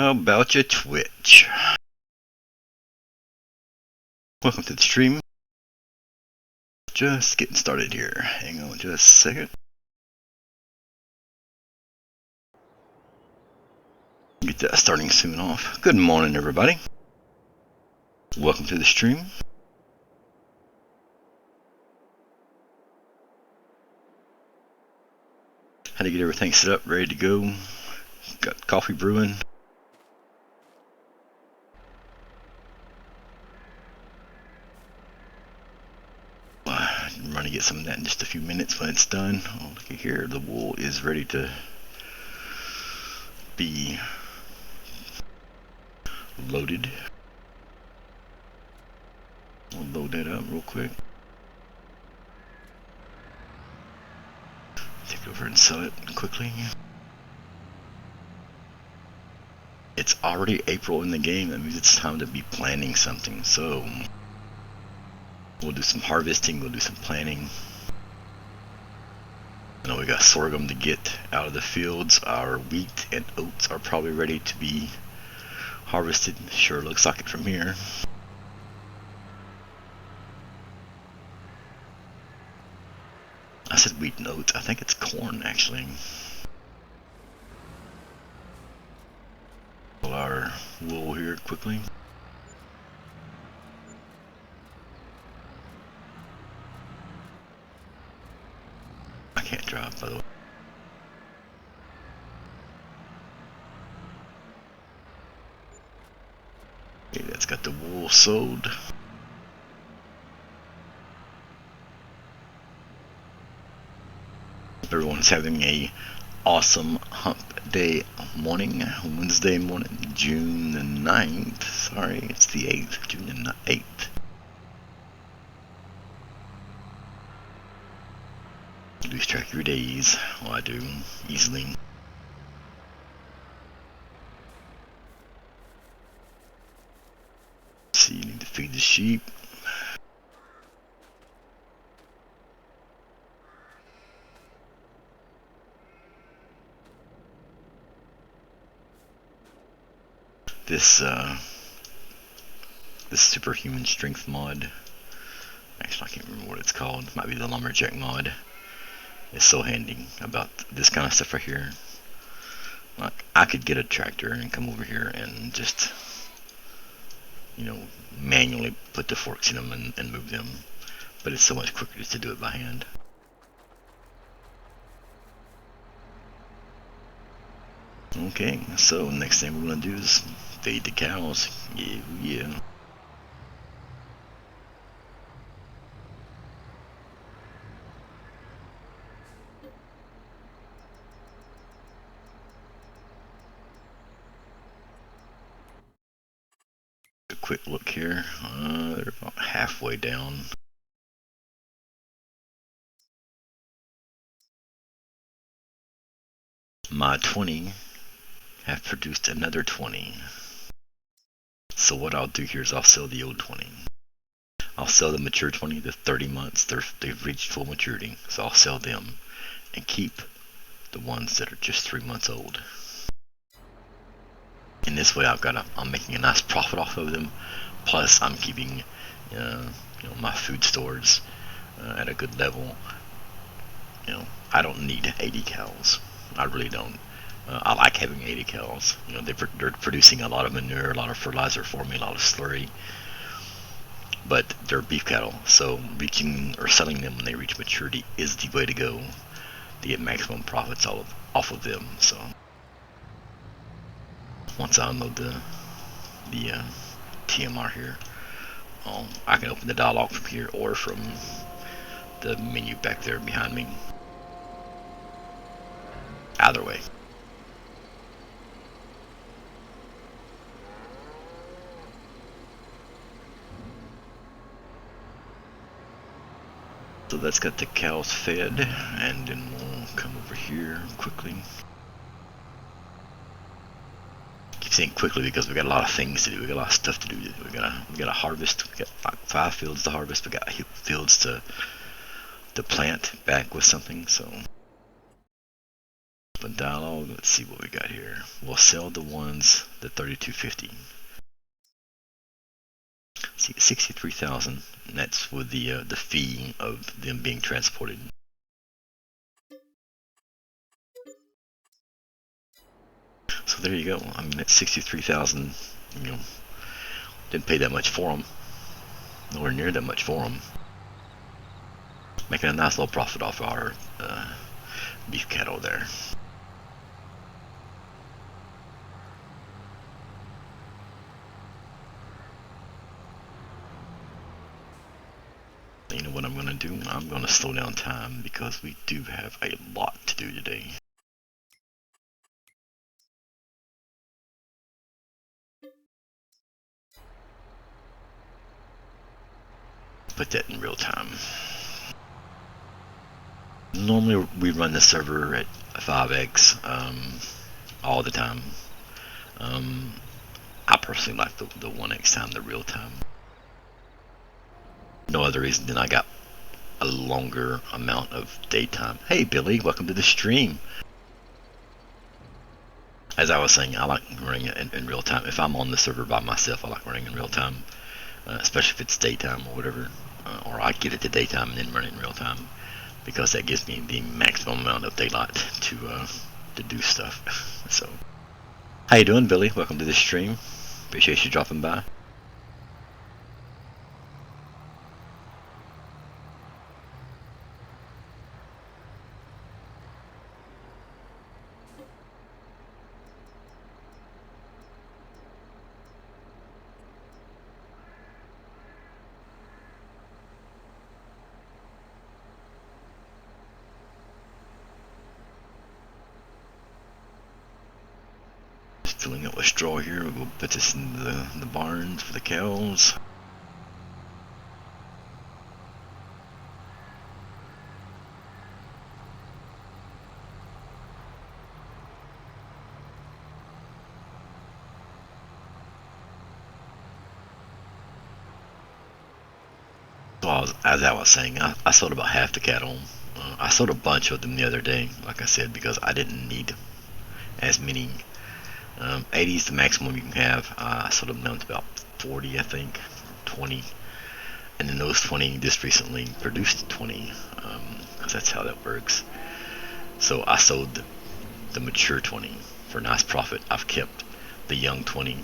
How about your Twitch? Welcome to the stream. Just getting started here. Hang on just a second. Get that starting soon off. Good morning, everybody. Welcome to the stream. Had to get everything set up, ready to go. Got coffee brewing. I'm going to get some of that in just a few minutes when it's done. Oh, look at here, the wool is ready to be loaded. We'll load that up real quick. Take it over and sell it quickly. It's already April in the game. That means it's time to be planning something. So we'll do some harvesting, we'll do some planning. I know we got sorghum to get out of the fields. Our wheat and oats are probably ready to be harvested. Sure looks like it from here. I said wheat and oats. I think it's corn actually. Pull our wool here quickly. I can't drive, by the way. Okay, that's got the wool sold. Everyone's having a awesome hump day morning, Wednesday morning, June the 9th. Sorry, it's the 8th, June the 8th. Lose track of your days. Well, I do, easily. See, you need to feed the sheep. This superhuman strength mod, actually I can't remember what it's called, it might be the lumberjack mod. It's so handy about this kind of stuff right here. Like, I could get a tractor and come over here and just, you know, manually put the forks in them and move them, but it's so much quicker just to do it by hand. Okay, so next thing we're gonna do is feed the cows. Yeah. A quick look here. They're about halfway down. My 20 have produced another 20. So what I'll do here is I'll sell the old 20. I'll sell the mature 20, the 30 months, they've reached full maturity. So I'll sell them and keep the ones that are just 3 months old. In this way I'm making a nice profit off of them. Plus I'm keeping my food stores at a good level. I don't need 80 cows. I really don't. I like having 80 cows. They're producing a lot of manure, a lot of fertilizer for me, a lot of slurry. But they're beef cattle, so reaching or selling them when they reach maturity is the way to go to get maximum profits off of them. So once I unload the TMR here, I can open the dialogue from here or from the menu back there behind me. Either way. So that's got the cows fed, and then we'll come over here quickly. I keep saying quickly because we got a lot of things to do. We got a lot of stuff to do. We gotta harvest. We got like 5 fields to harvest. We got fields to plant back with something. So But dialogue, let's see what we got here. We'll sell the ones, the 3250. See, 63,000, and that's with the fee of them being transported. So there you go. I mean, that's 63,000. You know, didn't pay that much for them. Nowhere near that much for them. Making a nice little profit off our beef cattle there. You know what I'm going to do? I'm going to slow down time because we do have a lot to do today. Put that in real time. Normally we run the server at 5x all the time. I personally like the 1x time, the real time. No other reason than I got a longer amount of daytime. Hey Billy, welcome to the stream. As I was saying, I like running it in real time. If I'm on the server by myself, I like running in real time, especially if it's daytime or whatever, or I get it to daytime and then run it in real time, because that gives me the maximum amount of daylight to do stuff. So, how you doing, Billy? Welcome to the stream. Appreciate you dropping by. Filling it with straw here. We'll put this in the barns for the cows. So as I was saying, I sold about half the cattle. I sold a bunch of them the other day, like I said, because I didn't need as many. 80 is the maximum you can have. I sold them down to about 40, I think, 20. And then those 20 just recently produced 20, because that's how that works. So I sold the mature 20 for a nice profit. I've kept the young 20,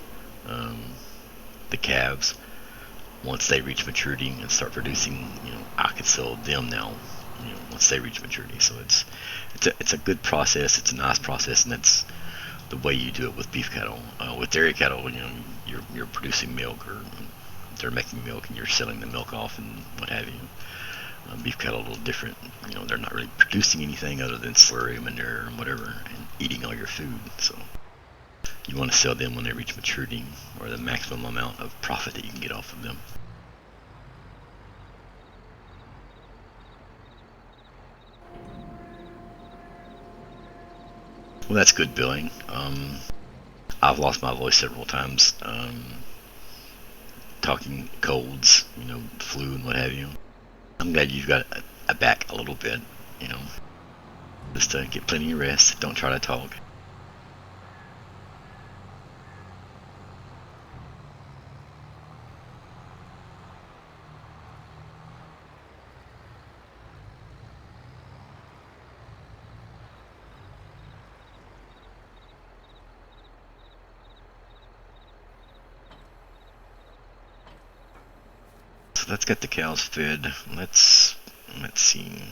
the calves. Once they reach maturity and start producing, I could sell them now, once they reach maturity. So it's a good process. It's a nice process, and that's the way you do it with beef cattle. With dairy cattle, you're producing milk, or they're making milk, and you're selling the milk off and what have you. Beef cattle a little different. They're not really producing anything other than slurry, manure, and whatever, and eating all your food. So you want to sell them when they reach maturity, or the maximum amount of profit that you can get off of them. Well, that's good billing. I've lost my voice several times, talking colds, flu and what have you. I'm glad you've got a back a little bit, just to get plenty of rest. Don't try to talk. So let's get the cows fed. Let's see.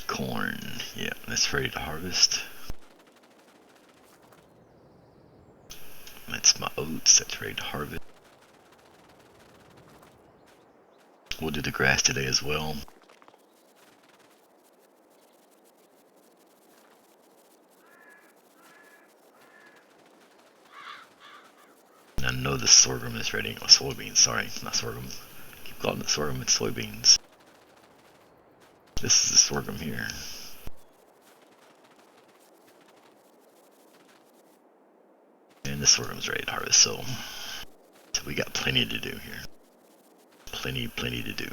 Corn, yeah, that's ready to harvest. That's my oats, that's ready to harvest. We'll do the grass today as well. And I know the sorghum is ready. Oh, soybeans, sorry, not sorghum. Keep calling it sorghum, it's soybeans. This is the sorghum here. And the sorghum's ready to harvest, so we got plenty to do here. Plenty to do.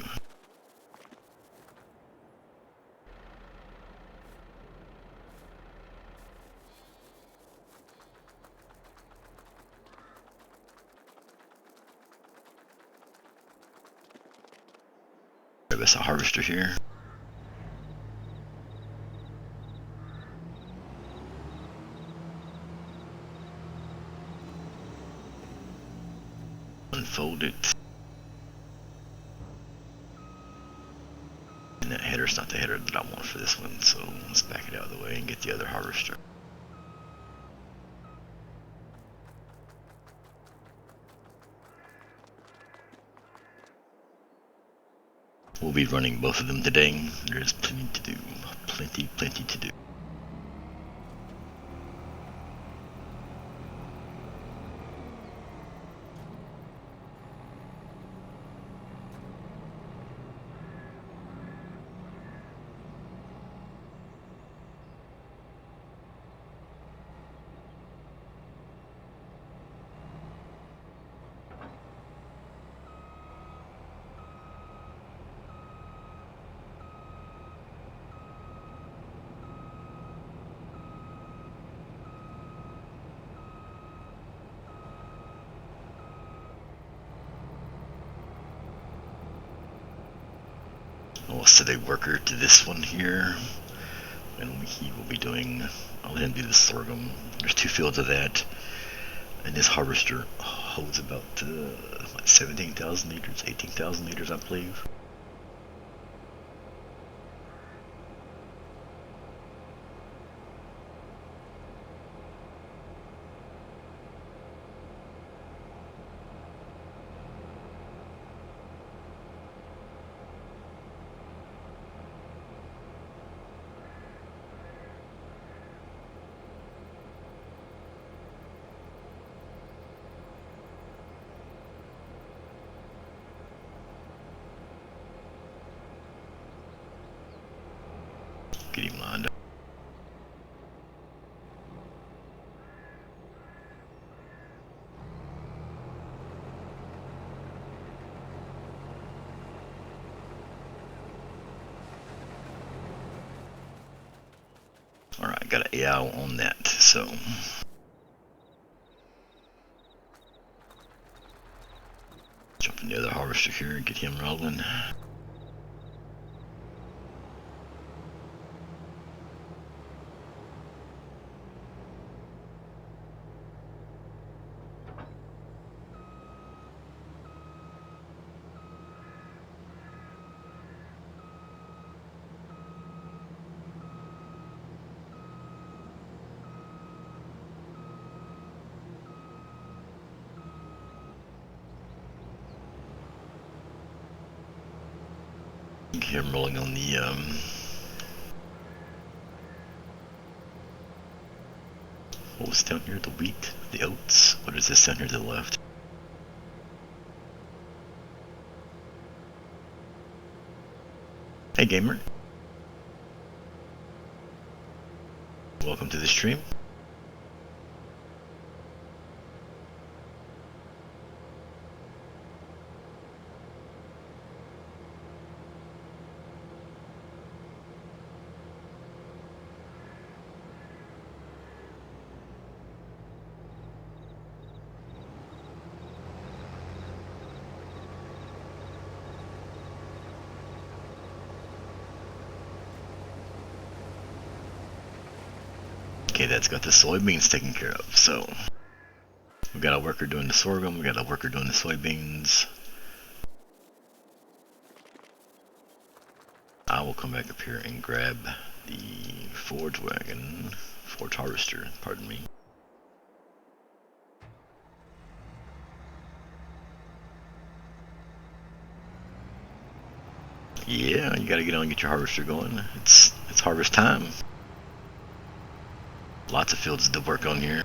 there's a harvester here. Unfold it. And that header's not the header that I want for this one, so let's back it out of the way and get the other harvester. We'll be running both of them today. There's plenty to do. Plenty to do. We'll set a worker to this one here, and he will be doing, I'll let him do the sorghum. There's 2 fields of that, and this harvester holds about 17,000 liters, 18,000 liters, I believe. Get him lined up. Alright, got an AO on that, so jump in the other harvester here and get him rolling. Get him rolling on the what was down here? The wheat, the oats. What is this down here to the left? Hey gamer. Welcome to the stream. Okay, that's got the soybeans taken care of. So we got a worker doing the sorghum, we got a worker doing the soybeans. I will come back up here and grab the forage harvester, pardon me. Yeah, you gotta get on and get your harvester going. It's harvest time. Lots of fields to work on here.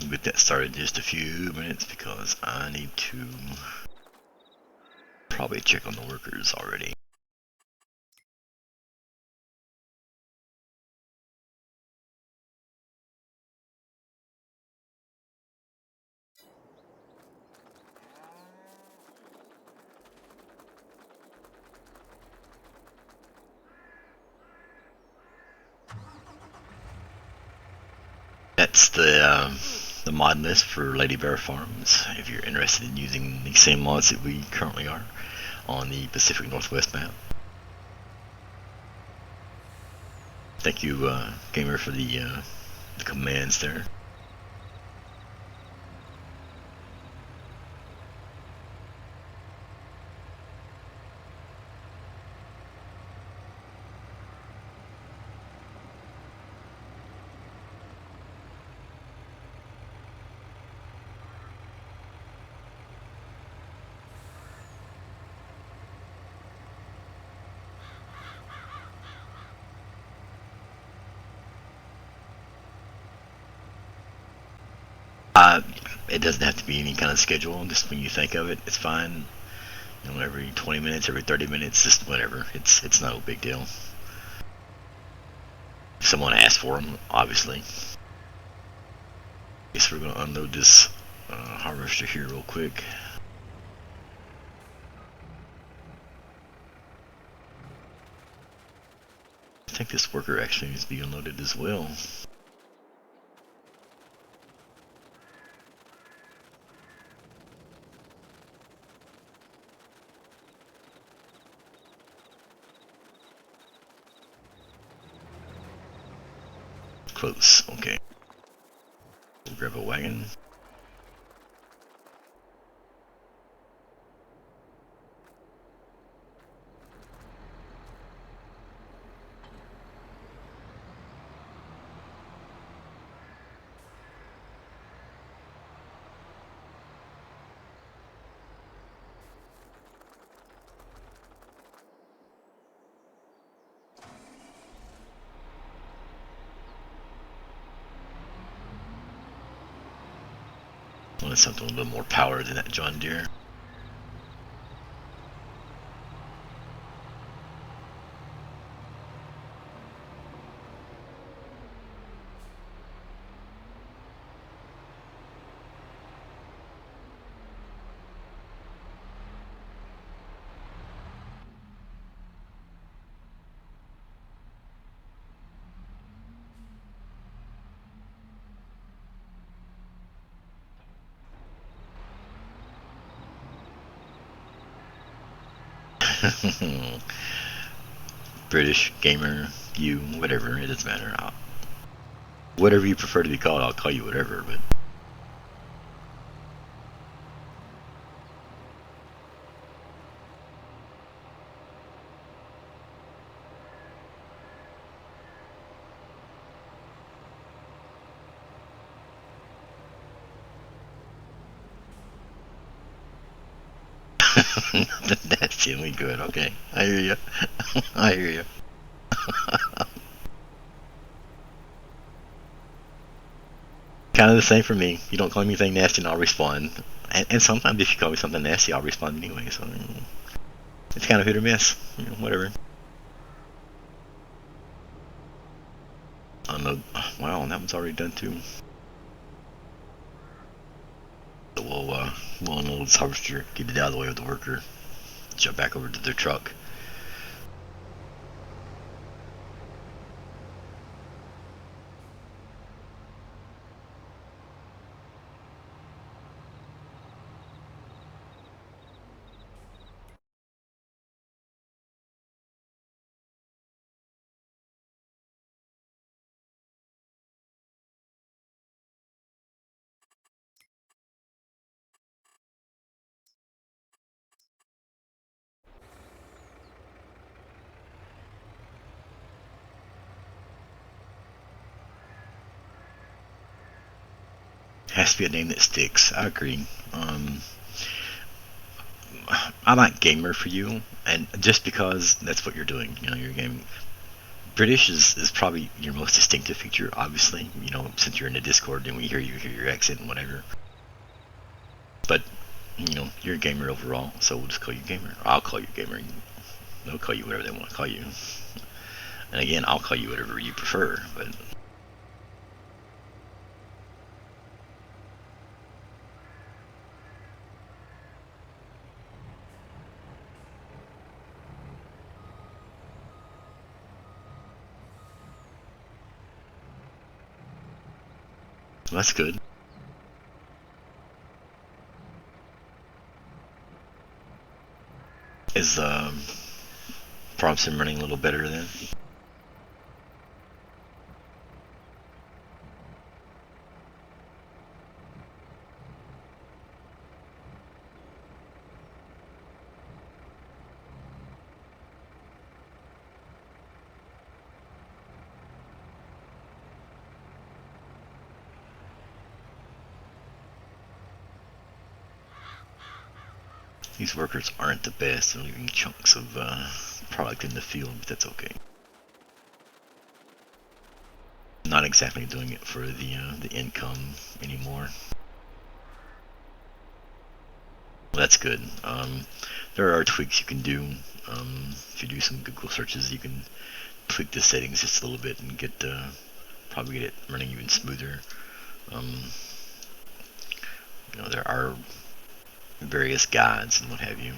We'll get that started in just a few minutes because I need to probably check on the workers already. the mod list for LadyBear Farms. If you're interested in using the same mods that we currently are on the Pacific Northwest map. Thank you, Gamer, for the commands there. It doesn't have to be any kind of schedule. Just when you think of it, it's fine. You know, every 20 minutes, every 30 minutes, just whatever. It's not a big deal. If someone asks for them, obviously. Guess we're gonna unload this harvester here real quick. I think this worker actually needs to be unloaded as well. Close, okay. We'll grab a wagon. Wanted something a little more power than that John Deere. British gamer, you, whatever, it doesn't matter. Whatever you prefer to be called, I'll call you whatever, but that's generally good. Okay, I hear you. I hear you. Kind of the same for me. You don't call me anything nasty and I'll respond. And sometimes if you call me something nasty, I'll respond anyway. So it's kind of hit or miss. You know, whatever. Unload. Wow, that one's already done too. So we'll unload this harvester, get it out of the way of the worker, jump back over to their truck. Has to be a name that sticks. I agree. I like gamer for you, and just because that's what you're doing. You know, your game. British is probably your most distinctive feature, obviously. You know, since you're in the Discord and we hear you, hear your accent and whatever. But you know, you're a gamer overall, so we'll just call you gamer. Or I'll call you gamer. They'll call you whatever they want to call you. And again, I'll call you whatever you prefer. But Well, that's good. Is Thompson running a little better then? These workers aren't the best. They're leaving chunks of product in the field, but that's okay. Not exactly doing it for the income anymore. Well, that's good. There are tweaks you can do. If you do some Google searches, you can tweak the settings just a little bit and get probably get it running even smoother. There are various guides and what have you.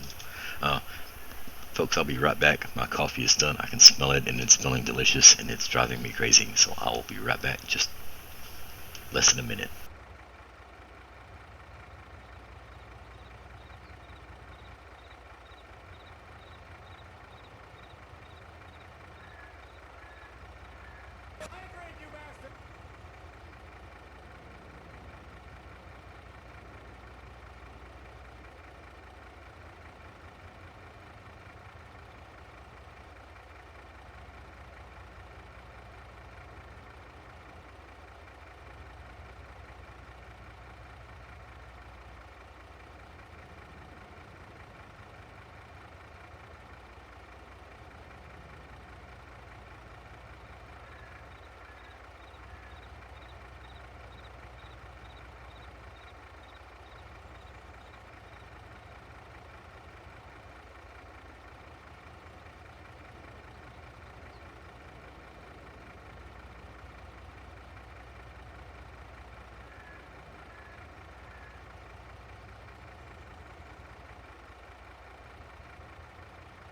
Folks, I'll be right back. My coffee is done. I can smell it, and it's smelling delicious, and it's driving me crazy. So I'll be right back. Just less than a minute.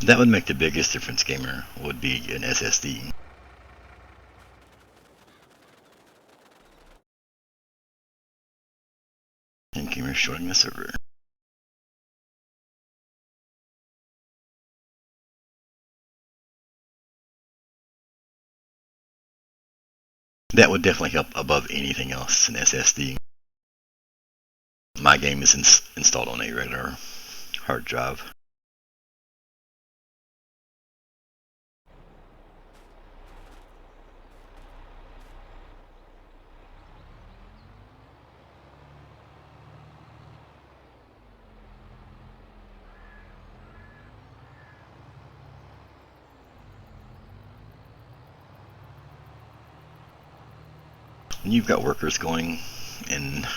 That would make the biggest difference, gamer, would be an SSD. And gamer shorting the server. That would definitely help above anything else, an SSD. My game is installed on a regular hard drive. When you've got workers going and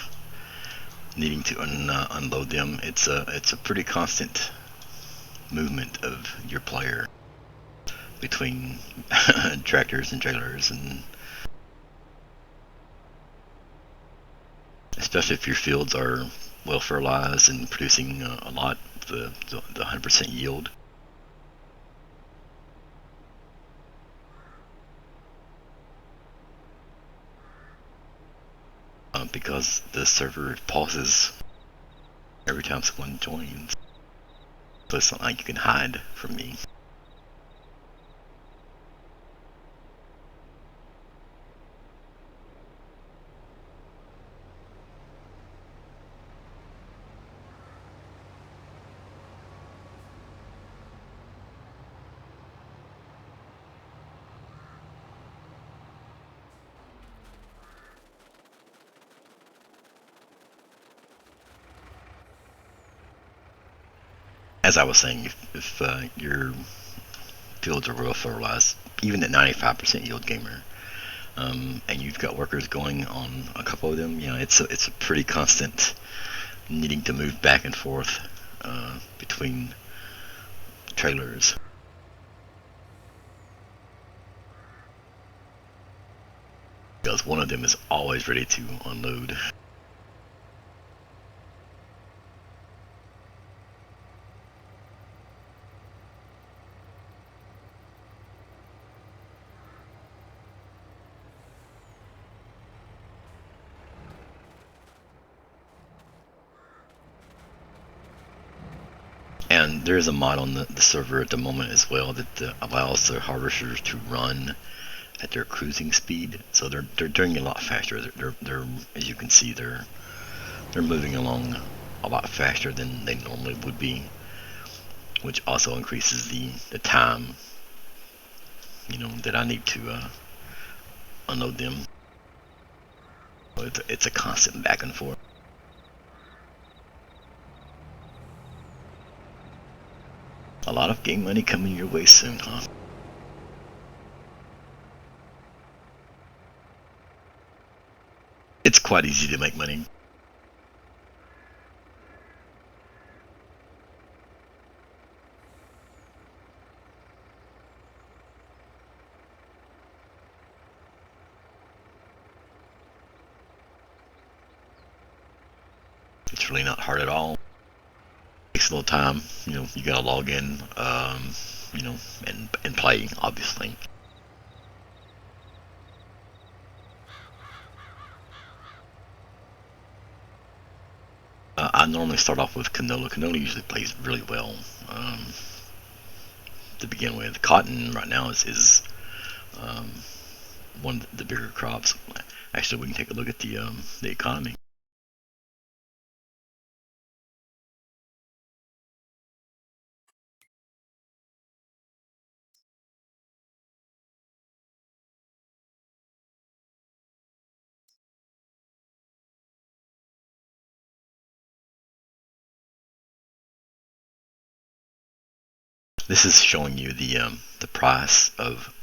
needing to unload them, it's a pretty constant movement of your player between tractors and trailers, and especially if your fields are well fertilized and producing a lot, the 100% yield. Because the server pauses every time someone joins, so it's not like you can hide from me. As I was saying, if your fields are well fertilized, even at 95% yield, gamer, and you've got workers going on a couple of them, it's a pretty constant needing to move back and forth between trailers. Because one of them is always ready to unload. Yeah, and there's a mod on the server at the moment as well that allows the harvesters to run at their cruising speed, so they're doing it a lot faster. They're as you can see, they're moving along a lot faster than they normally would be, which also increases the time, that I need to unload them. So it's a constant back and forth. A lot of game money coming your way soon, huh? It's quite easy to make money. It's really not hard at all. It takes a little time. You gotta log in, and play, obviously. I normally start off with canola. Canola usually plays really well to begin with. Cotton right now is one of the bigger crops. Actually, we can take a look at the economy. This is showing you the price of,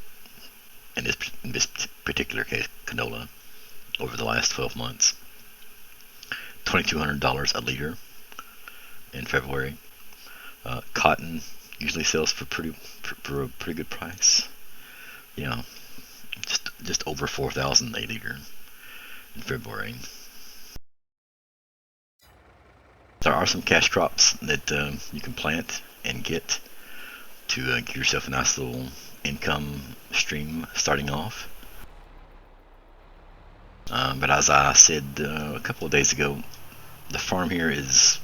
in this particular case, canola over the last 12 months. $2,200 a liter in February. Cotton usually sells for for a pretty good price. Yeah, just over 4,000 a liter in February. There are some cash crops that you can plant and get to give yourself a nice little income stream starting off. But as I said a couple of days ago, the farm here this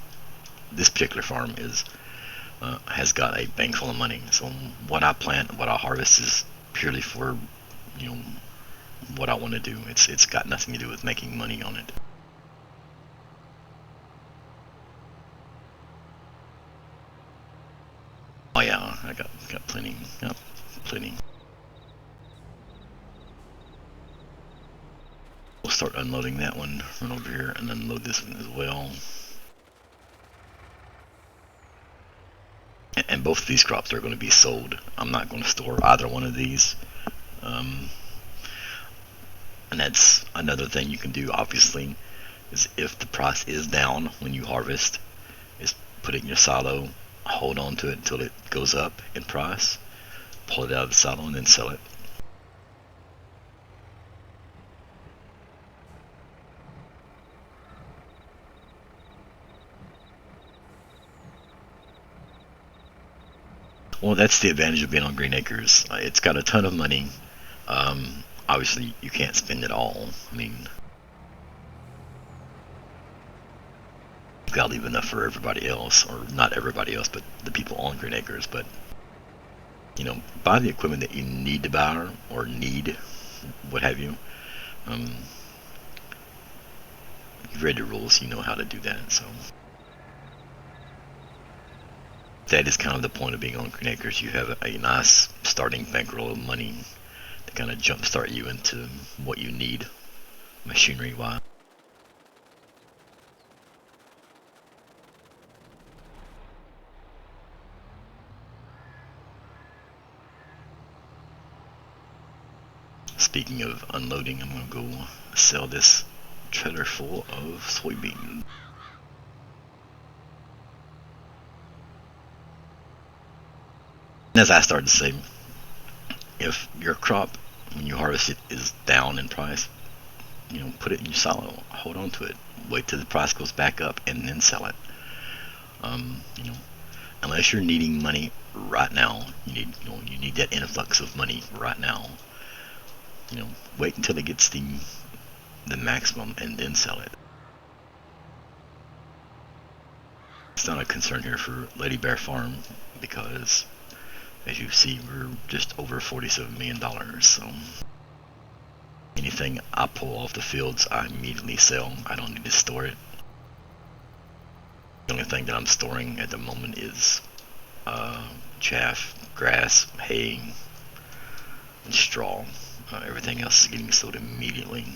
particular farm has got a bank full of money. So what I plant, what I harvest is purely for, you know, what I want to do. It's got nothing to do with making money on it. Oh yeah, I got plenty. Got plenty. We'll start unloading that one, run over here and unload this one as well. And both of these crops are going to be sold. I'm not going to store either one of these. Um, and that's another thing you can do, obviously, is if the price is down when you harvest, is put it in your silo, hold on to it until it goes up in price, pull it out of the silo, and then sell it. Well, that's the advantage of being on Green Acres. It's got a ton of money. Obviously, you can't spend it all. I mean, you've got to leave enough for everybody else, or not everybody else, but the people on Green Acres. But buy the equipment that you need to buy or need, what have you. Um, you've read the rules, you know how to do that. So that is kind of the point of being on Green Acres. You have a nice starting bankroll of money to kind of jumpstart you into what you need, machinery-wise. Speaking of unloading, I'm going to go sell this trailer full of soybeans. As I started to say, if your crop, when you harvest it, is down in price, put it in your silo, hold on to it, wait till the price goes back up, and then sell it. Um, you know, Unless you're needing money right now, you need that influx of money right now. Wait until it gets the maximum and then sell it. It's not a concern here for LadyBear Farm because, as you see, we're just over $47 million. So anything I pull off the fields, I immediately sell. I don't need to store it. The only thing that I'm storing at the moment is chaff, grass, hay, and straw. Everything else is getting sold immediately.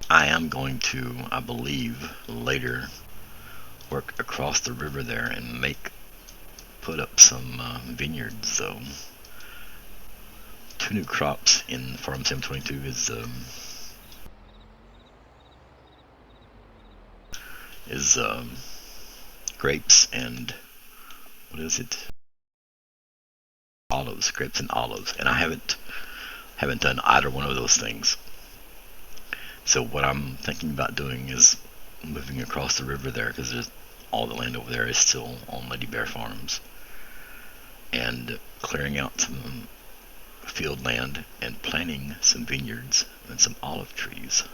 I am going to, I believe, later work across the river there and put up some vineyards. So 2 new crops in Farm 722 is grapes and what is it? Olives, grapes and olives, and I haven't done either one of those things. So what I'm thinking about doing is moving across the river there, because there's all the land over there is still on LadyBear Farms, and clearing out some field land and planting some vineyards and some olive trees.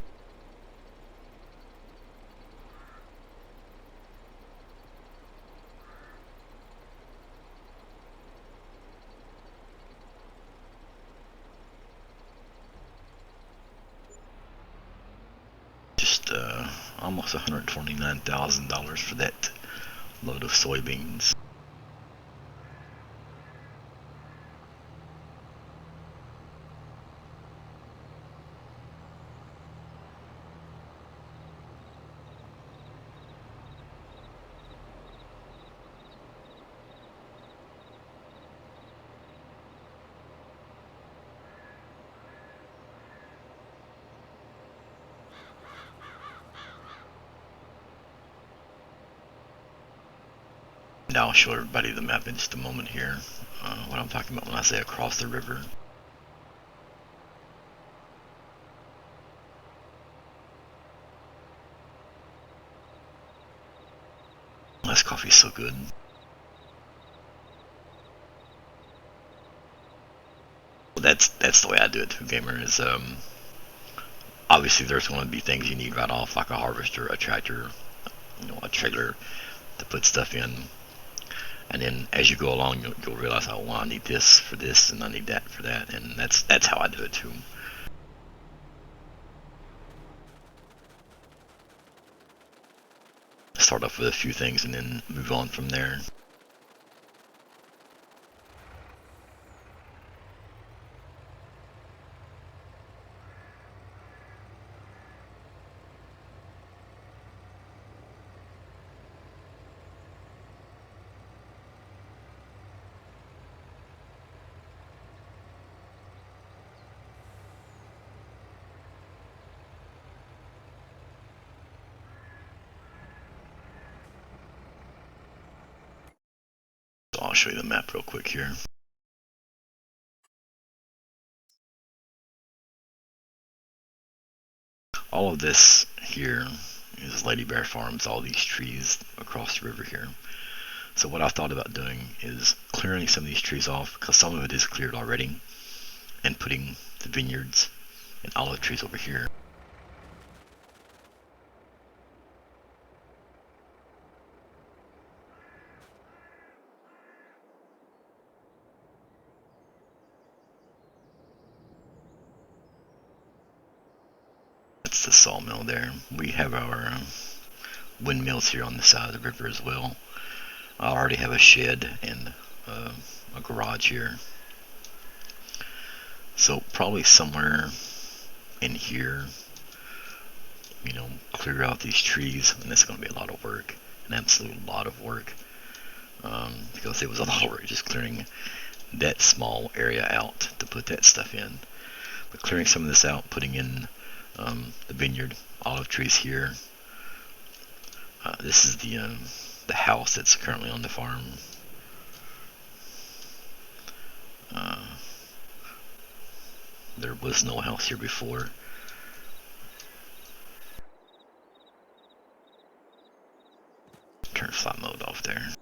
Just almost $129,000 for that load of soybeans. And I'll show everybody the map in just a moment here. What I'm talking about when I say across the river. This coffee's so good. Well, that's the way I do it too, gamer. Is obviously there's going to be things you need right off, like a harvester, a tractor, a trailer to put stuff in. And then as you go along, you'll realize, oh, well, I need this for this, and I need that for that, and that's how I do it too. Start off with a few things and then move on from there. So I'll show you the map real quick here. All of this here is LadyBear Farms, all these trees across the river here. So what I thought about doing is clearing some of these trees off, because some of it is cleared already, and putting the vineyards and olive trees over here. That's the sawmill there. We have our windmills here on the side of the river as well. I already have a shed and a garage here. So probably somewhere in here, clear out these trees, and it's going to be a lot of work, an absolute lot of work, because it was a lot of work just clearing that small area out to put that stuff in. But clearing some of this out, putting in the vineyard, olive trees here. This is the house that's currently on the farm. There was no house here before. Turn flat mode off there.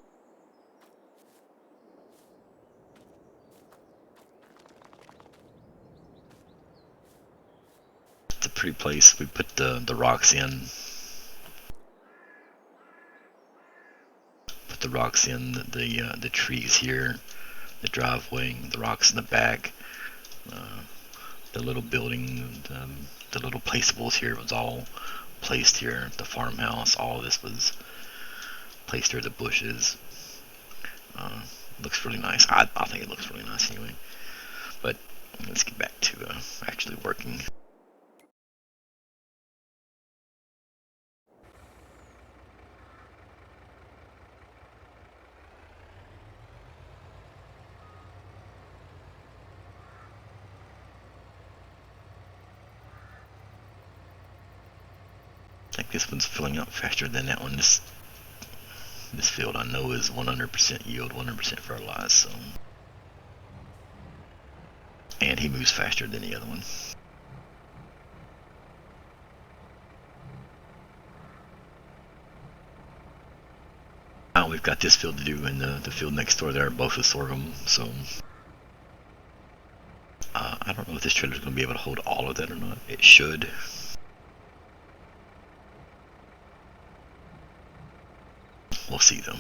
pretty place. We put the rocks in. Put the rocks in the trees here, the driveway, the rocks in the back, the little building, the little placeables here was all placed here. The farmhouse, all of this was placed here. The bushes. Looks really nice. I think it looks really nice anyway. But let's get back to actually working. I think this one's filling up faster than that one. This field I know is 100% yield, 100% fertilized, so. And he moves faster than the other one. Now we've got this field to do, and the field next door there, both with sorghum, so. I don't know if this trailer's going to be able to hold all of that or not. It should. We'll see though.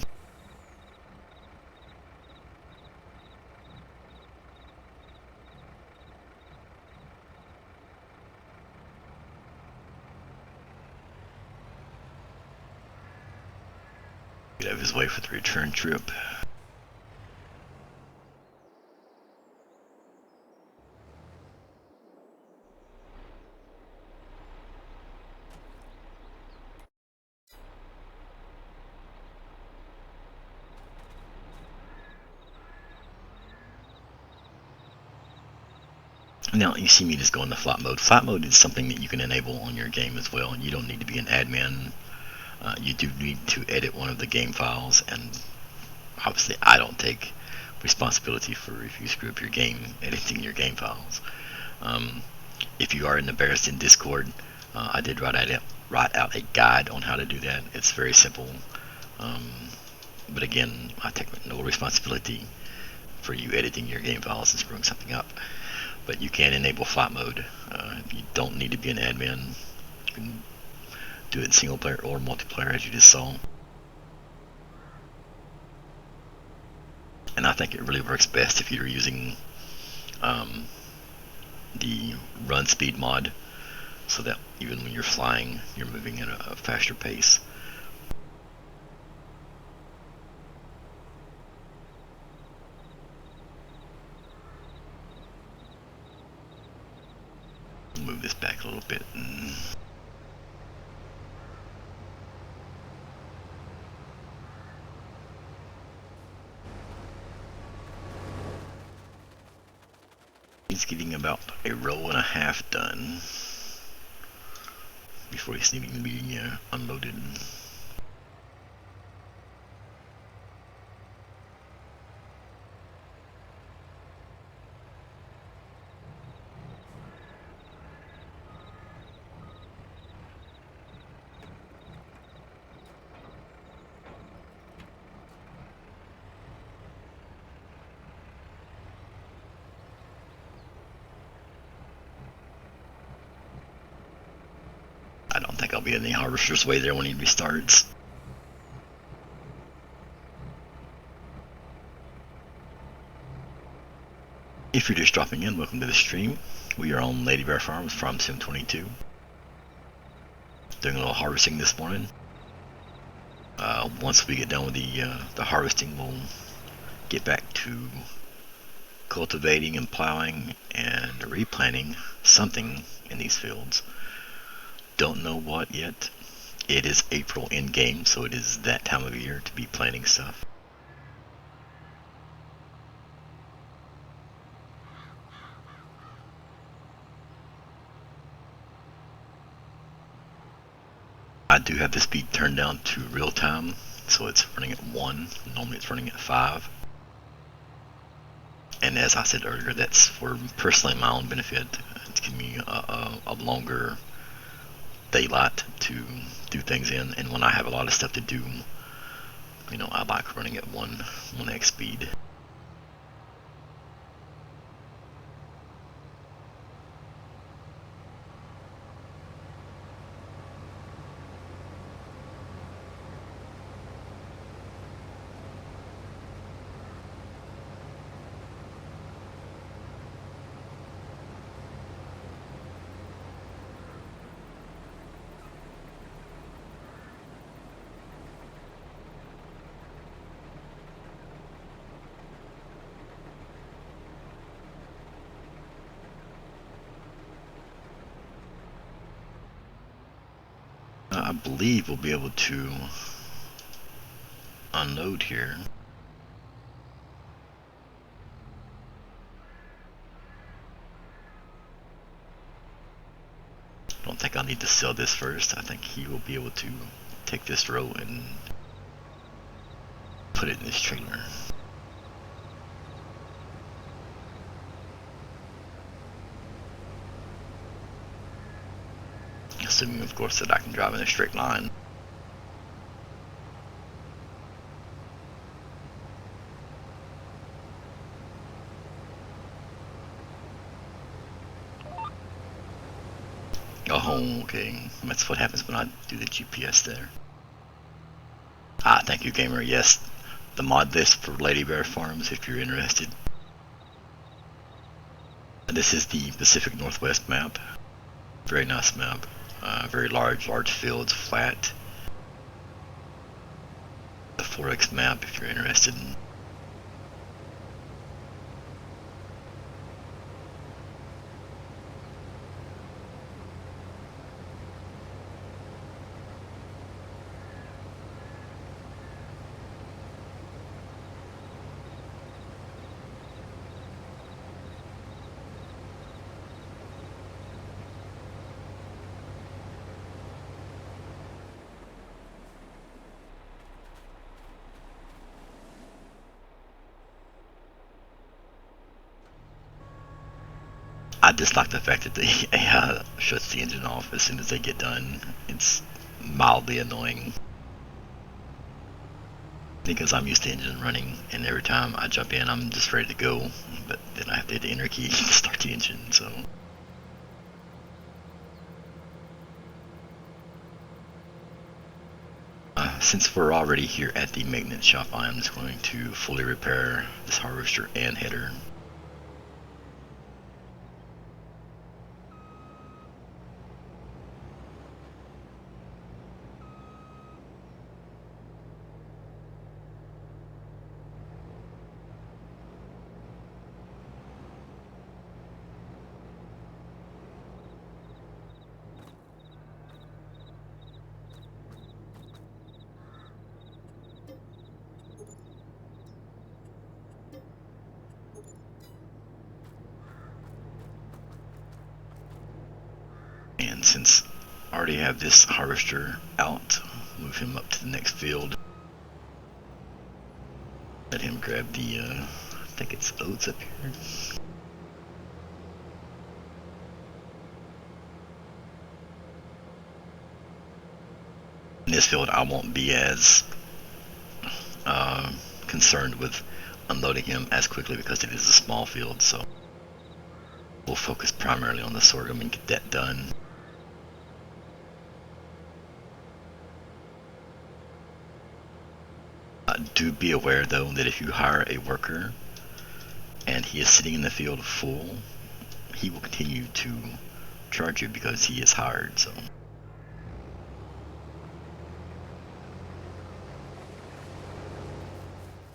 Get out of his way for the return trip. Now you see me just go into flight mode. Flight mode is something that you can enable on your game as well, and you don't need to be an admin. You do need to edit one of the game files, and obviously I don't take responsibility for if you screw up your game, editing your game files. If you are in the Barristan Discord, I did write out a guide on how to do that. It's very simple, but again, I take no responsibility for you editing your game files and screwing something up. But you can enable flight mode. You don't need to be an admin. You can do it in single player or multiplayer, as you just saw. And I think it really works best if you're using the run speed mod, so that even when you're flying, you're moving at a faster pace. Move this back a little bit. He's getting about a row and a half done before he's needing to be unloaded. I don't think I'll be in the harvester's way there when he restarts. If you're just dropping in, welcome to the stream. We are on LadyBear Farms, Farm Sim 22. Doing a little harvesting this morning. Once we get done with the harvesting, we'll get back to cultivating and plowing and replanting something in these fields. Don't know what yet. It is April in game, so it is that time of year to be planting stuff. I do have the speed turned down to real time, so it's running at 1. Normally it's running at 5. And as I said earlier, that's for personally my own benefit. It's giving me a longer daylight to do things in, and when I have a lot of stuff to do, I like running at 1x speed. I believe we'll be able to unload here. I don't think I'll need to sell this first. I think he will be able to take this row and put it in this trailer. Assuming, of course, that I can drive in a straight line. Oh, okay. That's what happens when I do the GPS there. Ah, thank you, gamer. Yes, the mod list for LadyBear Farms if you're interested. This is the Pacific Northwest map. Very nice map. Very large fields, flat. The 4X map if you're interested. I dislike the fact that the AI shuts the engine off as soon as they get done. It's mildly annoying. Because I'm used to engine running, and every time I jump in, I'm just ready to go. But then I have to hit the enter key to start the engine, so. Since we're already here at the maintenance shop, I'm just going to fully repair this harvester and header. And since I already have this harvester out, move him up to the next field. Let him grab the, I think it's oats up here. In this field, I won't be as concerned with unloading him as quickly because it is a small field, so we'll focus primarily on the sorghum and get that done. Do be aware though that if you hire a worker and he is sitting in the field full, he will continue to charge you because he is hired. So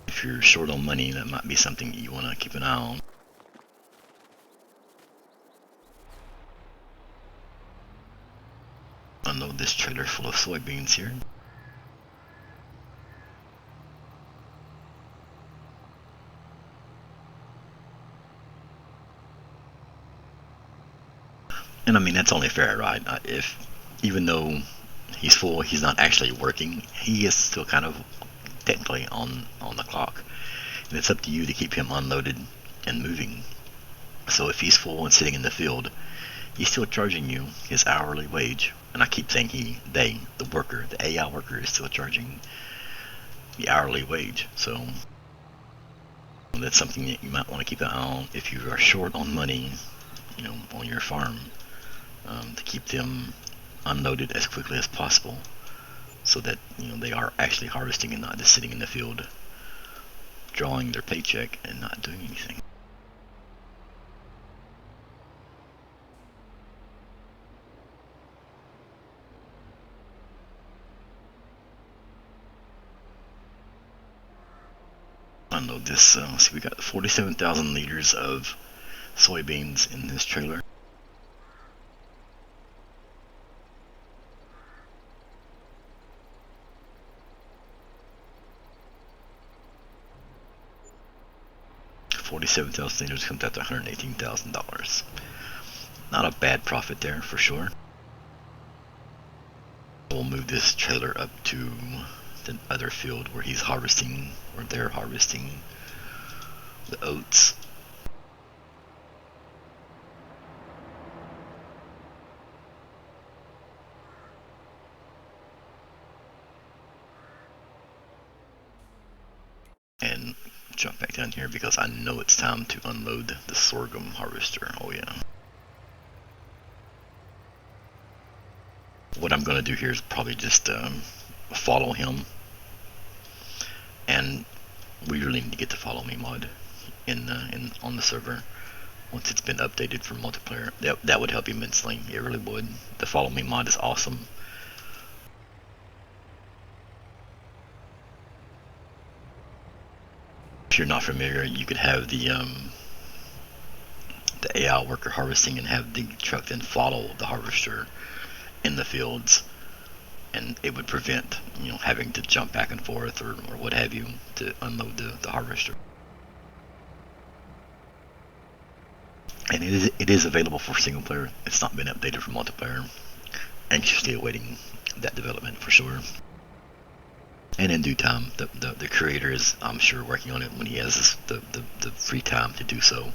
if you're short on money, that might be something you want to keep an eye on. Unload this trailer full of soybeans here. And I mean, that's only fair, right? If, even though he's full, he's not actually working, he is still kind of technically on the clock. And it's up to you to keep him unloaded and moving. So if he's full and sitting in the field, he's still charging you his hourly wage. And I keep saying the worker, the AI worker is still charging the hourly wage. So that's something that you might want to keep an eye on if you are short on money, on your farm. To keep them unloaded as quickly as possible so that they are actually harvesting and not just sitting in the field drawing their paycheck and not doing anything. Unload this. See, we got 47,000 liters of soybeans in this trailer. 47,000 liters comes out to $118,000. Not a bad profit there for sure. We'll move this trailer up to the other field where he's harvesting, or they're harvesting the oats. And jump back down here because I know it's time to unload the sorghum harvester. Oh yeah. What I'm going to do here is probably just follow him, and we really need to get the follow me mod in on the server once it's been updated for multiplayer. That would help immensely. It really would. The follow me mod is awesome. If you're not familiar, you could have the AI worker harvesting and have the truck then follow the harvester in the fields, and it would prevent having to jump back and forth or what have you to unload the harvester. And it is available for single player. It's not been updated for multiplayer. Anxiously awaiting that development for sure. And in due time, the creator is, I'm sure, working on it when he has the free time to do so.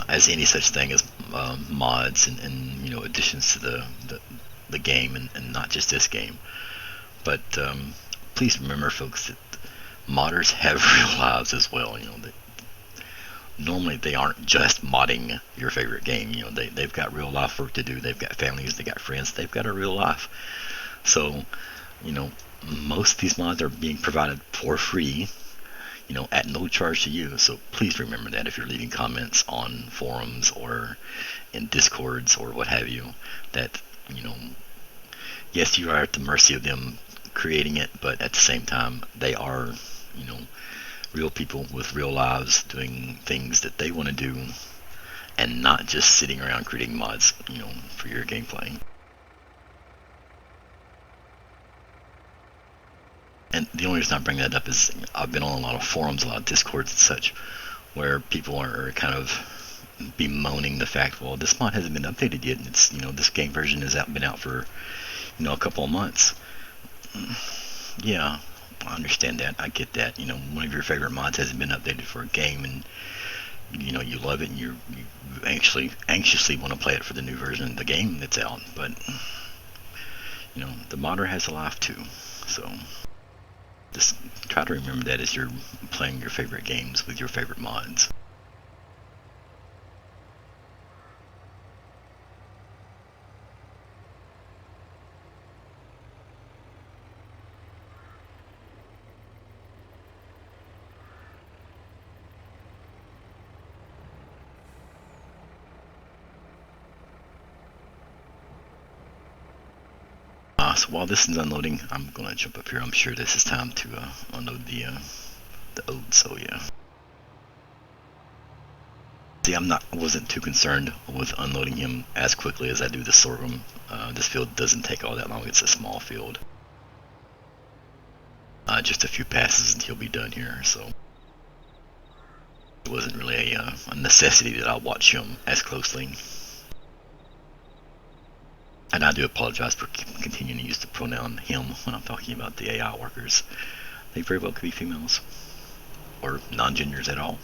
As any such thing as mods and additions to the game, and not just this game. But please remember, folks, that modders have real lives as well. Normally they aren't just modding your favorite game. They've got real life work to do. They've got families, they got friends, they've got a real life. So most of these mods are being provided for free, at no charge to you. So please remember that if you're leaving comments on forums or in discords or what have you, that yes, you are at the mercy of them creating it, but at the same time they are real people with real lives doing things that they want to do, and not just sitting around creating mods for your gameplay. And the only reason I bring that up is I've been on a lot of forums, a lot of discords and such, where people are kind of bemoaning the fact, well, this mod hasn't been updated yet, and it's this game version has been out for a couple of months. Yeah, I understand that. I get that. One of your favorite mods hasn't been updated for a game, and you love it, and you anxiously want to play it for the new version of the game that's out. But the modder has a life too. So just try to remember that as you're playing your favorite games with your favorite mods. So while this is unloading, I'm gonna jump up here. I'm sure this is time to unload the oats. So yeah. See, I wasn't too concerned with unloading him as quickly as I do the sorghum. This field doesn't take all that long. It's a small field. Just a few passes and he'll be done here. So it wasn't really a necessity that I watch him as closely. And I do apologize for continuing to use the pronoun him when I'm talking about the AI workers. They very well could be females, or non-genders at all.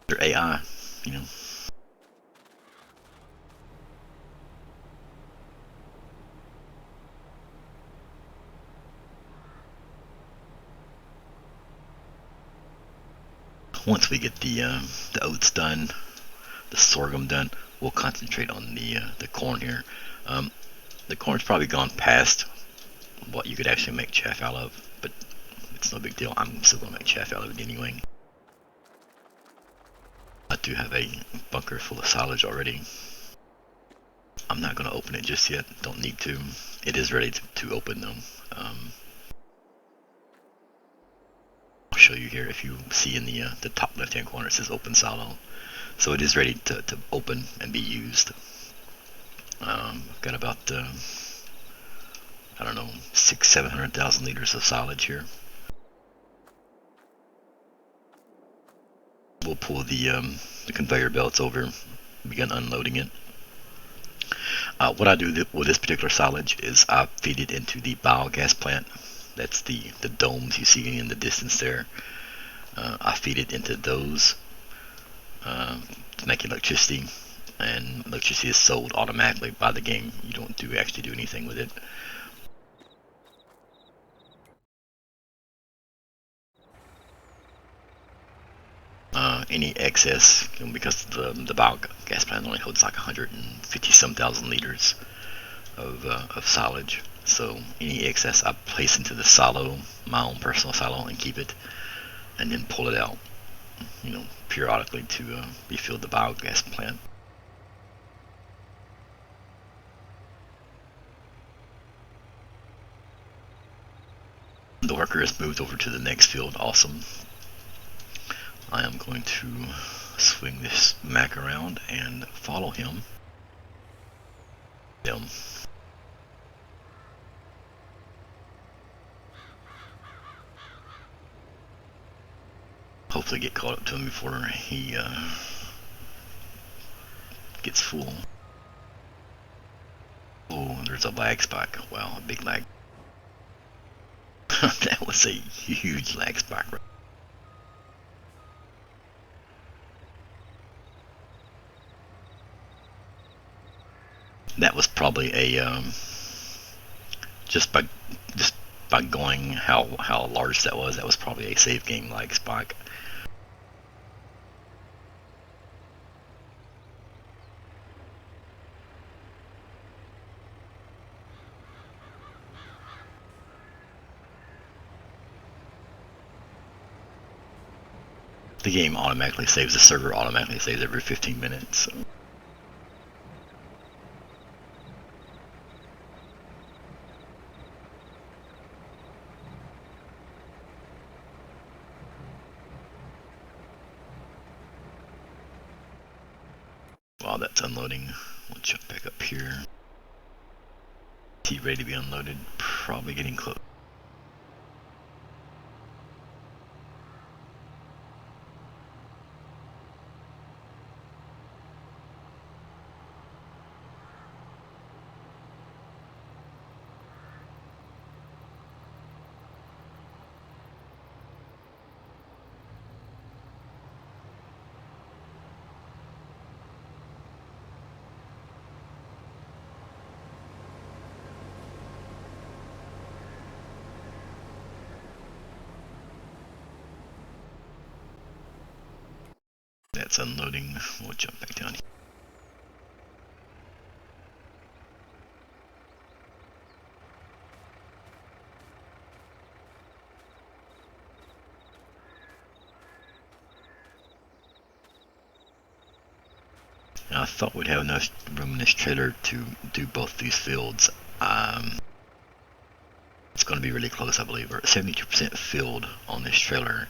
They're AI, Once we get the oats done, the sorghum done, we'll concentrate on the corn here. The corn's probably gone past what you could actually make chaff out of, but it's no big deal. I'm still gonna make chaff out of it anyway. I do have a bunker full of silage already. I'm not gonna open it just yet. Don't need to. It is ready to open though. I'll show you here. If you see in the top left hand corner, it says open silo. So it is ready to open and be used. I've got about I don't know, 600,000-700,000 liters of silage here. We'll pull the conveyor belts over, begin unloading it. What I do with this particular silage is I feed it into the biogas plant. That's the domes you see in the distance there. I feed it into those to make electricity, and electricity is sold automatically by the game. You don't actually do anything with it. Any excess, because the biogas plant only holds like 150 some thousand liters of silage. So any excess I place into the silo, my own personal silo, and keep it, and then pull it out, periodically to refill the biogas plant. The worker has moved over to the next field. Awesome. I am going to swing this Mac around and follow him. Hopefully get caught up to him before he gets full. Oh, there's a lag spike. Wow, a big lag. That was a huge lag spike. That was probably a just by going how large that was probably a save game lag spike. The game automatically saves, the server automatically saves every 15 minutes. So. While that's unloading, we'll jump back up here. T ready to be unloaded, probably getting close. That's unloading. We'll jump back down here. I thought we'd have enough room in this trailer to do both these fields. It's going to be really close, I believe. We're at 72% filled on this trailer,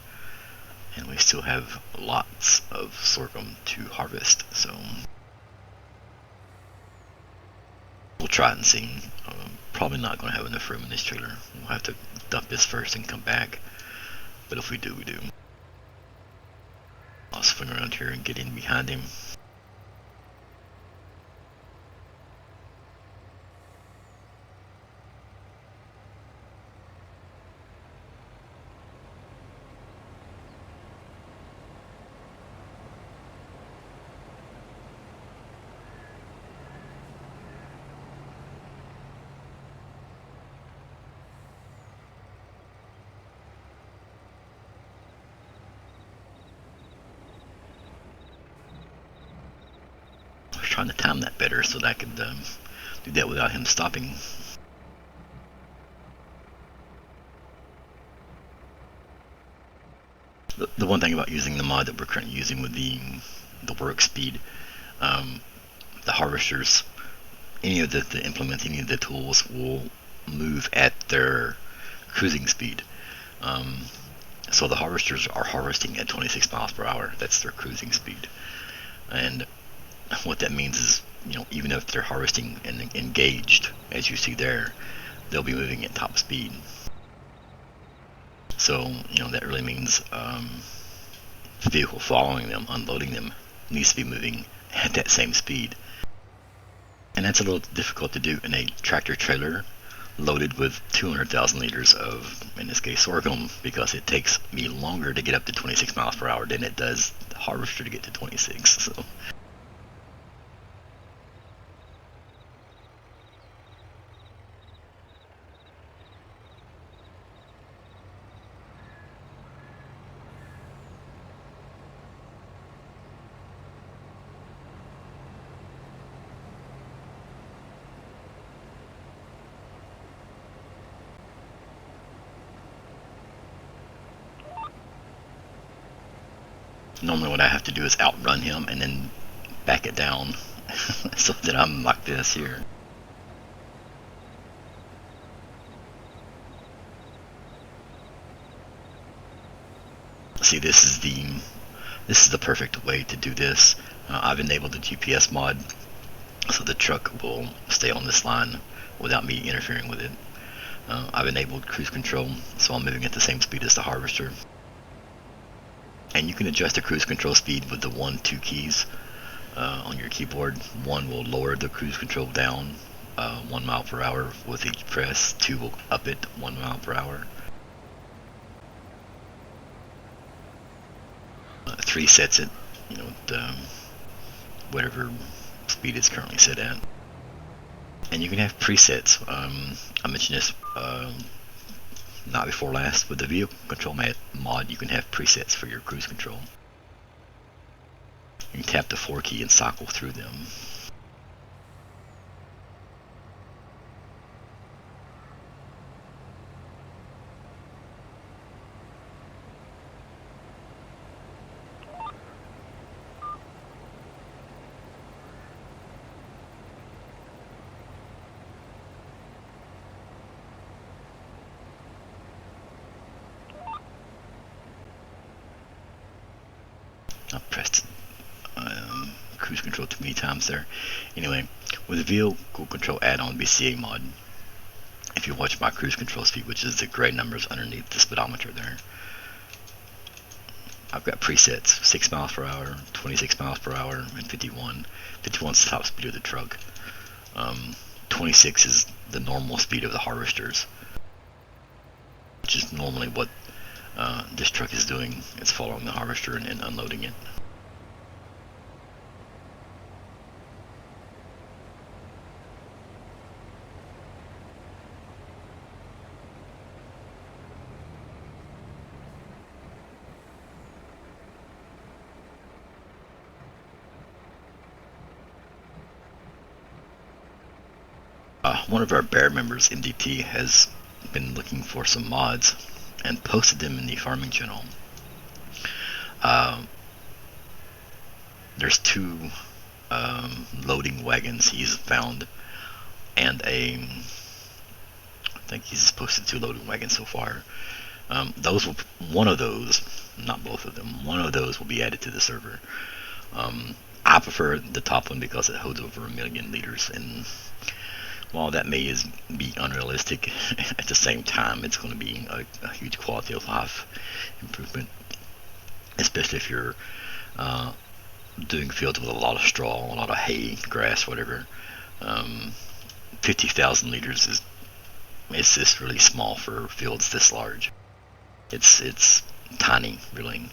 and we still have lots of sorghum to harvest, so we'll try it and see. Probably not going to have enough room in this trailer. We'll have to dump this first and come back, but if we do, we do. I'll swing around here and get in behind him. Trying to time that better so that I could do that without him stopping. The one thing about using the mod that we're currently using with the work speed, the harvesters, any of the implements, any of the tools will move at their cruising speed. So the harvesters are harvesting at 26 miles per hour. That's their cruising speed. And what that means is, even if they're harvesting and engaged, as you see there, they'll be moving at top speed. So, that really means the vehicle following them, unloading them, needs to be moving at that same speed. And that's a little difficult to do in a tractor trailer loaded with 200,000 liters of, in this case, sorghum, because it takes me longer to get up to 26 miles per hour than it does the harvester to get to 26. So normally what I have to do is outrun him and then back it down so that I'm like this here. See, this is the perfect way to do this. I've enabled the GPS mod so the truck will stay on this line without me interfering with it. I've enabled cruise control, so I'm moving at the same speed as the harvester. And you can adjust the cruise control speed with the 1-2 keys on your keyboard. 1 will lower the cruise control down 1 mile per hour with each press. 2 will up it 1 mile per hour. 3 sets it, whatever speed it's currently set at. And you can have presets. I mentioned this not before last. With the vehicle control mod, you can have presets for your cruise control. You can tap the 4 key and cycle through them. I pressed cruise control too many times there. Anyway, with the vehicle control add-on BCA mod, if you watch my cruise control speed, which is the gray numbers underneath the speedometer there, I've got presets: 6 miles per hour, 26 miles per hour, and 51. 51 is the top speed of the truck. 26 is the normal speed of the harvesters, which is normally what this truck is doing. It's following the harvester and unloading it. One of our bear members, MDT, has been looking for some mods and posted them in the farming channel. There's 2 loading wagons he's found, and I think he's posted 2 loading wagons so far. One of those, not both of them, one of those will be added to the server. I prefer the top one because it holds over 1 million liters, and while that may be unrealistic, at the same time it's going to be a huge quality of life improvement, especially if you're doing fields with a lot of straw, a lot of hay, grass, whatever. 50,000 liters is just really small for fields this large. It's tiny, really.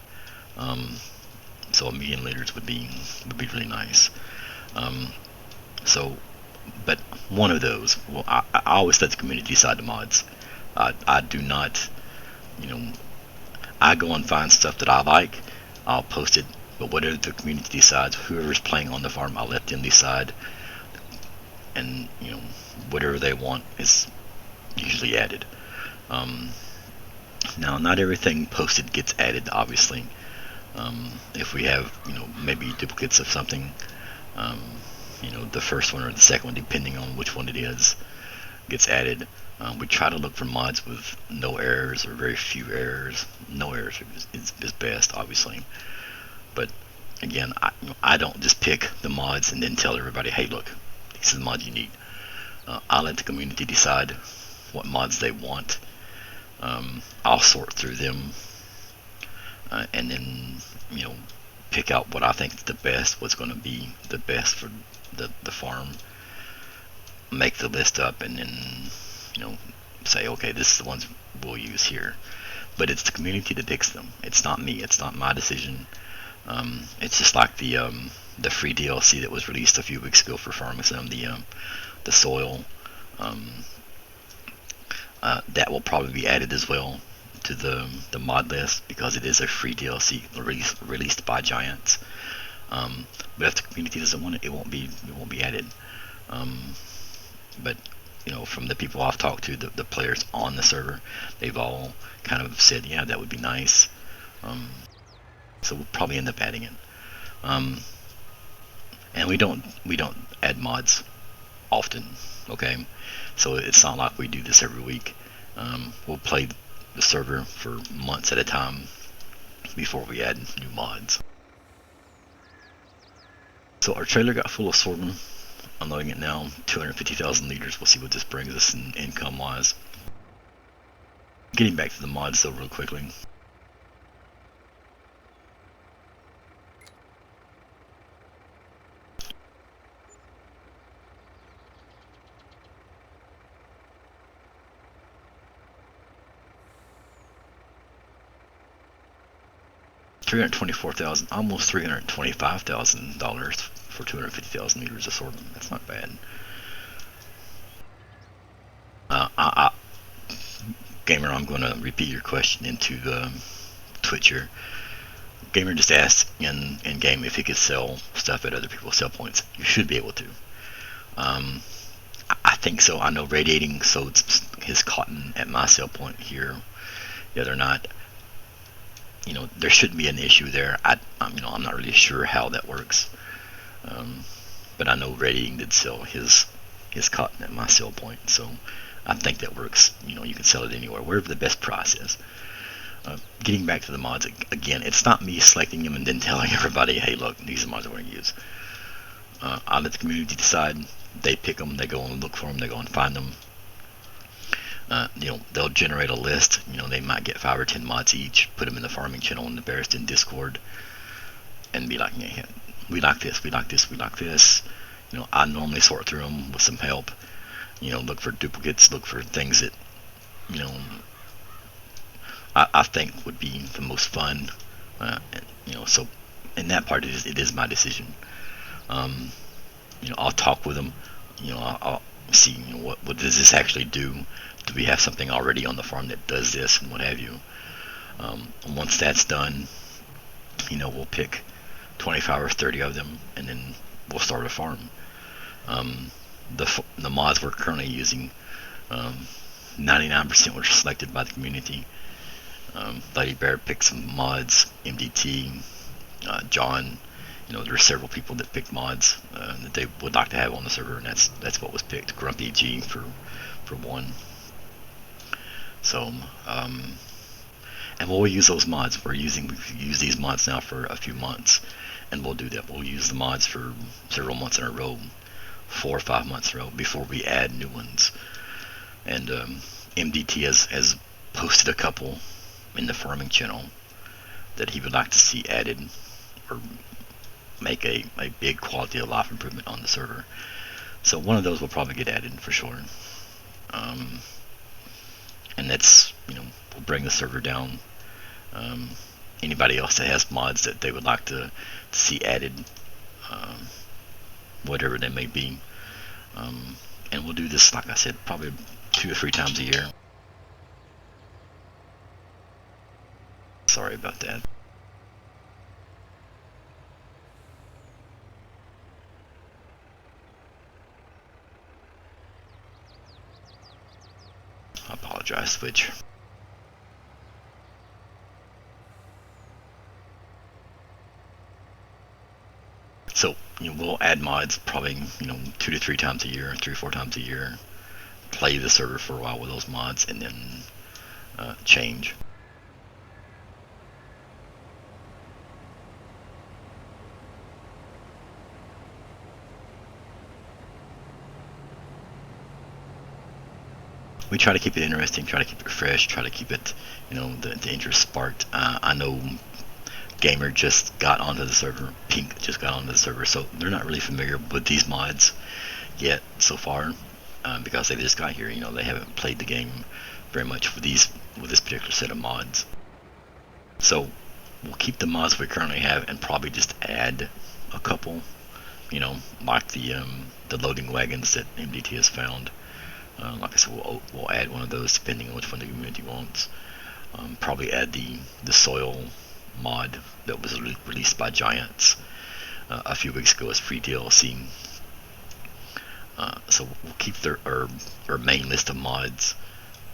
So 1 million liters would be really nice. But one of those, well, I always let the community decide the mods. I do not, I go and find stuff that I like, I'll post it, but whatever the community decides, whoever's playing on the farm, I'll let them decide, and, whatever they want is usually added. Now, not everything posted gets added, obviously. If we have, maybe duplicates of something, the first one or the second one, depending on which one it is, gets added. We try to look for mods with no errors or very few errors. No errors is best, obviously. But again, I don't just pick the mods and then tell everybody, hey, look, these are the mods you need. I let the community decide what mods they want. I'll sort through them, and then pick out what I think is the best, what's going to be the best for the farm. Make the list up, and then say, okay, this is the ones we'll use here. But it's the community that picks them. It's not me. It's not my decision. It's just like the free DLC that was released a few weeks ago for Farming Sim, the soil. That will probably be added as well to the mod list, because it is a free DLC released by Giants. But if the community doesn't want it, it won't be added. But from the people I've talked to, the players on the server, they've all kind of said, yeah, that would be nice. So we'll probably end up adding it. And we don't add mods often, okay? So it's not like we do this every week. We'll play the server for months at a time before we add new mods. So our trailer got full of sorghum. Unloading it now, 250,000 liters. We'll see what this brings us in income wise. Getting back to the mods though real quickly. $324,000, almost $325,000 for 250,000 liters of sorghum. That's not bad. Gamer, I'm going to repeat your question into the Twitcher. Gamer just asked in game if he could sell stuff at other people's sell points. You should be able to. I think so. I know Radiating sold his cotton at my sell point here the other night. There shouldn't be an issue there. I'm not really sure how that works. But I know Radiating did sell his cotton at my sell point, so I think that works. You can sell it anywhere, wherever the best price is. Getting back to the mods again, it's not me selecting them and then telling everybody, hey, look, these are the mods we're going to use. I let the community decide. They pick them. They go and look for them. They go and find them. They'll generate a list. They might get 5 or 10 mods each, put them in the farming channel in the Barristan Discord, and be like, yeah, we like this, we like this, we like this. I normally sort through them with some help. Look for duplicates, look for things that I think would be the most fun. So in that part, it is my decision. I'll talk with them. I'll see what does this actually do. Do we have something already on the farm that does this, and what have you. Once that's done, we'll pick 25 or 30 of them, and then we'll start a farm. The mods we're currently using, 99% were selected by the community. LadyBear picked some mods, MDT, John. There are several people that picked mods that they would like to have on the server, and that's what was picked. Grumpy G for one. So, and we'll use those mods. We've used these mods now for a few months, and we'll do that. We'll use the mods for several months in a row, 4 or 5 months in a row, before we add new ones. And MDT has posted a couple in the farming channel that he would like to see added, or make a big quality of life improvement on the server. So one of those will probably get added for sure. And that's, will bring the server down. Anybody else that has mods that they would like to see added, whatever they may be. And we'll do this, like I said, probably 2 or 3 times a year. Sorry about that. I apologize, Switch. So we'll add mods probably 2 to 3 times a year, 3 or 4 times a year. Play the server for a while with those mods, and then change. we try to keep it interesting, try to keep it fresh, try to keep it, the interest sparked. I know Gamer just got onto the server, Pink just got onto the server, so they're not really familiar with these mods yet so far, because they just got here. They haven't played the game very much with this particular set of mods. So we'll keep the mods we currently have and probably just add a couple, like the loading wagons that MDT has found. Like I said, we'll add one of those depending on which one the community wants. Probably add the soil mod that was released by Giants a few weeks ago as free DLC. So we'll keep our main list of mods,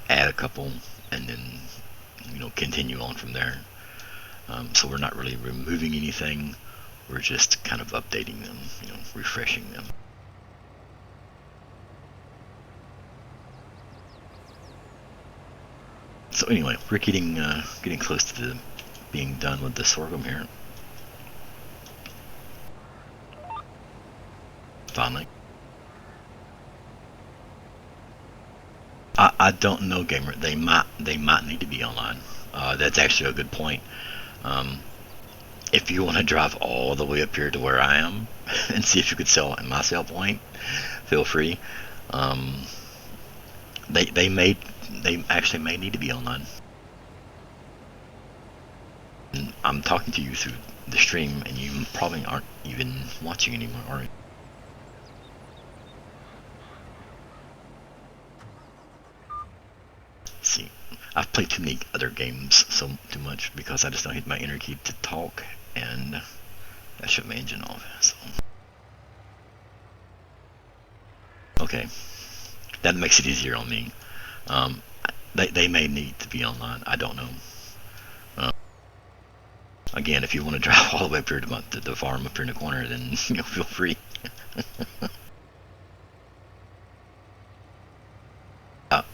add a couple, and then continue on from there. So we're not really removing anything. We're just kind of updating them, refreshing them. So anyway, we're getting close to being done with the sorghum here. Finally. I don't know, Gamer. They might need to be online. That's actually a good point. If you want to drive all the way up here to where I am and see if you could sell at my sell point, feel free. They actually may need to be online. And I'm talking to you through the stream, and you probably aren't even watching anymore, are you? See, I've played too many other games too much because I just don't hit my enter key to talk, and I shut my engine off. So okay, that makes it easier on me. They may need to be online. I don't know. Again, if you want to drive all the way up here to the farm up here in the corner, then feel free. To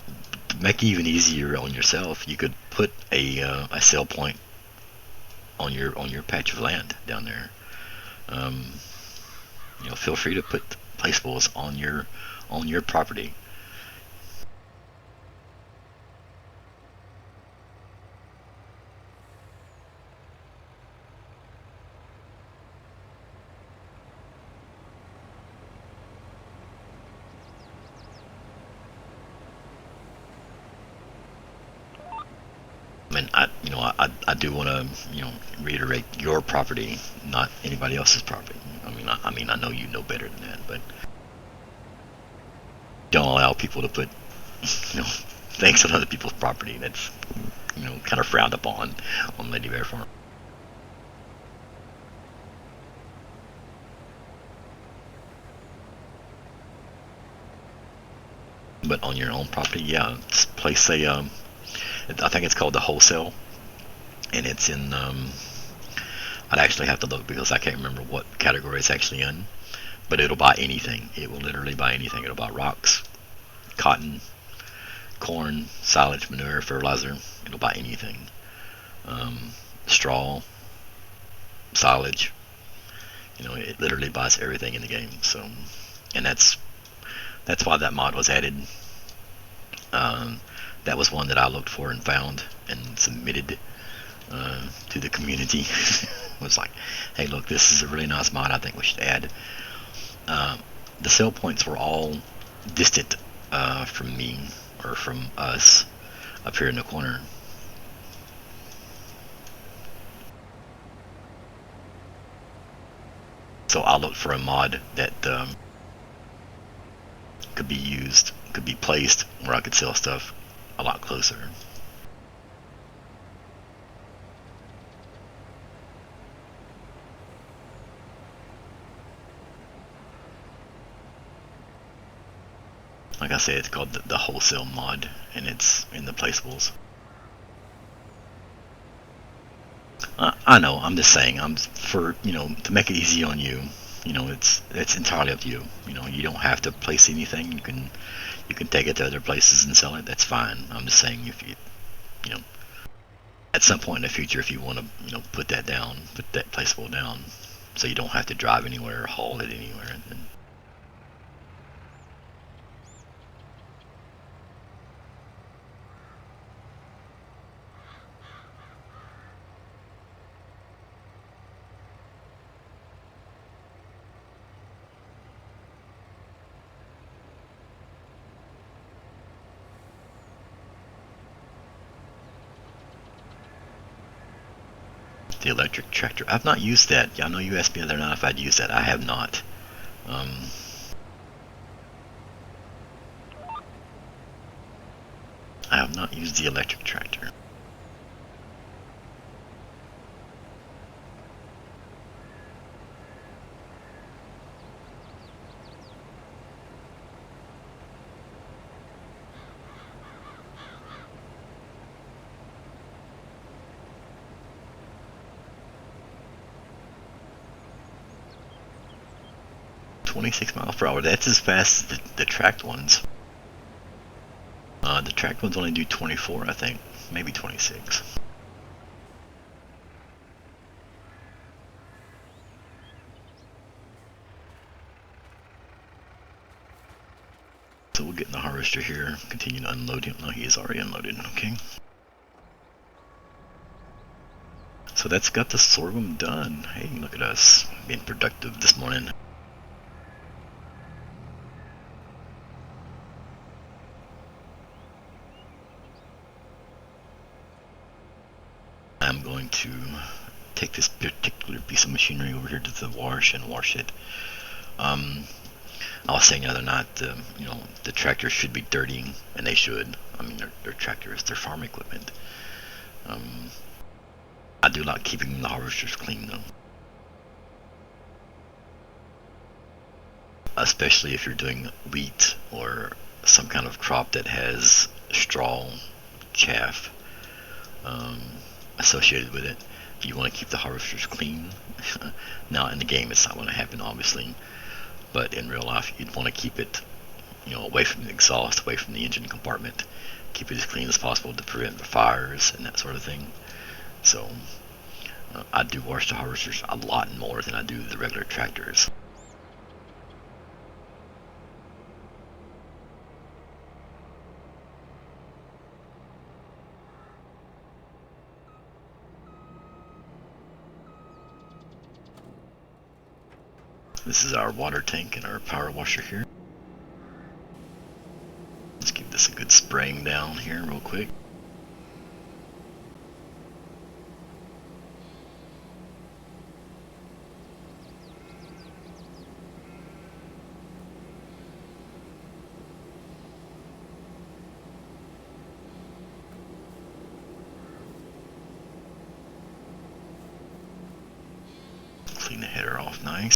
make it even easier on yourself, you could put a sell point on your patch of land down there. Feel free to put placeables on your property. I do want to reiterate your property, not anybody else's property. I know you know better than that, but don't allow people to put things on other people's property. That's kind of frowned upon on LadyBear Farm. But on your own property, yeah, place a I think it's called the wholesale, and it's in I'd actually have to look because I can't remember what category it's actually in, but it'll buy anything. It will literally buy anything. It'll buy rocks, cotton, corn, silage, manure, fertilizer. It'll buy anything. Straw, silage. It literally buys everything in the game. So, and that's why that mod was added. That was one that I looked for and found and submitted to the community. It was like, hey, look, this is a really nice mod. I think we should add. The sell points were all distant from me or from us up here in the corner. So I looked for a mod that could be placed where I could sell stuff a lot closer. Like I said, it's called the wholesale mod, and it's in the placeables. I know. I'm just saying. To make it easy on you. It's entirely up to you. You don't have to place anything. You can take it to other places and sell it. That's fine. I'm just saying if you at some point in the future, if you want to put that placeable down, so you don't have to drive anywhere or haul it anywhere. Then The electric tractor. I've not used that. Yeah, I know you asked me the other night if I'd used that. I have not. I have not used the electric tractor. $26 mph. That's as fast as the tracked ones. The tracked ones only do 24, I think. Maybe 26. So we'll get in the harvester here, continue to unload him. No, he is already unloaded. Okay. So that's got the sorghum done. Hey, look at us being productive this morning. I'm going to take this particular piece of machinery over here to the wash and wash it. I was saying the other night, the tractors should be dirty, and they should. I mean, they're tractors, they're farm equipment. I do like keeping the harvesters clean though. Especially if you're doing wheat or some kind of crop that has straw, chaff associated with it. You want to keep the harvesters clean. Now in the game it's not going to happen obviously, but in real life you'd want to keep it away from the exhaust, away from the engine compartment. Keep it as clean as possible to prevent the fires and that sort of thing. So I do wash the harvesters a lot more than I do the regular tractors. This is our water tank and our power washer here. Let's give this a good spraying down here real quick. Clean the header off nice.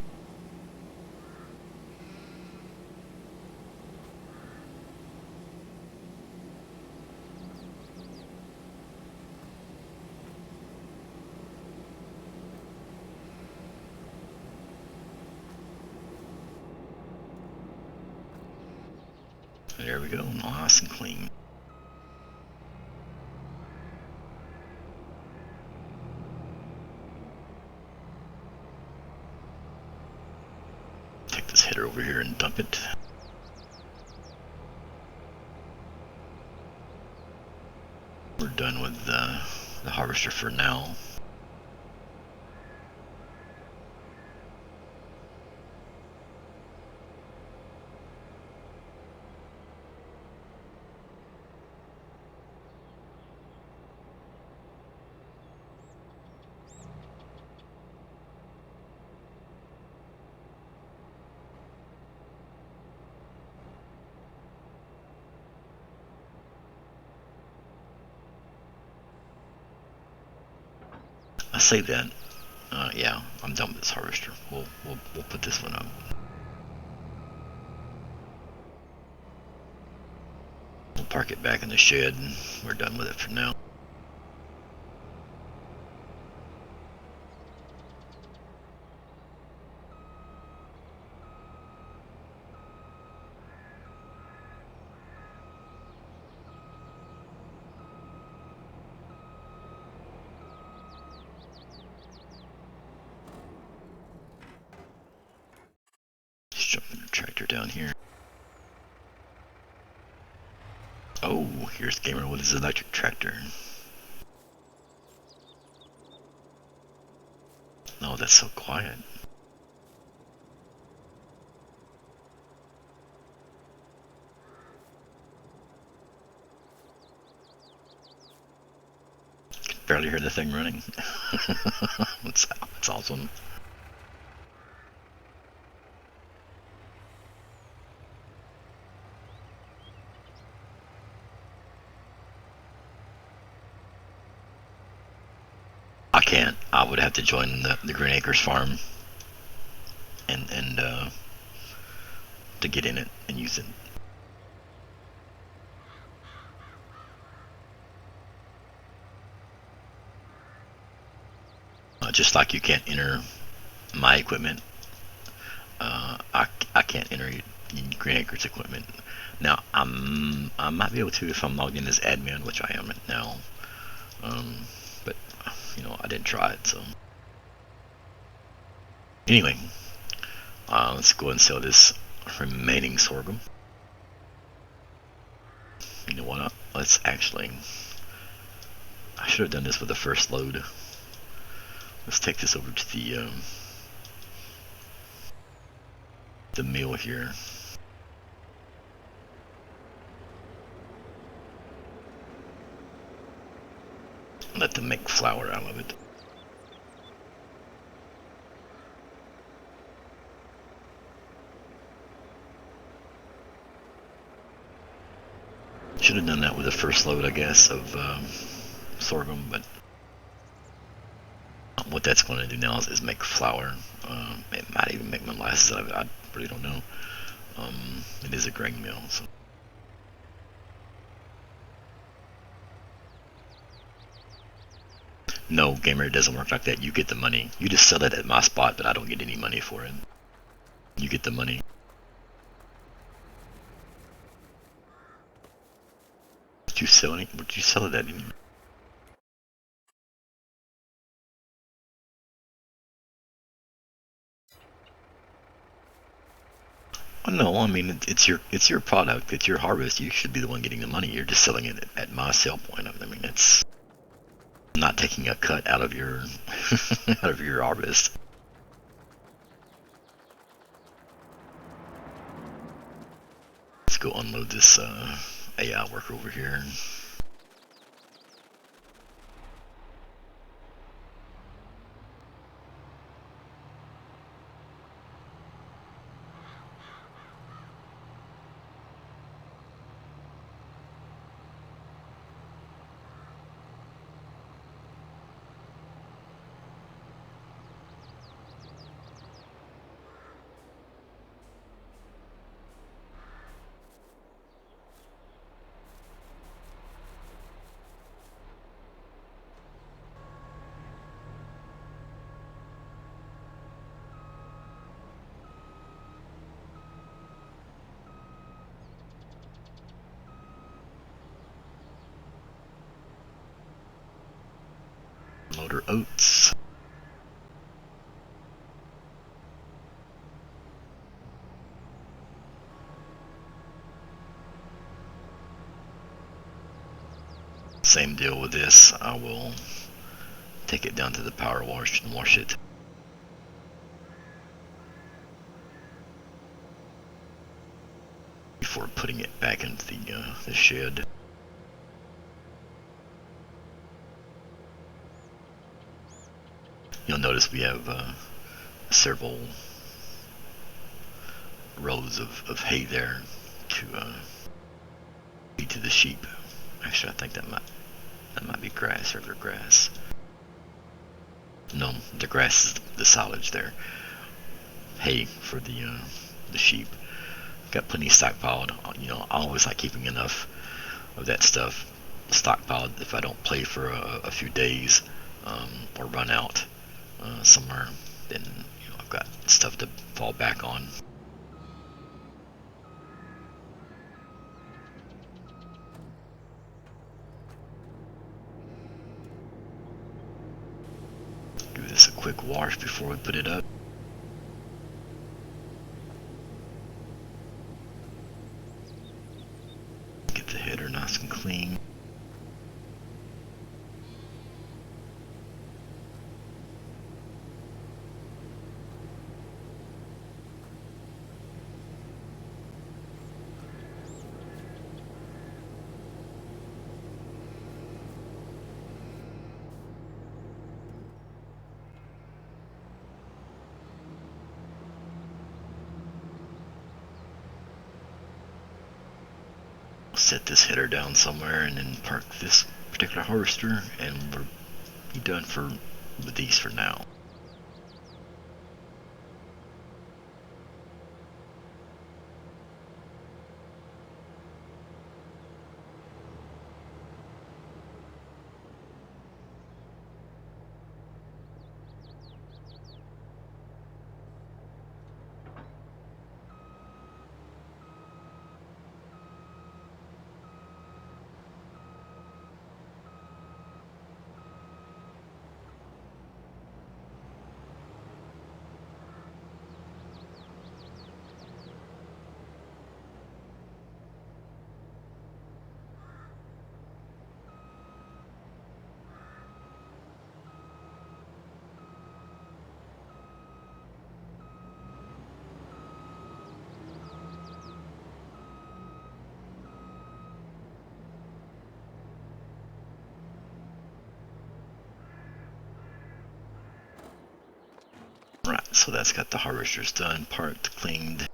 There we go, nice and clean. Take this header over here and dump it. We're done with the harvester for now. I say that. Yeah, I'm done with this harvester. We'll put this one up. We'll park it back in the shed and we're done with it for now. Let's jump in the tractor down here. Oh, here's Gamer with his electric tractor. Oh, that's so quiet. barely hear the thing running. That's awesome. I can't. I would have to join the Green Acres farm and to get in it and use it. Just like you can't enter my equipment, I can't enter Green Acres equipment. Now I might be able to if I'm logged in as admin, which I am now. But I didn't try it. So anyway, let's go and sell this remaining sorghum. You know what? Let's actually. I should have done this with the first load. Let's take this over to the mill here. Let them make flour out of it. Should have done that with the first load, I guess, of sorghum, but what that's going to do now is make flour. It might even make molasses out of it. I really don't know. It is a grain mill, so. No, gamer, it doesn't work like that. You get the money. You just sell it at my spot, but I don't get any money for it. You get the money. Would you sell it at any? Oh, no, I mean it's your product, it's your harvest. You should be the one getting the money. You're just selling it at my sale point. I mean, it's not taking a cut out of your out of your harvest. Let's go unload this AI worker over here. Loader oats. Same deal with this. I will take it down to the power wash and wash it. Before putting it back into the shed. You'll notice we have several rows of hay there to feed to the sheep. Actually, I think that might be grass, regular grass. No, the grass is the silage there. Hay for the sheep. Got plenty stockpiled. I always like keeping enough of that stuff stockpiled if I don't play for a few days or run out somewhere. Then I've got stuff to fall back on. Do this a quick wash before we put it up. Get the header nice and clean. set this header down somewhere and then park this particular harvester, and we'll be done with these for now. Right, so that's got the harvesters done, parked, cleaned.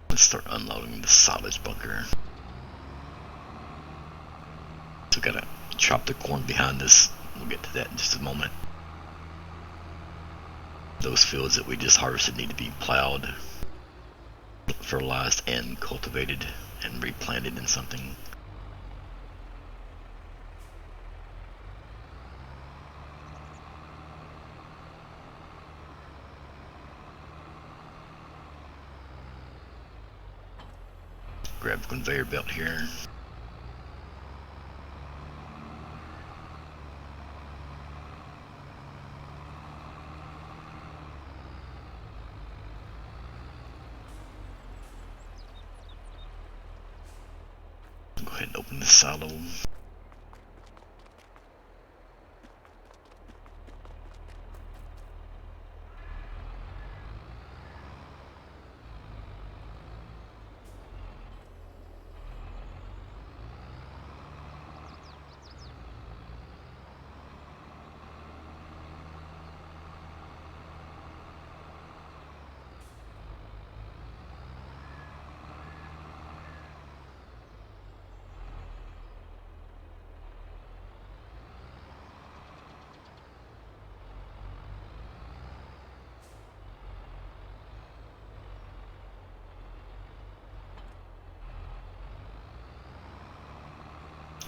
Let's start unloading the silage bunker. So gotta chop the corn behind this. We'll get to that in just a moment. Those fields that we just harvested need to be plowed, fertilized, and cultivated and replanted in something. Grab the conveyor belt here. Go ahead and open the silo.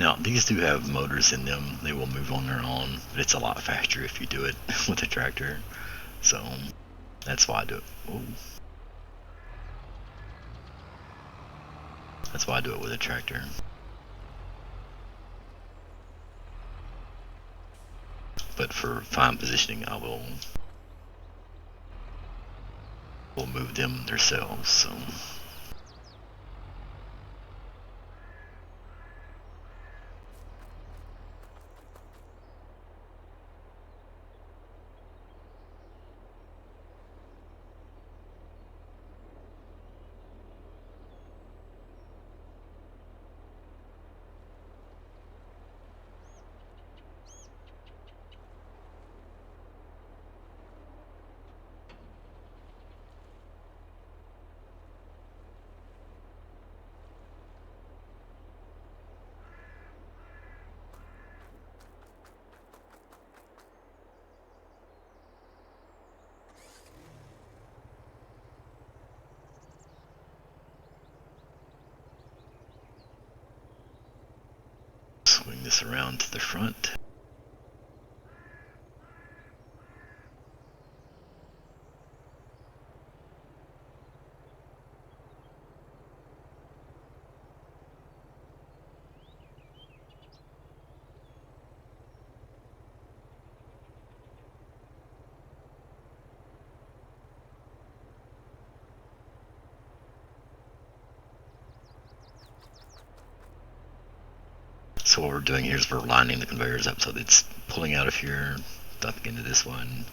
Now, these do have motors in them. They will move on their own, but it's a lot faster if you do it with a tractor. So, that's why I do it. Ooh. That's why I do it with a tractor. But for fine positioning, I will move them themselves. So. Swing this around to the front. So what we're doing here is we're lining the conveyors up so that it's pulling out of here, dumping into this one,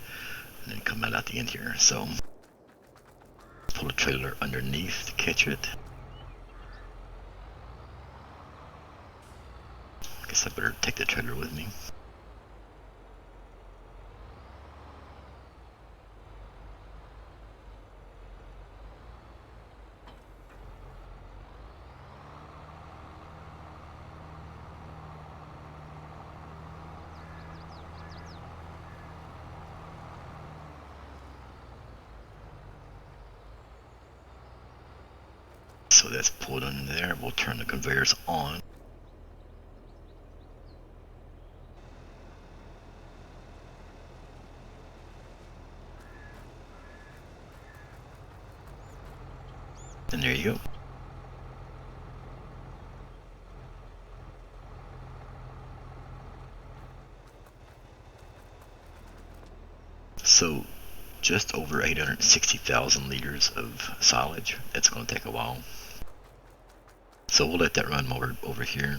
and then coming out the end here. So pull it trailer underneath to catch it. Guess I better take the trailer with me. So that's pulled in there. We'll turn the conveyors on. And there you go. So just over 860,000 liters of silage. That's going to take a while. So we'll let that run over here.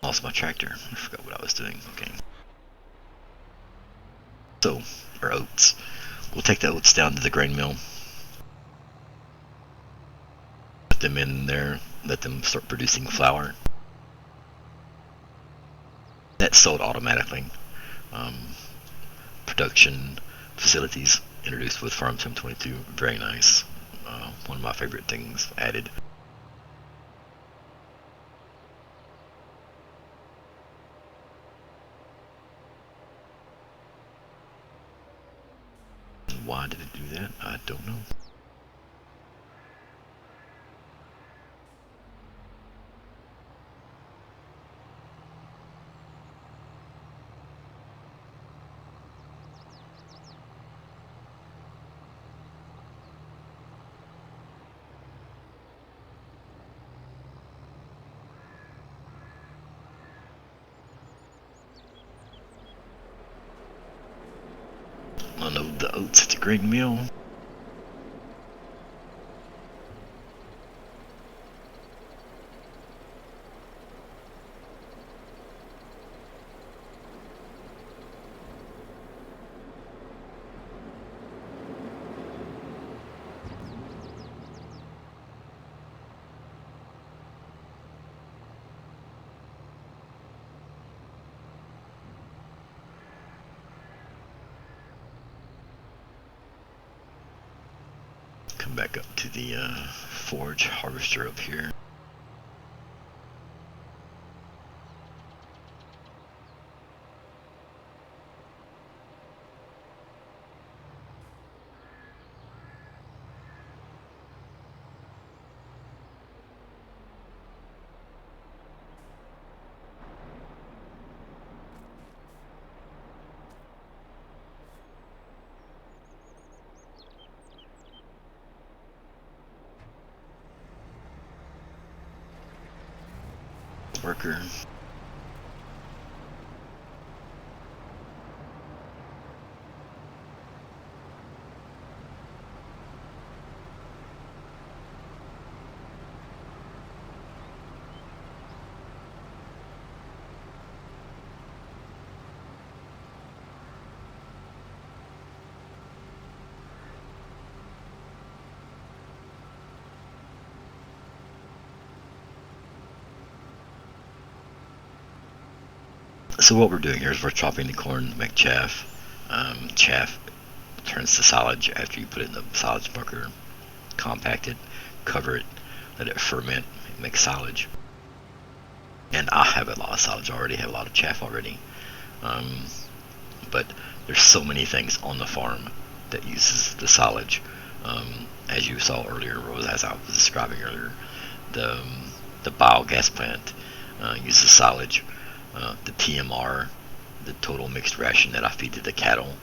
Lost my tractor. I forgot what I was doing. Okay. So, our oats. We'll take the oats down to the grain mill. Put them in there. Let them start producing flour. That's sold automatically. Production facilities introduced with Farm Sim 22. Very nice. One of my favorite things added. Why did it do that? I don't know. Unload the oats at the grain mill. Come back up to the forage harvester up here. Worker. So what we're doing here is we're chopping the corn to make chaff. Chaff turns to silage after you put it in the silage bunker, compact it, cover it, let it ferment, make silage. And I have a lot of silage already, have a lot of chaff already. But there's so many things on the farm that uses the silage. As you saw earlier, as I was describing earlier, the biogas plant uses silage. The TMR, the total mixed ration that I feed to the cattle,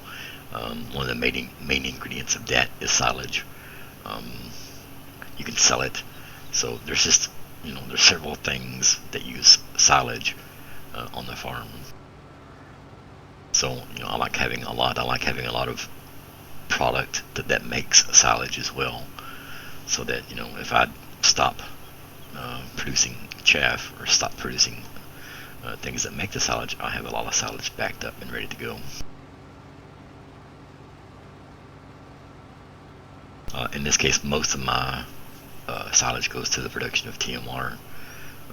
one of the main ingredients of that is silage. You can sell it. So there's just, there's several things that use silage on the farm. So I like having a lot. I like having a lot of product that makes silage as well, so that if I stop producing chaff or stop producing things that make the silage, I have a lot of silage backed up and ready to go. In this case, most of my silage goes to the production of TMR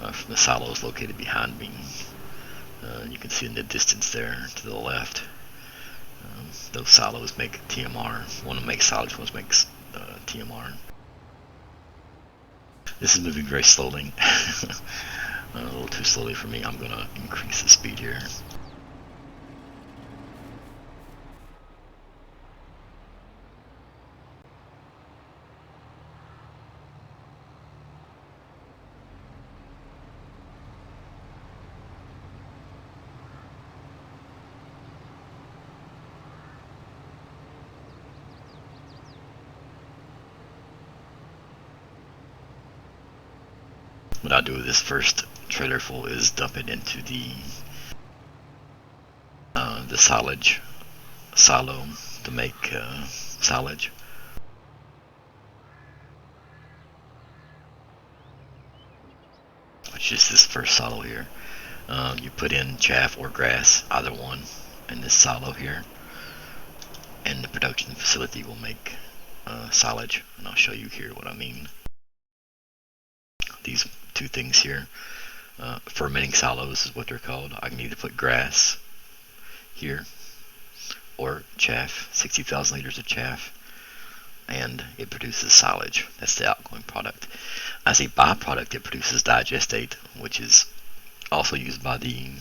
from the silos located behind me. You can see in the distance there to the left. Those silos make TMR. One makes silage, one makes TMR. This is moving very slowly. A little too slowly for me. I'm going to increase the speed here. What I'll do with this first trailer full is dump it into the silage silo to make silage. Which is this first silo here. You put in chaff or grass, either one, in this silo here, and the production facility will make silage. And I'll show you here what I mean. These two things here, fermenting silos is what they're called. I can either put grass here or chaff, 60,000 liters of chaff, and it produces silage. That's the outgoing product. As a byproduct, it produces digestate, which is also used by the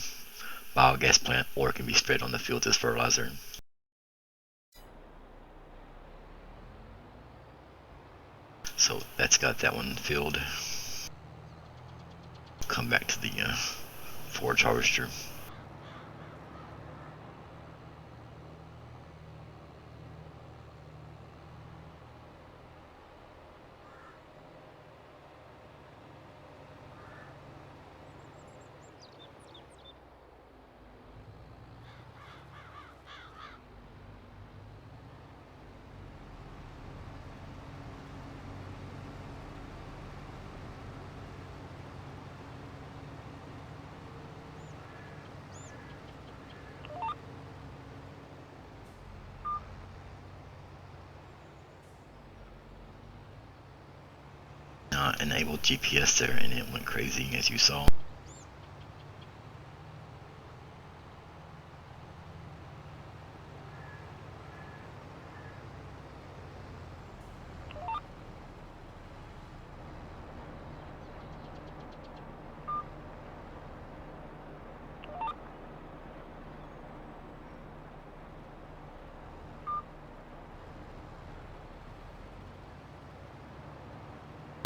biogas plant, or it can be spread on the field as fertilizer. So that's got that one filled. Come back to the forage harvester. Enabled GPS there, and it went crazy as you saw.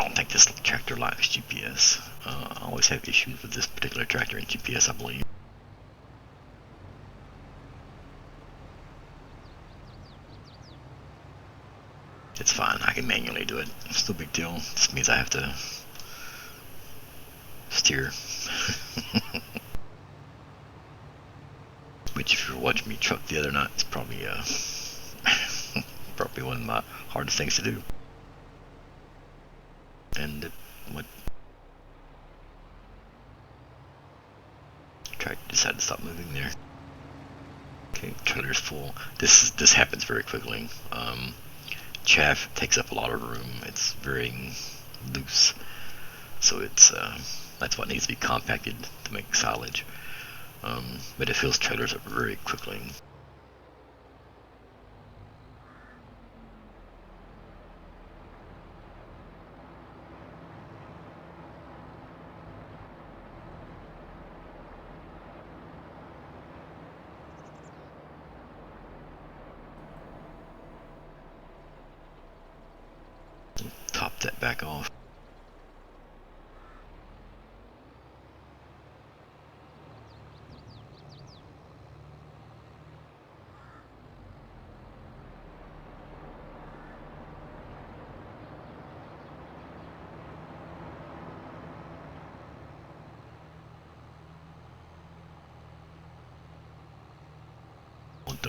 I don't think this tractor likes GPS. I always have issues with this particular tractor and GPS, I believe. It's fine, I can manually do it. It's no big deal. This means I have to steer. Which, if you're watching me truck the other night, it's probably probably one of my hardest things to do. And what tractor decided to stop moving there. Okay, trailer's full. This happens very quickly. Chaff takes up a lot of room. It's very loose, so it's that's what needs to be compacted to make silage. But it fills trailers up very quickly. Top that back off.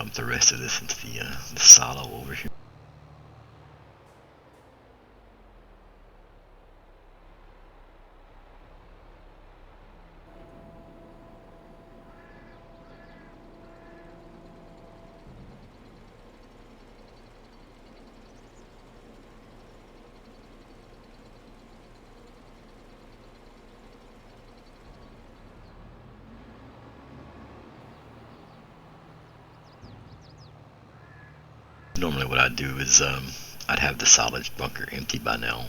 dump the rest of this into the silo over here. Normally what I'd do is I'd have the silage bunker empty by now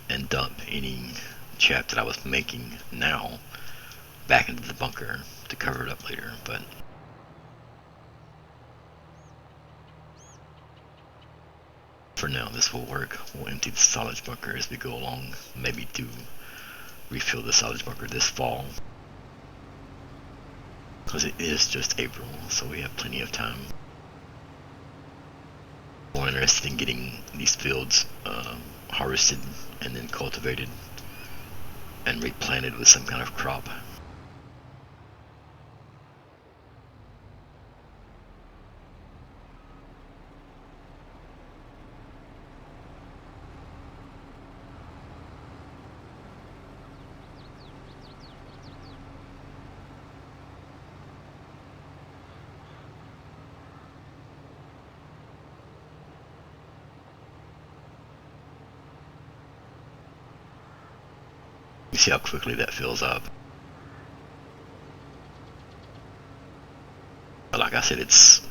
and dump any chaff that I was making now back into the bunker to cover it up later, but for now this will work. We'll empty the silage bunker as we go along, maybe to refill the silage bunker this fall, because it is just April, so we have plenty of time. More interested in getting these fields harvested and then cultivated and replanted with some kind of crop. You see how quickly that fills up. But like I said, it's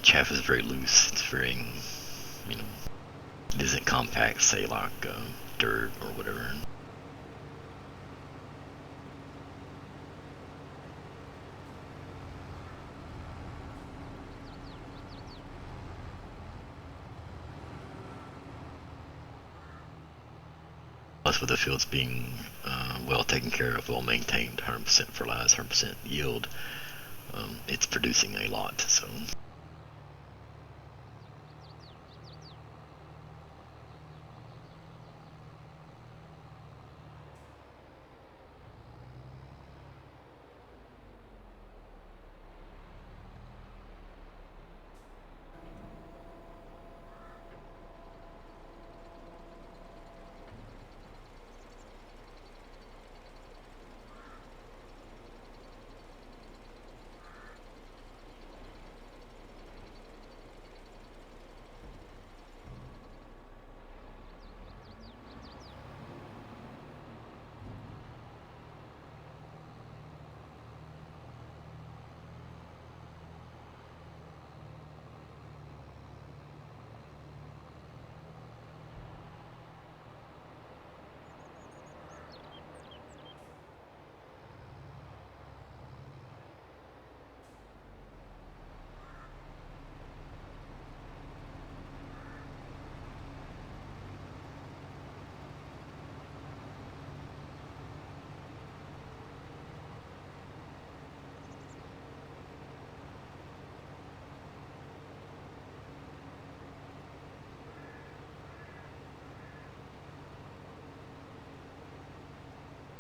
chaff is very loose. It's very, it isn't compact, say like dirt or whatever. Plus, with the fields being well taken care of, well maintained, 100% fertilized, 100% yield, it's producing a lot. So.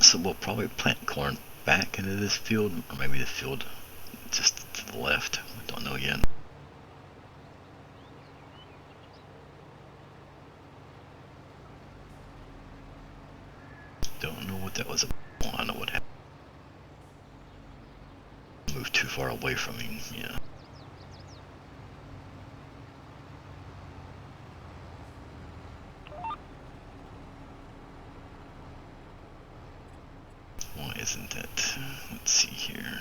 So we'll probably plant corn back into this field, or maybe the field just to the left. We don't know yet. Don't know what that was about. Well, I know what happened. Moved too far away from me, yeah. Why isn't that? Let's see here.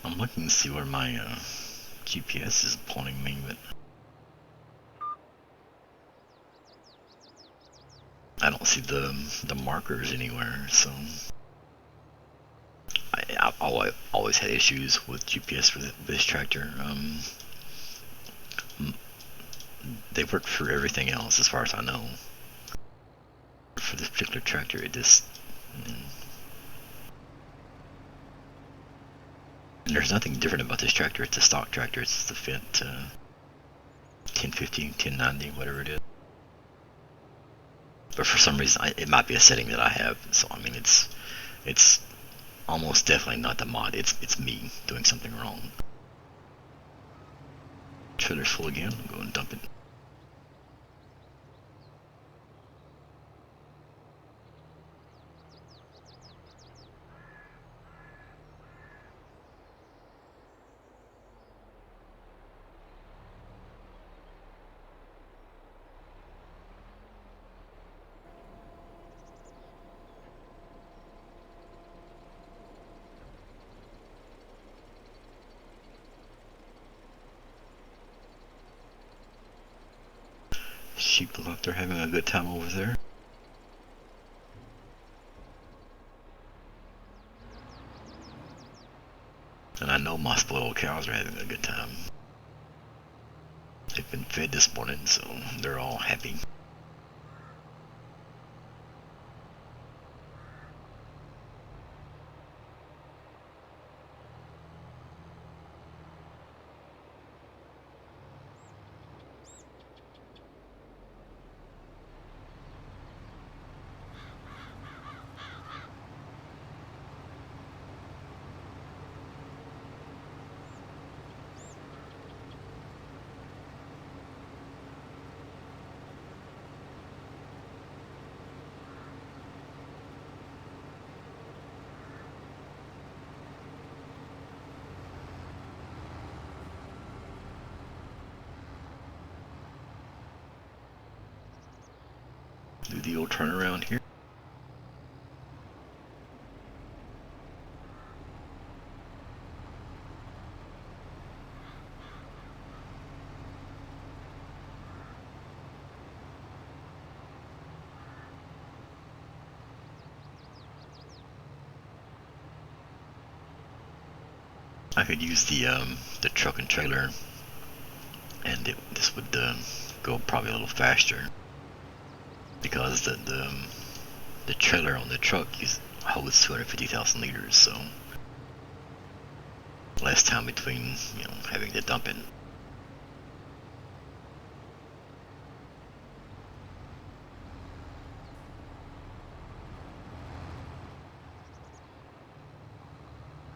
I'm looking to see where my GPS is pointing me, but I don't see the markers anywhere. So I've always had issues with GPS for this tractor. They work for everything else, as far as I know. For this particular tractor, it just there's nothing different about this tractor. It's a stock tractor. It's the Fendt 1050, 1090, whatever it is. But for some reason, it might be a setting that I have. So I mean, it's almost definitely not the mod. It's me doing something wrong. Trailer's full again. I'll go and dump it. Sheep look like they're having a good time over there. And I know my spoiled cows are having a good time. They've been fed this morning, so they're all happy. Do the old turnaround here. I could use the truck and trailer, and this would go probably a little faster because the trailer on the truck holds 250,000 liters, so less time between having to dump it.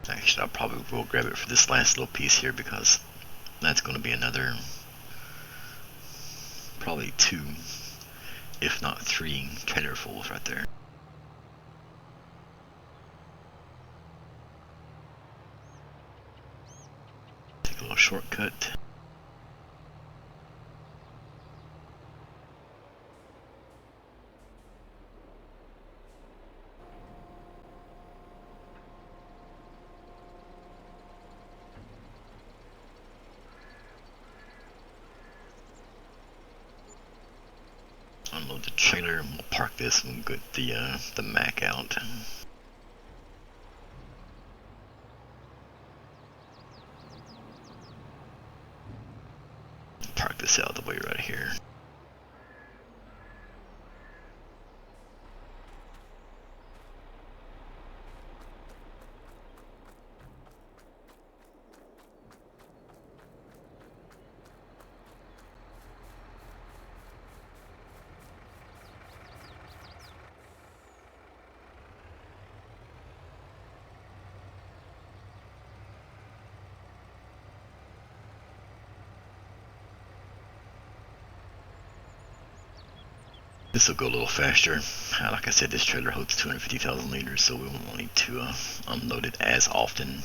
Actually, I probably will grab it for this last little piece here because that's going to be another probably 2, if not 3 trailerfuls right there. Take a little shortcut. Unload the trailer, and we'll park this and get the Mac out. Park this out of the way right here. This will go a little faster. Like I said, this trailer holds 250,000 liters, so we won't need to unload it as often.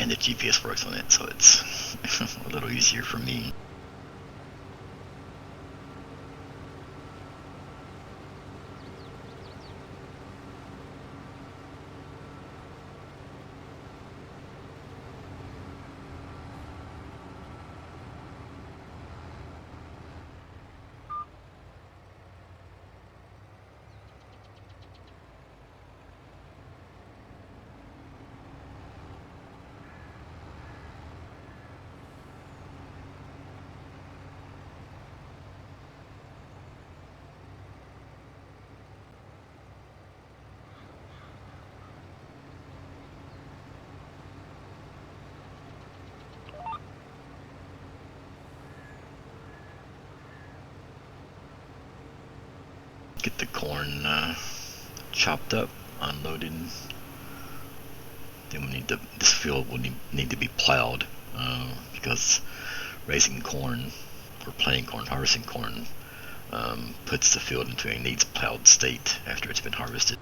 and the GPS works on it, so it's a little easier for me. Get the corn chopped up, unloaded. Then we need this field will need to be plowed because raising corn or planting corn, harvesting corn puts the field into a needs plowed state after it's been harvested.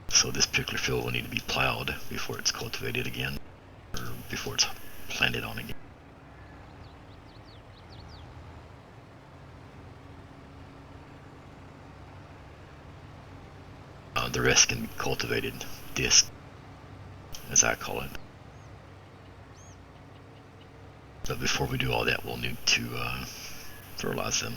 So this particular field will need to be plowed before it's cultivated again, or before it's planted on again. The rest can be cultivated disc, as I call it. But before we do all that, we'll need to fertilize them.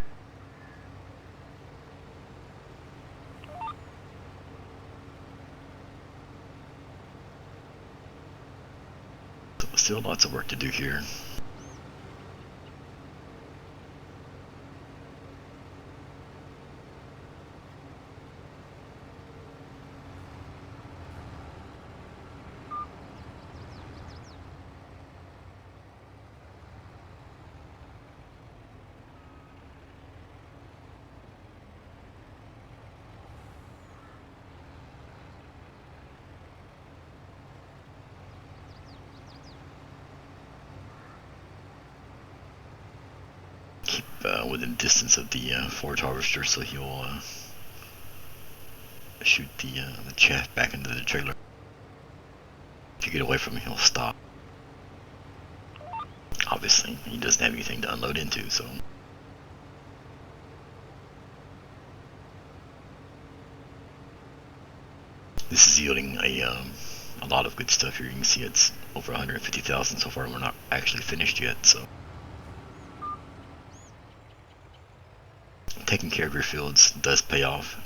So still lots of work to do here. Keep within distance of the forage harvester, so he'll shoot the chaff back into the trailer. If you get away from him, he'll stop. Obviously, he doesn't have anything to unload into, so. This is yielding a lot of good stuff here. You can see it's over 150,000 so far, and we're not actually finished yet, so. Taking care of your fields does pay off.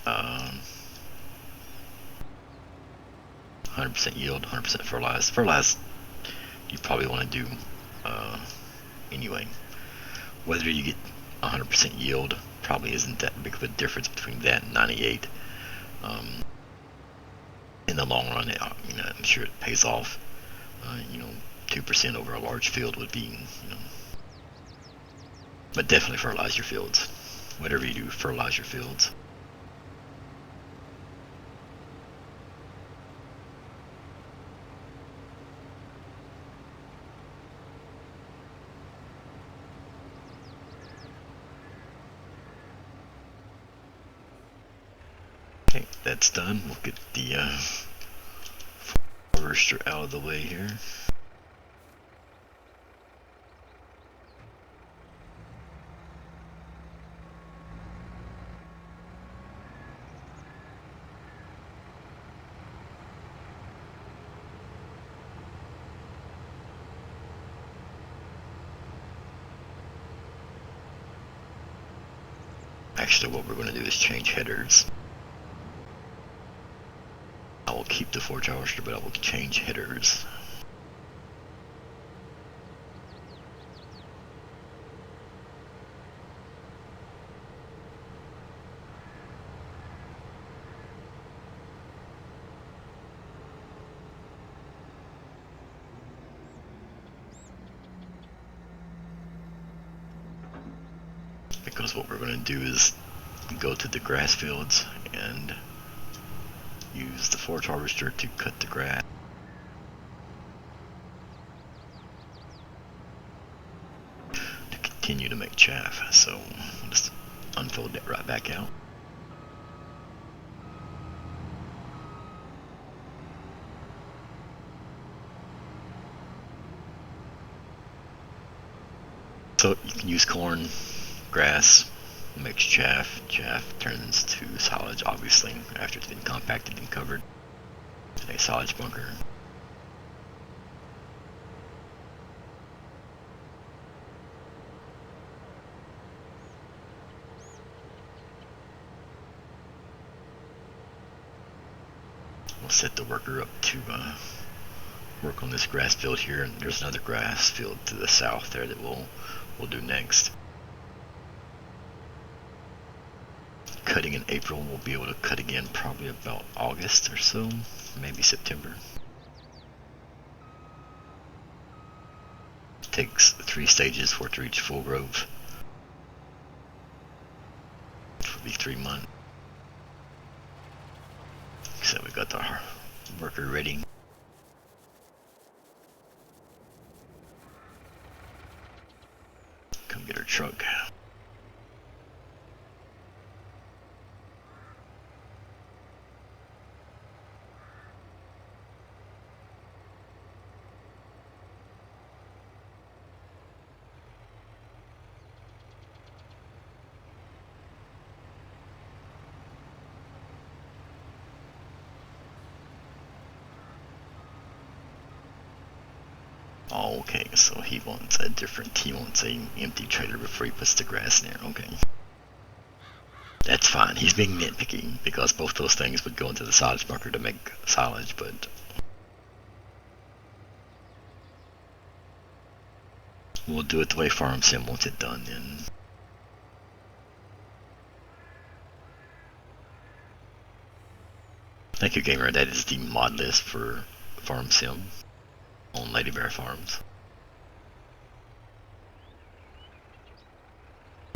100% yield, 100% fertilized. Fertilized, you probably want to do anyway. Whether you get 100% yield probably isn't that big of a difference between that and 98. In the long run, I'm sure it pays off. 2% over a large field would be, but definitely fertilize your fields. Whatever you do, fertilize your fields. Okay, that's done. We'll get the harvester out of the way here. Actually, what we're going to do is change headers. I will keep the forage harvester, but I will change headers. Because what we're going to do is go to the grass fields and use the forage harvester to cut the grass. To continue to make chaff. So we'll just unfold that right back out. So you can use corn, grass, makes chaff. Chaff turns to silage, obviously, after it's been compacted and covered in a silage bunker. We'll set the worker up to work on this grass field here, and there's another grass field to the south there that we'll do next. Cutting in April, we'll be able to cut again probably about August or so, maybe September. It takes 3 stages for it to reach full growth. It will be 3 months. So we got our worker ready. Come get our truck. Oh, okay, so he wants a empty trailer before he puts the grass in there. Okay. That's fine. He's being nitpicky because both those things would go into the silage bunker to make silage, but we'll do it the way Farm Sim wants it done then. Thank you, gamer. That is the mod list for Farm Sim on LadyBear Farms,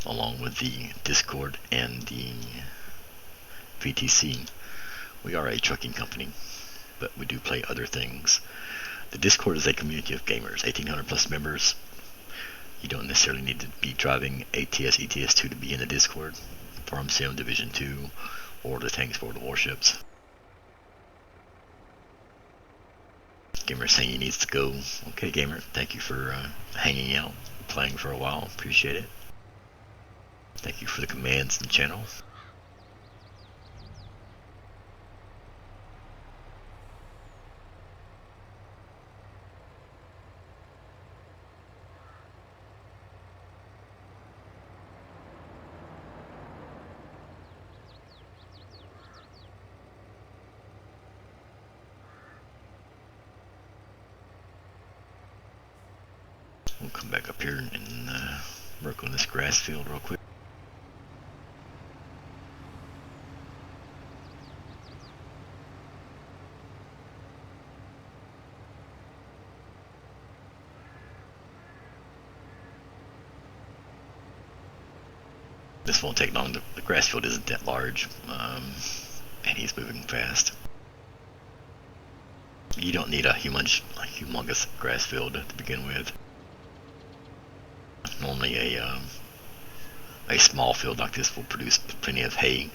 along with the Discord and the VTC. We are a trucking company, but we do play other things. The Discord is a community of gamers, 1,800 plus members. You don't necessarily need to be driving ATS, ETS2 to be in the Discord. Farm Sim Division 2, or the Tanks for the Warships. Gamer saying he needs to go. Okay, Gamer, thank you for hanging out, playing for a while. Appreciate it. Thank you for the commands and channel. We'll come back up here and work on this grass field real quick. This won't take long. The grass field isn't that large, and he's moving fast. You don't need a humongous grass field to begin with. Normally a small field like this will produce plenty of hay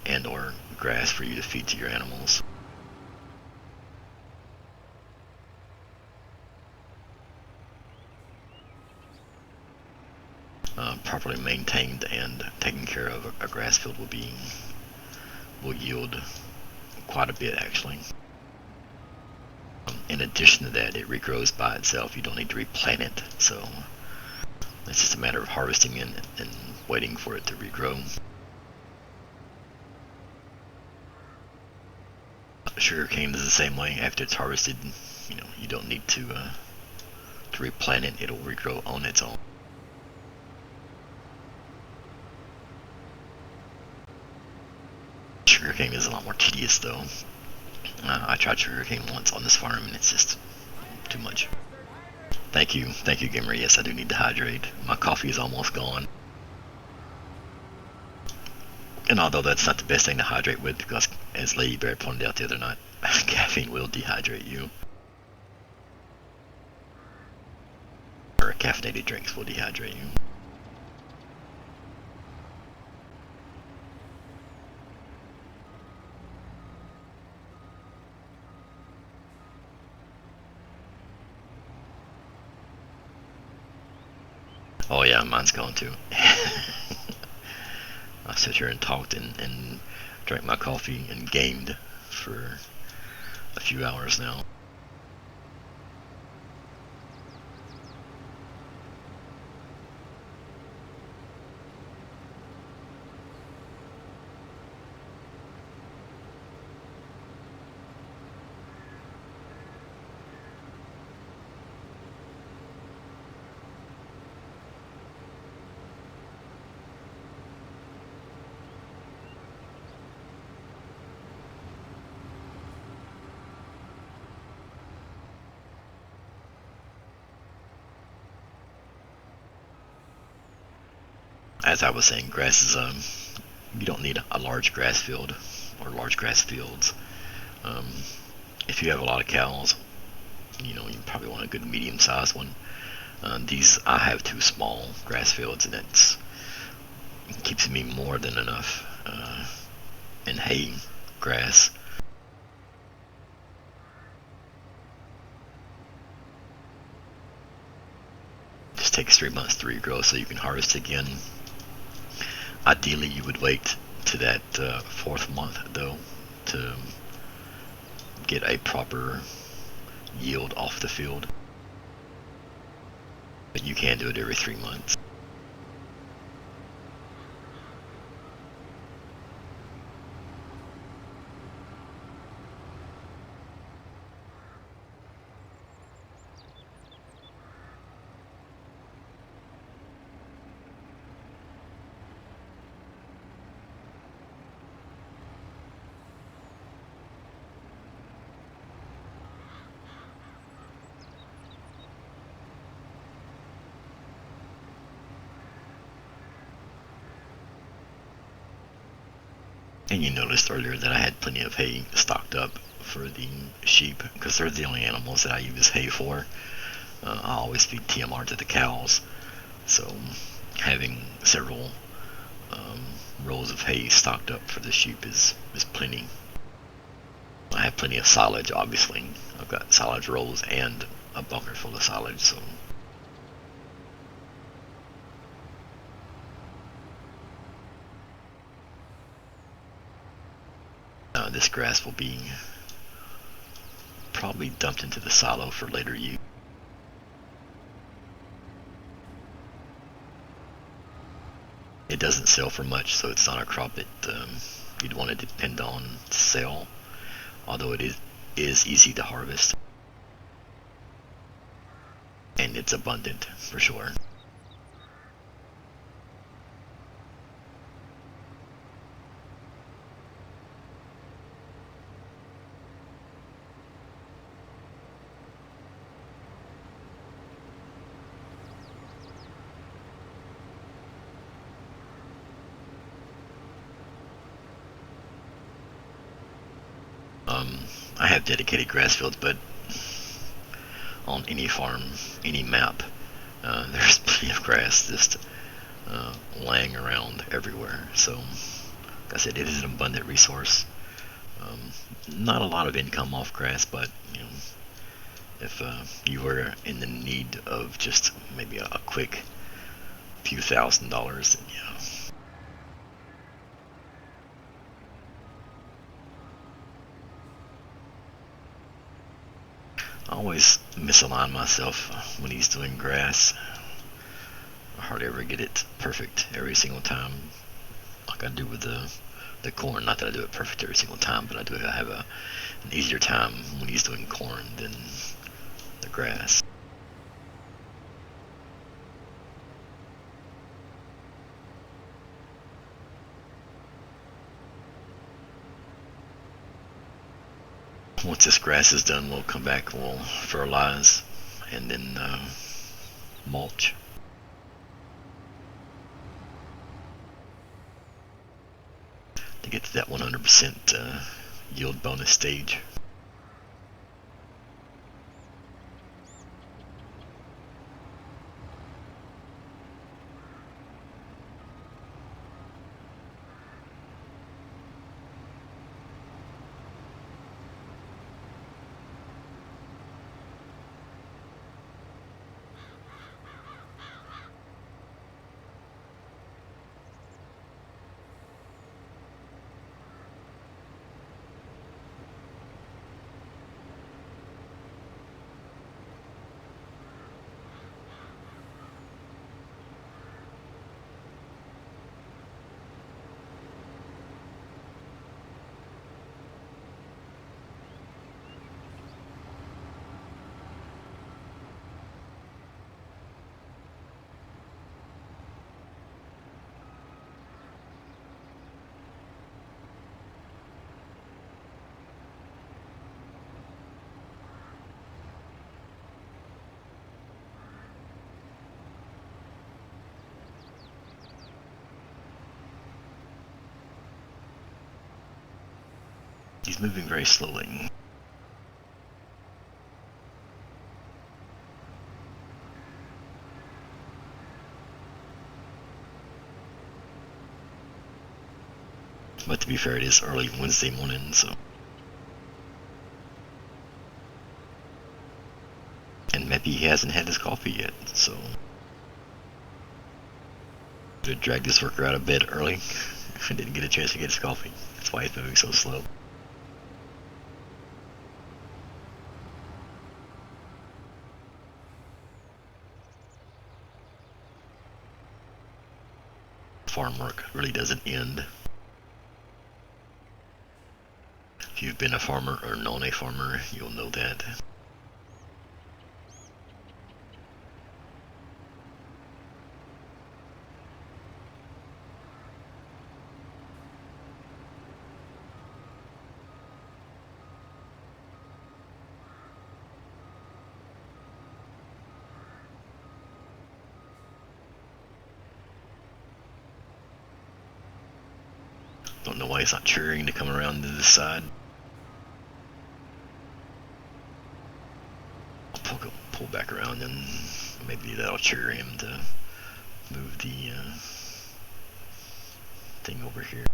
and or grass for you to feed to your animals. Properly maintained and taken care of, a grass field will yield quite a bit actually. In addition to that, it regrows by itself. You don't need to replant it, so it's just a matter of harvesting and waiting for it to regrow. Sugarcane is the same way. After it's harvested, you don't need to replant it. It'll regrow on its own. Sugarcane is a lot more tedious though. I tried sugarcane once on this farm and it's just too much. Thank you, gamer. Yes, I do need to hydrate. My coffee is almost gone. And although that's not the best thing to hydrate with, because as LadyBear pointed out the other night, caffeine will dehydrate you. Or caffeinated drinks will dehydrate you. Oh yeah, mine's gone too. I sat here and talked and drank my coffee and gamed for a few hours now. As I was saying, grass is you don't need a large grass field or large grass fields. Um, if you have a lot of cows, you probably want a good medium-sized one. These I have two small grass fields, and it keeps me more than enough in hay grass. It just takes 3 months to regrow, so you can harvest again. Ideally, you would wait to that fourth month though to get a proper yield off the field. But you can do it every 3 months. And you noticed earlier that I had plenty of hay stocked up for the sheep because they're the only animals that I use hay for. I always feed TMR to the cows, so having several rows of hay stocked up for the sheep is plenty. I have plenty of silage, obviously. I've got silage rolls and a bunker full of silage, so this grass will be probably dumped into the silo for later use. It doesn't sell for much, so it's not a crop that you'd want to depend on to sell, although it is easy to harvest. And it's abundant, for sure. I have dedicated grass fields, but on any farm, any map, there's plenty of grass just laying around everywhere. So, like I said, it is an abundant resource. Um, Not a lot of income off grass, but if you were in the need of just maybe a quick few $1,000s, then yeah. I always misalign myself when he's doing grass. I hardly ever get it perfect every single time, like I do with the corn. Not that I do it perfect every single time, but I do have an easier time when he's doing corn than the grass. Once this grass is done, we'll come back, we'll fertilize, and then mulch. To get to that 100% yield bonus stage. He's moving very slowly. But to be fair, it is early Wednesday morning, so. And maybe he hasn't had his coffee yet, so. To drag this worker out of bed early. I didn't get a chance to get his coffee. That's why he's moving so slow. Farm work really doesn't end. If you've been a farmer or known a farmer, you'll know that. Don't know why he's not cheering to come around to this side. I'll pull back around and maybe that'll trigger him to move the thing over here.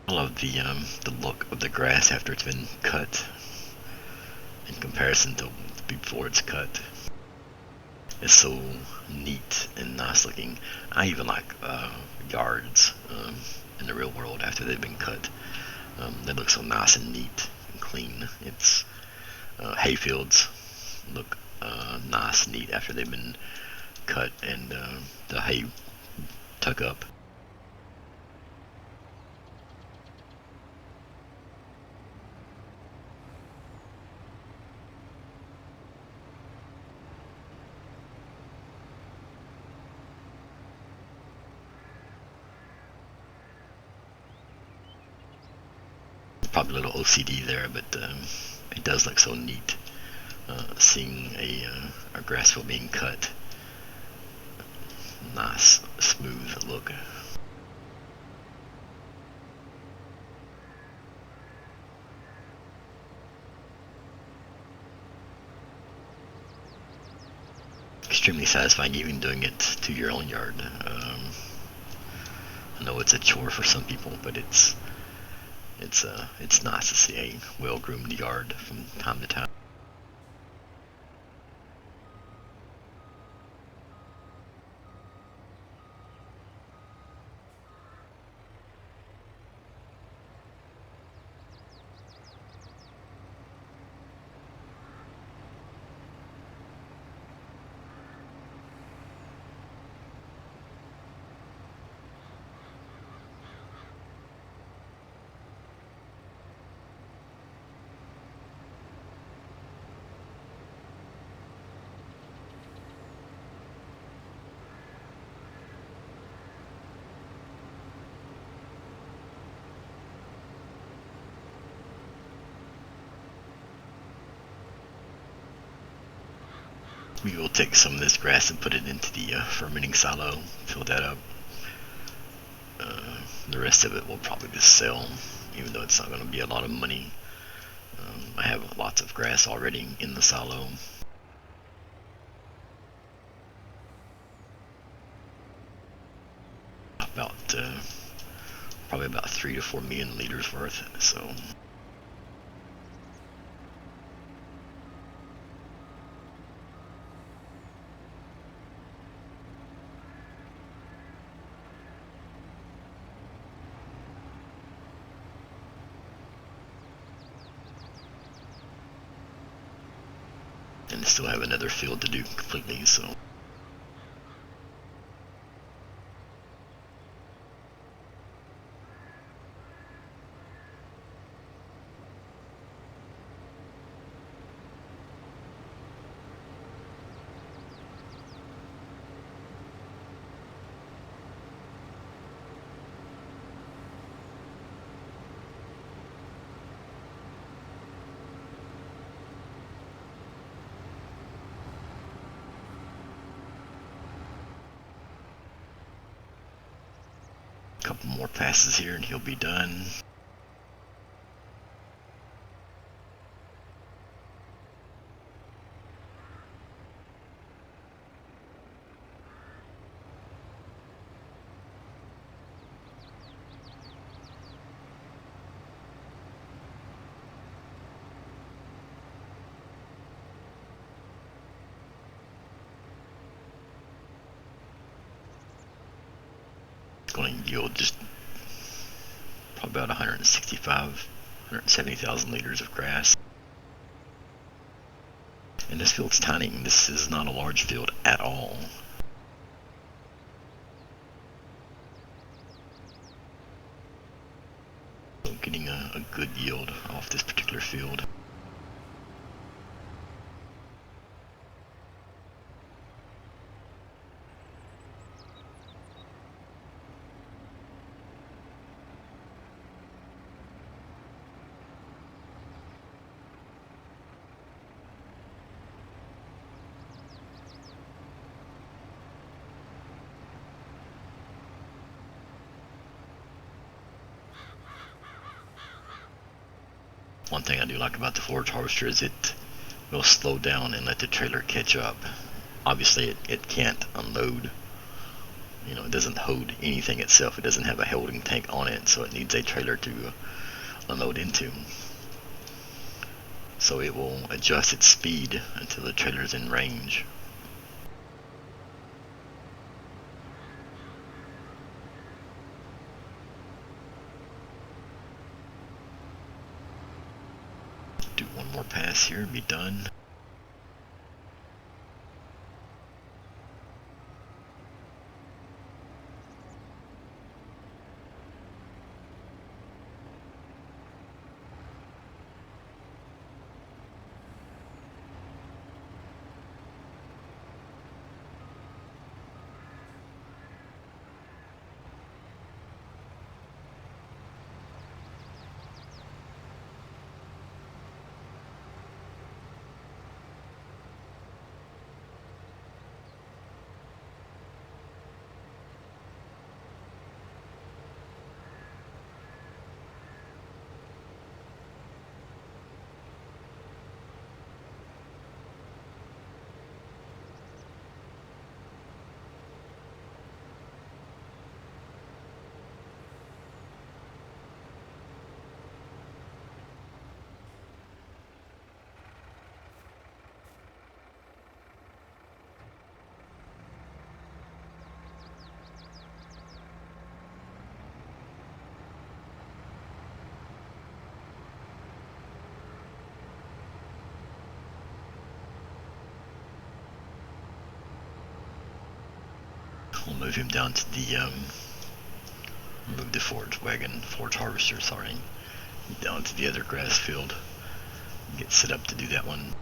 I love the look of the grass after it's been cut in comparison to before it's cut. It's so neat and nice looking. I even like yards in the real world after they've been cut. They look so nice and neat and clean. It's hayfields look nice and neat after they've been cut and the hay tuck up. Probably a little OCD there, but it does look so neat seeing a grass field being cut. Nice, smooth look. Extremely satisfying even doing it to your own yard. I know it's a chore for some people, but it's nice to see a well-groomed yard from time to time. We will take some of this grass and put it into the fermenting silo, fill that up. The rest of it will probably just sell, even though it's not going to be a lot of money. I have lots of grass already in the silo. About probably about 3 to 4 million liters worth. So and still have another field to do completely. So a couple more passes here and he'll be done. Going to yield just probably about 170,000 liters of grass. And this field's tiny. This is not a large field at all. So getting a good yield off this particular field. One thing I do like about the forage harvester is it will slow down and let the trailer catch up. Obviously it can't unload. You know, it doesn't hold anything itself. It doesn't have a holding tank on it, so it needs a trailer to unload into. So it will adjust its speed until the trailer's in range. Do one more pass here and be done. We'll move him down to the move the forage harvester, sorry, down to the other grass field. Get set up to do that one.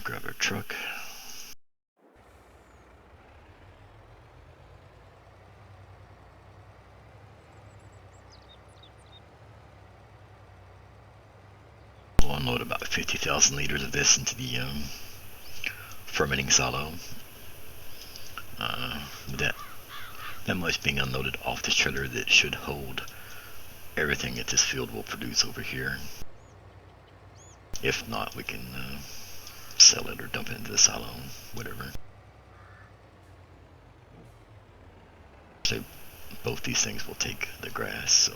grab our truck. We'll unload about 50,000 liters of this into the fermenting silo. That much being unloaded off the trailer, that should hold everything that this field will produce over here. If not, we can sell it or dump it into the silo, whatever. So both these things will take the grass. So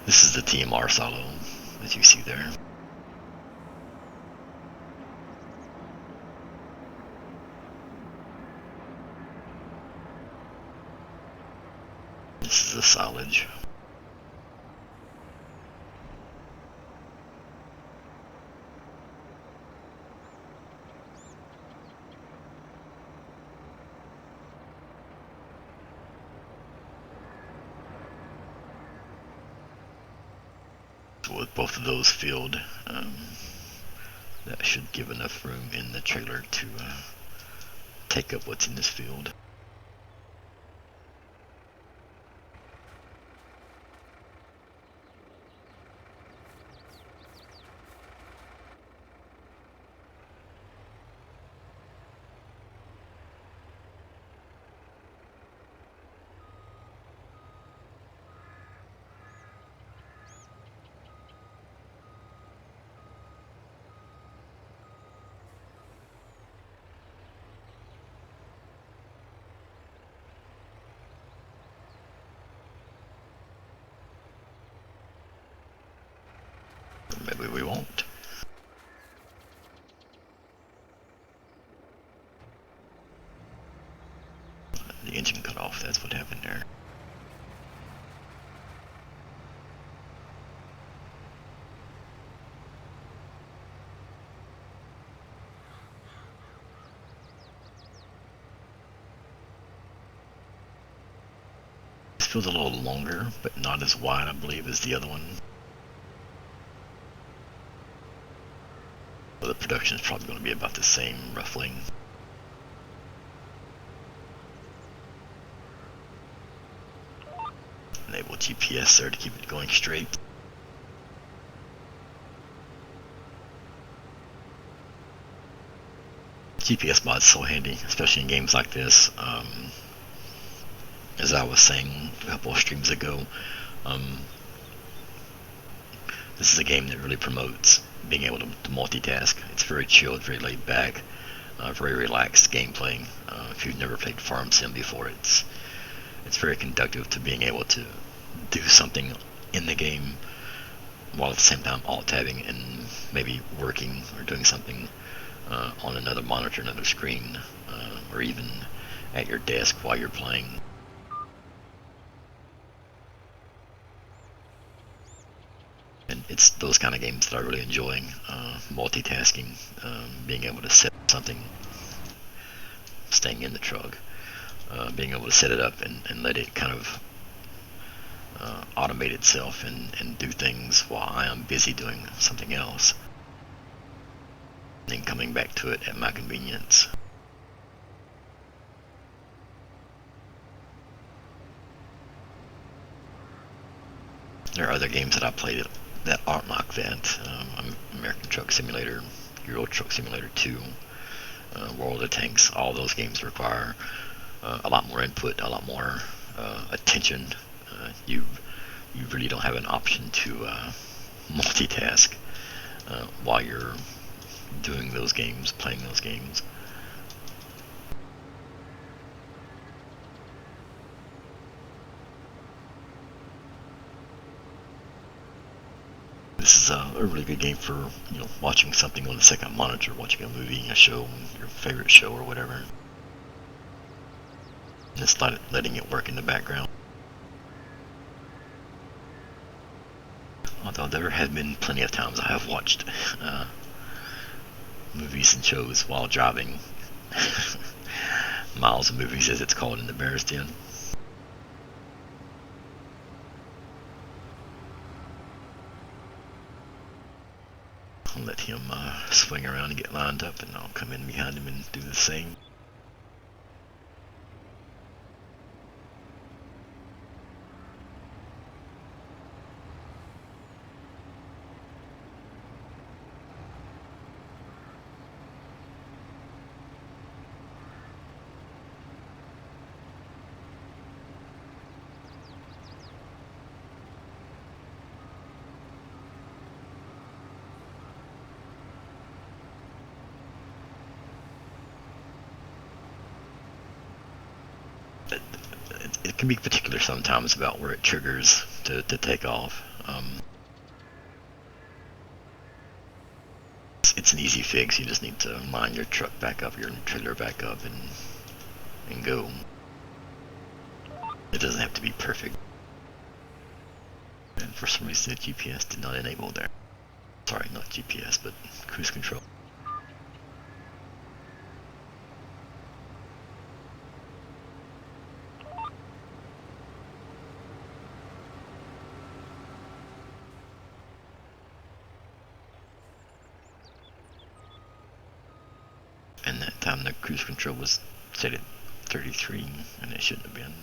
this is the TMR silo, as you see there. This is the silage. So with both of those filled, that should give enough room in the trailer to take up what's in this field. Maybe we won't. The engine cut off, that's what happened there. This feels a little longer, but not as wide, I believe, as the other one. So the production is probably going to be about the same, roughly. Enable GPS there to keep it going straight. GPS mod's so handy, especially in games like this. As I was saying a couple of streams ago, this is a game that really promotes being able to multitask. It's very chilled, very laid back, very relaxed gameplay. If you've never played Farm Sim before, it's very conducive to being able to do something in the game while at the same time alt-tabbing and maybe working or doing something on another monitor, another screen, or even at your desk while you're playing. And it's those kind of games that I really enjoy, multitasking, being able to set something, staying in the truck, being able to set it up and let it kind of automate itself and do things while I am busy doing something else, and then coming back to it at my convenience. There are other games that I played that aren't like that. American Truck Simulator, Euro Truck Simulator 2, World of Tanks. All those games require a lot more input, a lot more attention. You really don't have an option to multitask while you're doing those games, playing those games. This is a really good game for, watching something on the second monitor, watching a movie, a show, your favorite show or whatever. Just letting it work in the background. Although there have been plenty of times I have watched movies and shows while driving. Miles of movies, as it's called in the Bears Den. let him swing around and get lined up, and I'll come in behind him and do the same. It can be particular sometimes about where it triggers to take off. It's an easy fix. You just need to line your truck back up, your trailer back up, and go. It doesn't have to be perfect. And for some reason, the GPS did not enable there. Sorry, not GPS, but cruise control. And that time the cruise control was set at 33, and it shouldn't have been.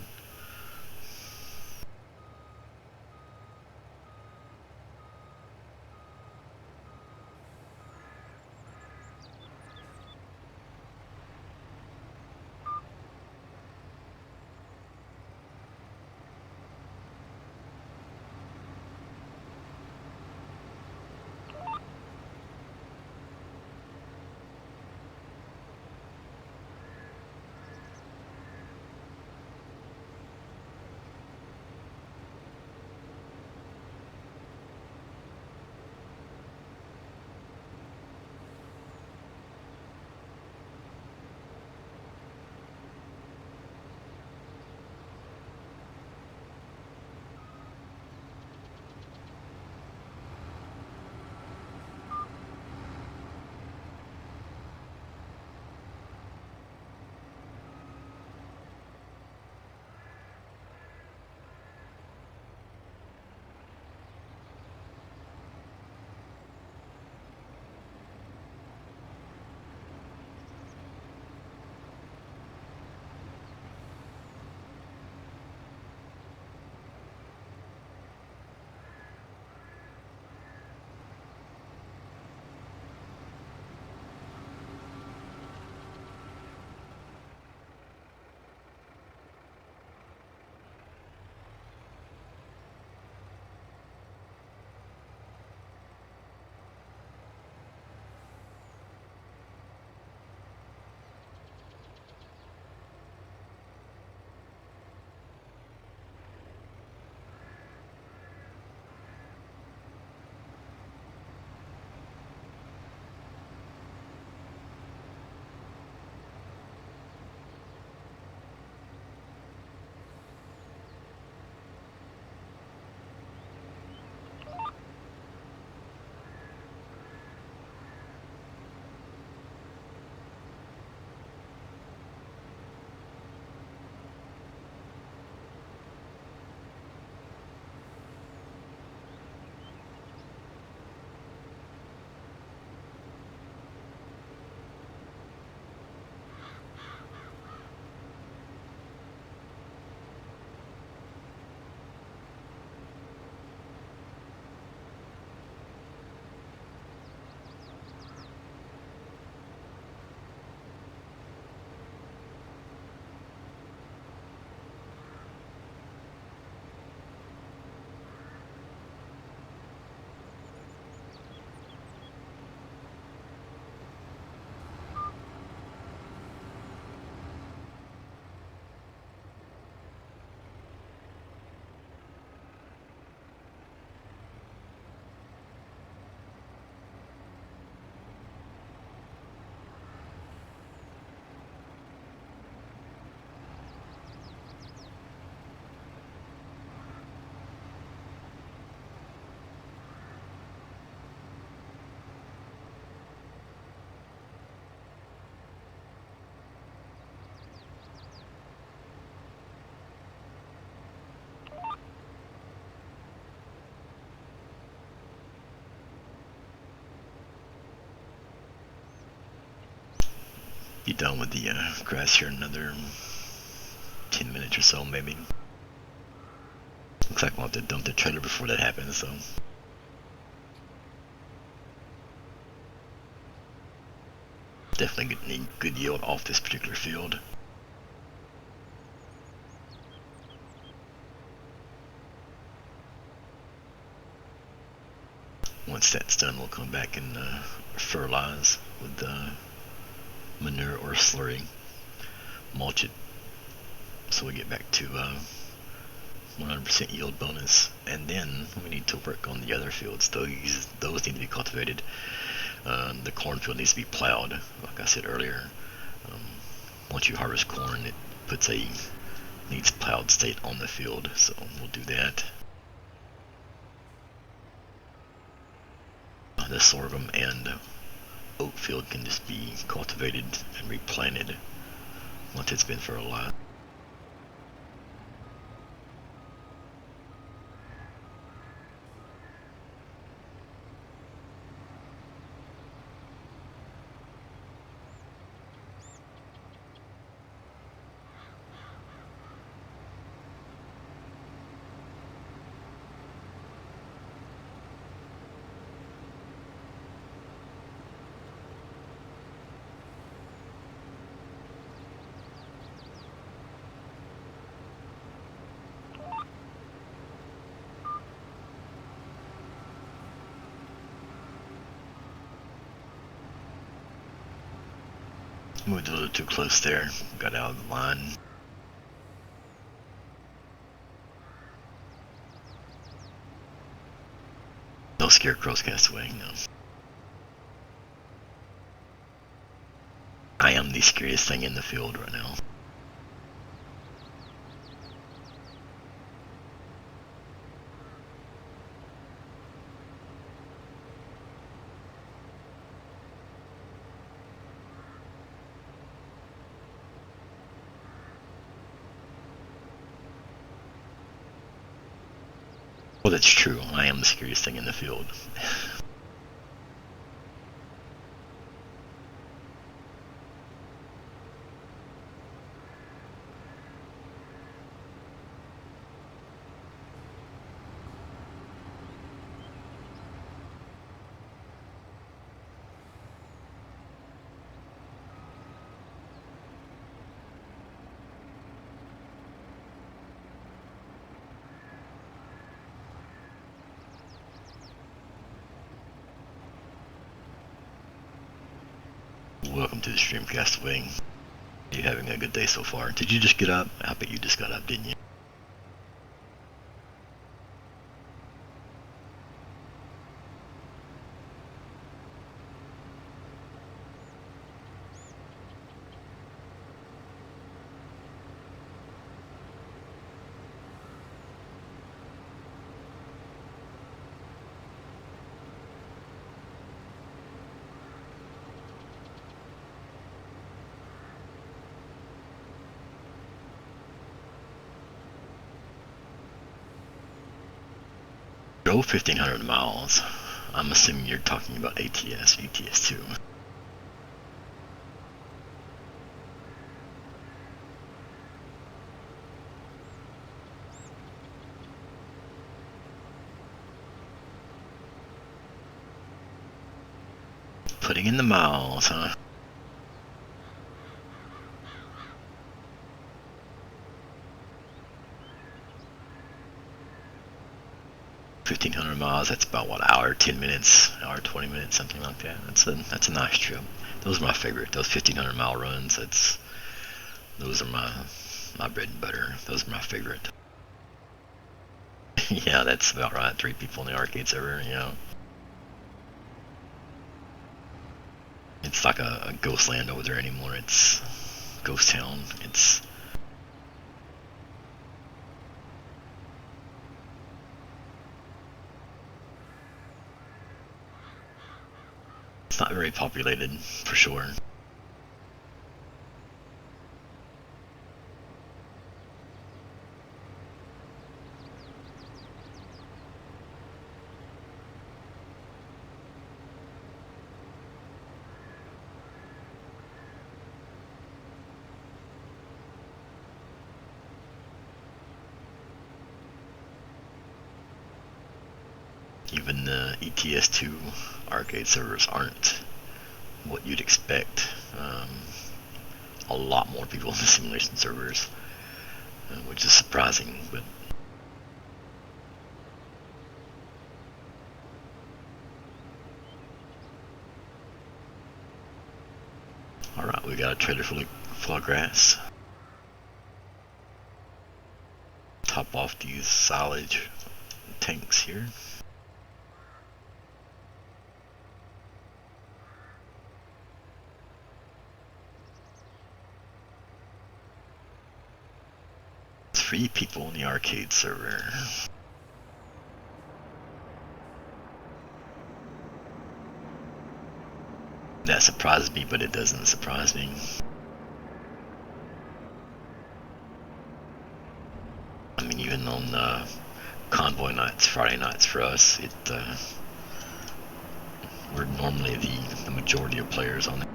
Be done with the grass here in another 10 minutes or so, maybe. Looks like we'll have to dump the trailer before that happens, so. Definitely need good yield off this particular field. Once that's done, we'll come back and fertilize with manure or slurry, mulch it, so we get back to 100% yield bonus. And then we need to work on the other fields. Those need to be cultivated. The cornfield needs to be plowed, like I said earlier. Once you harvest corn, it puts a needs plowed state on the field, so we'll do that. The sorghum and oat field can just be cultivated and replanted once it's been fertilized. Moved a little too close there, got out of the line. No scarecrows cast away, no. I am the scariest thing in the field right now. Well, that's true. I am the scariest thing in the field. Welcome to the Streamcast Wing. Are you having a good day so far? Did you just get up? I bet you just got up, didn't you? Go 1,500 miles. I'm assuming you're talking about ATS, ATS2. Putting in the miles, huh? $1,500 miles, that's about what, hour 10 minutes, hour 20 minutes, something like that. That's a nice trip. Those are my favorite. Those 1,500 mile runs, those are my bread and butter. Those are my favorite. Yeah, that's about right. 3 people in the arcade server, It's like a ghost land over there anymore. It's ghost town. It's not very populated, for sure. Even the ETS2 arcade servers aren't what you'd expect. A lot more people in the simulation servers, which is surprising, but alright, we got a trailer full of grass. Top off these silage tanks here. Three people in the arcade server. That surprised me, but it doesn't surprise me. I mean, even on convoy nights, Friday nights for us, we're normally the majority of players on it.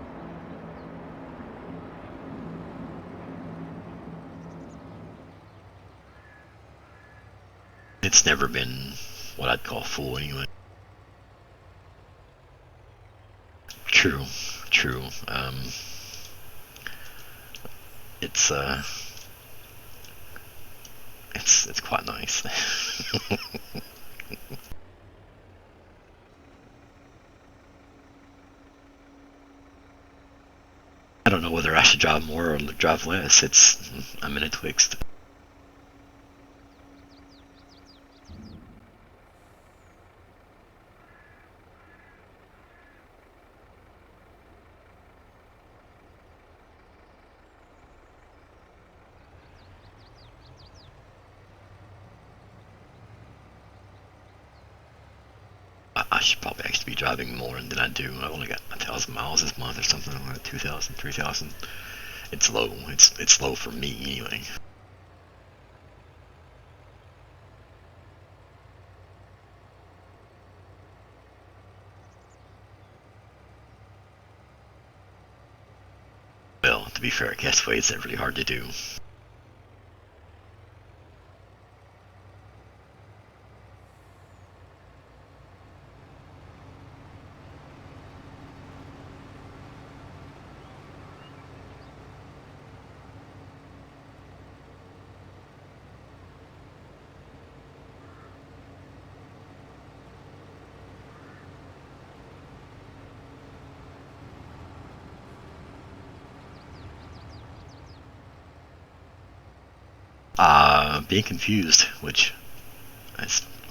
It's never been what I'd call full anyway. True. It's it's quite nice. I don't know whether I should drive more or drive less. I'm in a twixt. I should probably actually be driving more than I do. I've only got 1,000 miles this month or something like 2,000, 3,000. It's low. It's low for me anyway. Well, to be fair, Castaway isn't really hard to do. Being confused, which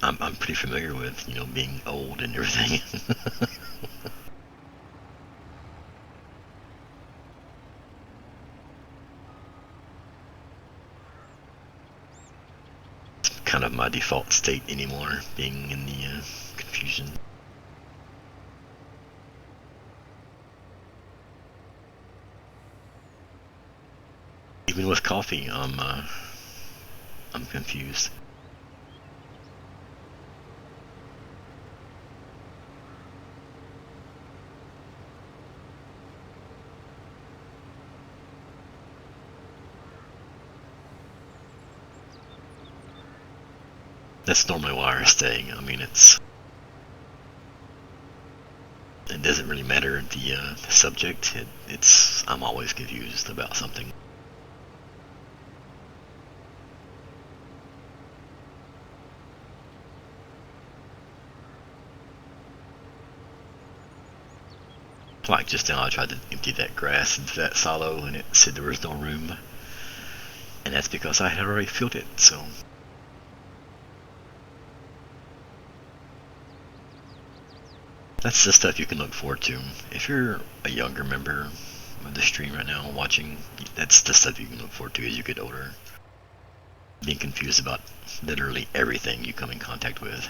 I'm pretty familiar with, being old and everything. It's kind of my default state anymore, being in the confusion. Even with coffee, I'm confused. That's normally why we're staying. I mean, it doesn't really matter the subject. I'm always confused about something. Like just now, I tried to empty that grass into that silo, and it said there was no room, and that's because I had already filled it. So. That's the stuff you can look forward to. If you're a younger member of the stream right now watching, that's the stuff you can look forward to as you get older. Being confused about literally everything you come in contact with.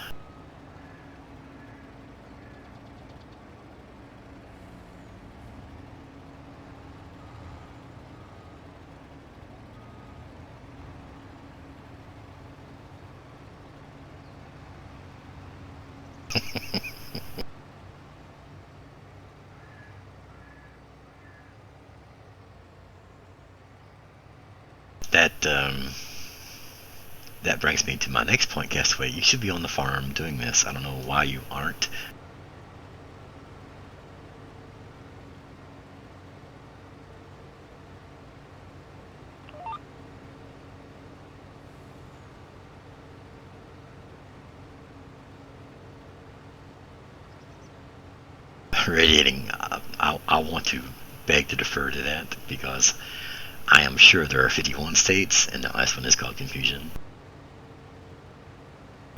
that brings me to my next point, Castaway. You should be on the farm doing this. I don't know why you aren't. Radiating, I want to beg to defer to that because I am sure there are 51 states, and the last one is called confusion.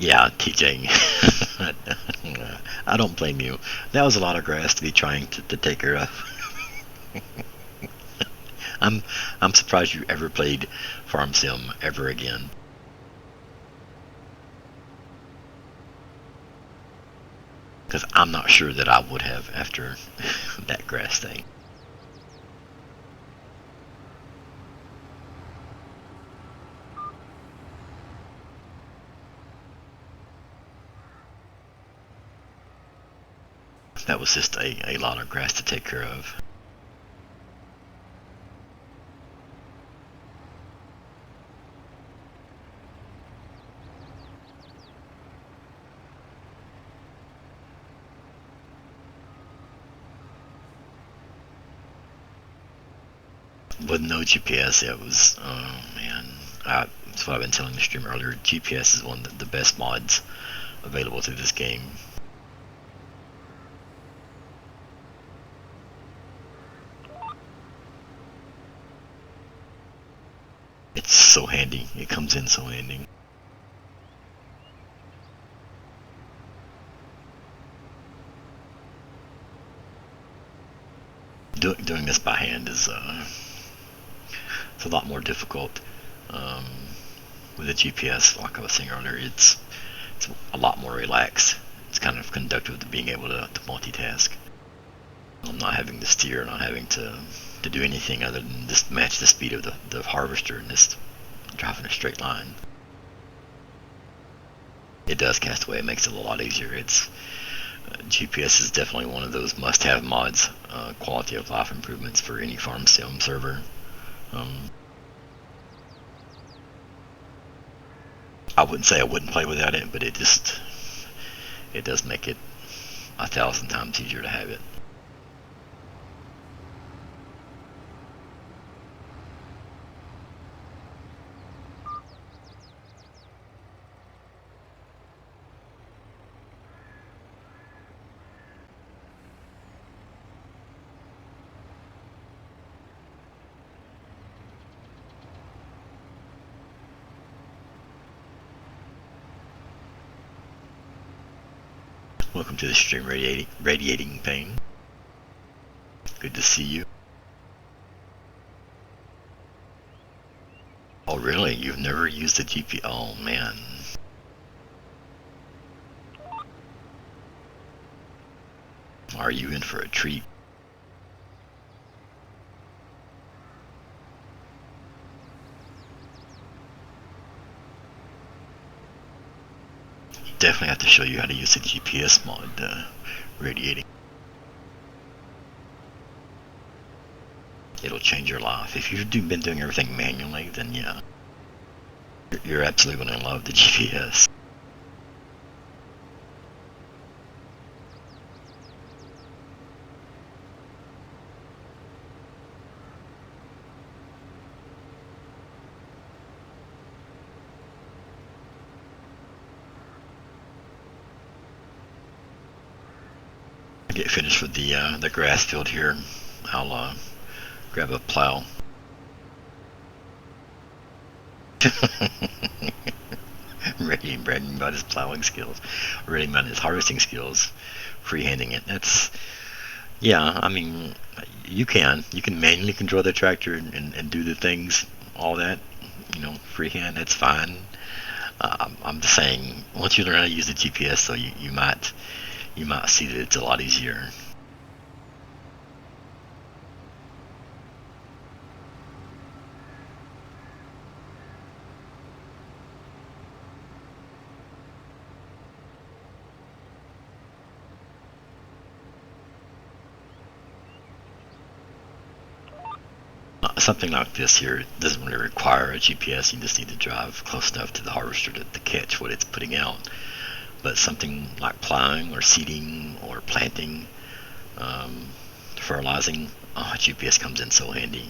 Yeah, TJ, I don't blame you. That was a lot of grass to be trying to take care of. I'm I'm surprised you ever played Farm Sim ever again. Because I'm not sure that I would have after that grass thing. That was just a lot of grass to take care of. With no GPS, it was, oh man. That's what I've been telling the stream earlier. GPS is one of the best mods available to this game. It's so handy. It comes in so handy. Doing this by hand is it's a lot more difficult. Um, with a GPS, like I was saying earlier, it's a lot more relaxed. It's kind of conducive to being able to multitask. I'm not having to steer, not having to do anything other than just match the speed of the harvester and just drive in a straight line. It does Castaway. It makes it a lot easier. GPS is definitely one of those must-have mods, quality of life improvements for any farm sim server. I wouldn't say I wouldn't play without it, but it does make it 1,000 times easier to have it. Welcome to the stream, radiating pain. Good to see you. Oh really? You've never used the GPS? Oh man. Are you in for a treat? Definitely have to show you how to use the GPS mod, radiating. It'll change your life. If you've been doing everything manually, then yeah, you're absolutely going to love the GPS. I get finished with the grass field here. I'll grab a plow. Rating Brandon about his plowing skills, rating about his harvesting skills, freehanding it. That's, yeah, I mean, you can manually control the tractor and do the things, all that, freehand. That's fine. I'm just saying, once you learn how to use the GPS, so you might see that it's a lot easier. something like this here doesn't really require a GPS. You just need to drive close enough to the harvester to catch what it's putting out. But something like plowing or seeding or planting, fertilizing, GPS comes in so handy.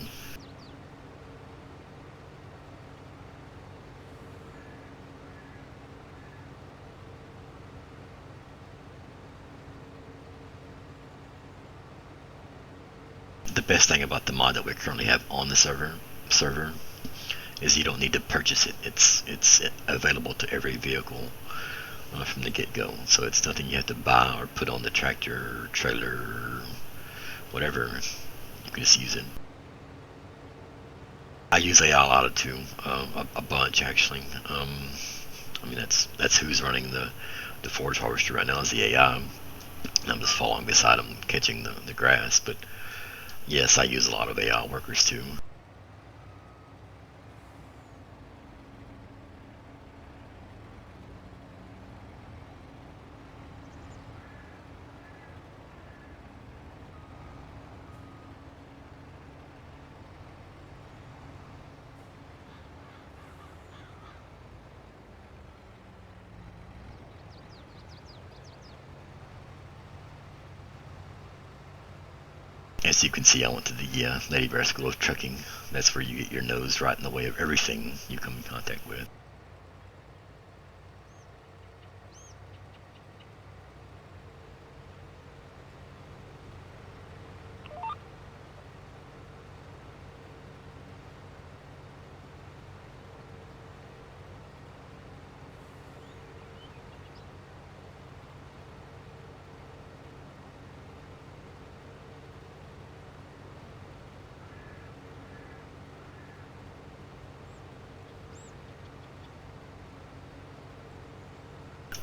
The best thing about the mod that we currently have on the server is you don't need to purchase it. It's available to every vehicle from the get-go. So it's nothing you have to buy or put on the tractor, trailer, whatever. You can just use it. I use AI a lot too, a bunch actually. I mean that's who's running the forage harvester right now is the AI. I'm just following beside him, catching the grass. But yes, I use a lot of AI workers too. As you can see, I went to the LadyBear School of Trucking. That's where you get your nose right in the way of everything you come in contact with.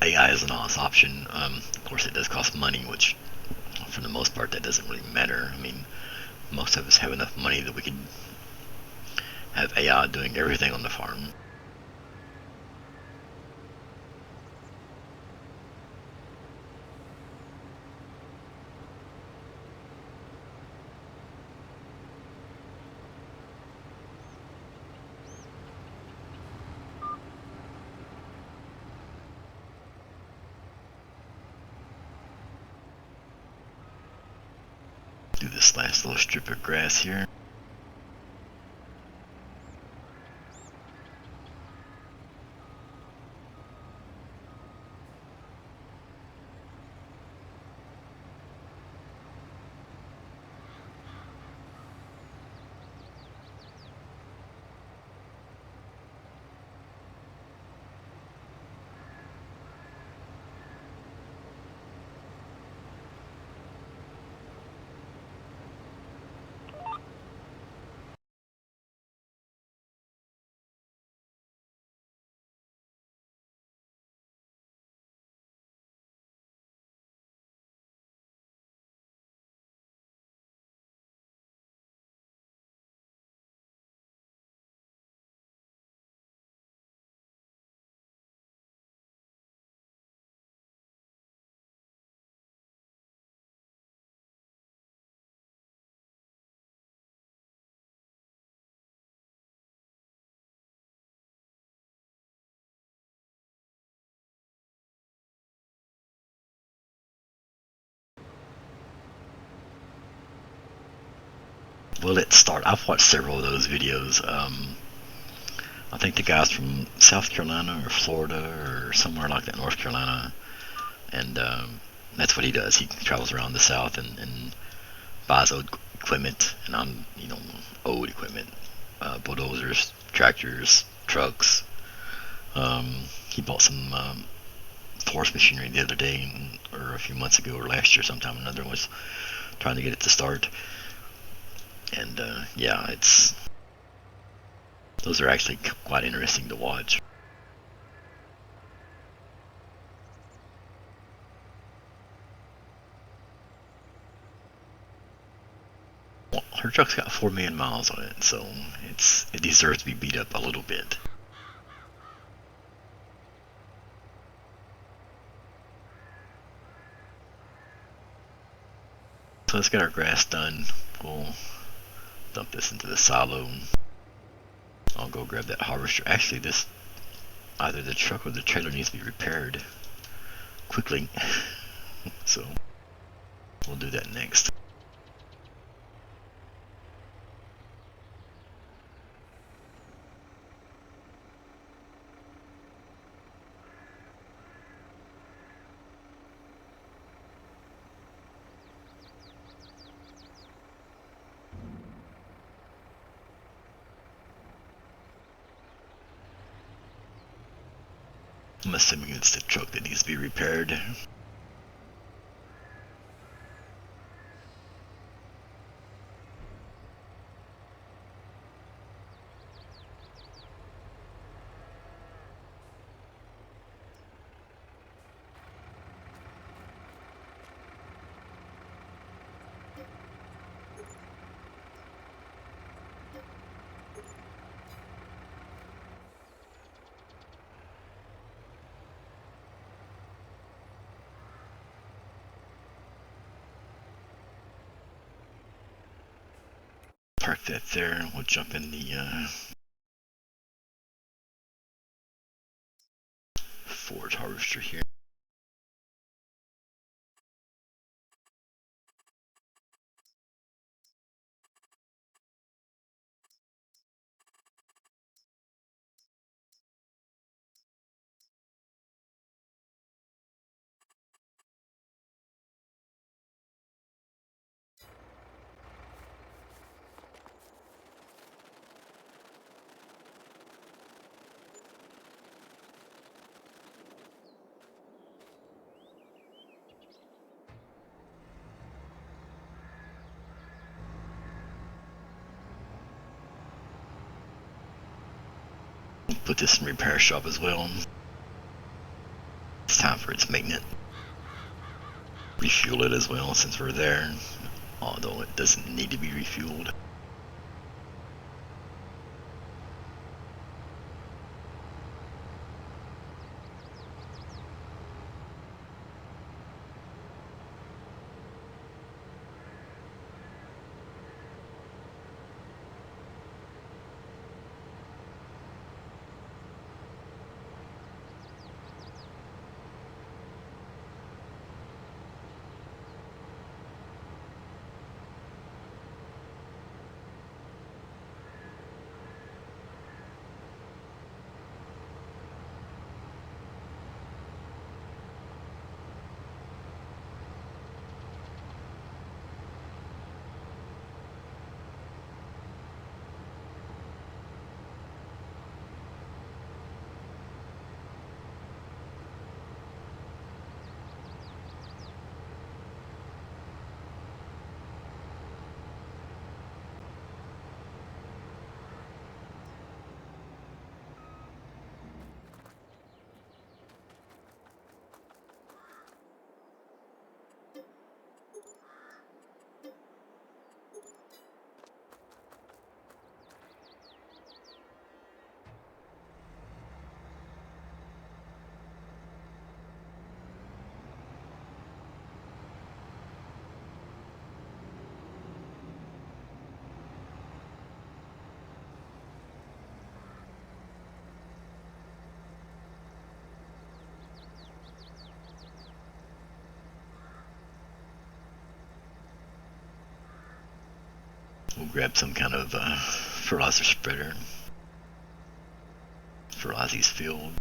AI is an awesome option. Of course, it does cost money, which for the most part that doesn't really matter. I mean, most of us have enough money that we could have AI doing everything on the farm. Do this last little strip of grass here. Well, let's start. I've watched several of those videos. I think the guy's from South Carolina or Florida or somewhere like that, North Carolina, and that's what he does. He travels around the South and buys old equipment, and I'm old equipment, bulldozers, tractors, trucks. He bought some forest machinery the other day, or a few months ago, or last year sometime. Another one was trying to get it to start, and yeah, it's those are actually quite interesting to watch. Well, her truck's got 4 million miles on it, so it deserves to be beat up a little bit. So let's get our grass done. We'll dump this into the silo. I'll go grab that harvester. Actually, this either the truck or the trailer needs to be repaired quickly. So we'll do that next. I'm assuming it's the truck that needs to be repaired. Park that there. We'll jump in the forage harvester here. Put this in repair shop as well. It's time for its maintenance. Refuel it as well since we're there, although it doesn't need to be refueled. We'll grab some kind of fertilizer spreader for Ozzy's field.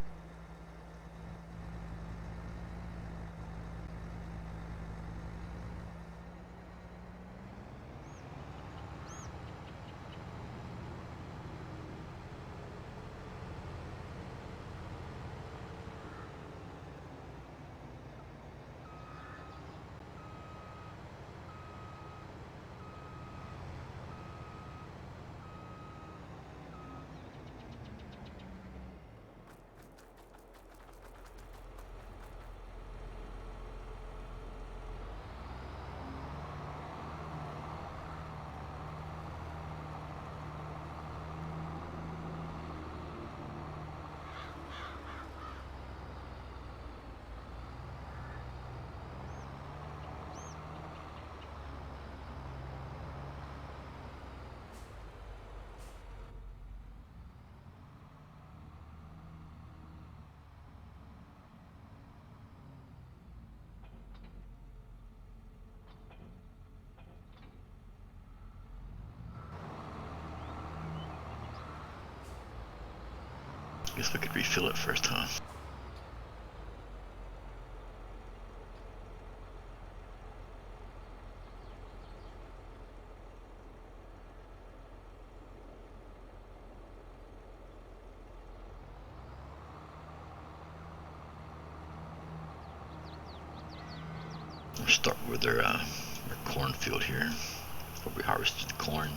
Guess we could refill it first, huh? We'll start with our cornfield here before we harvest the corn.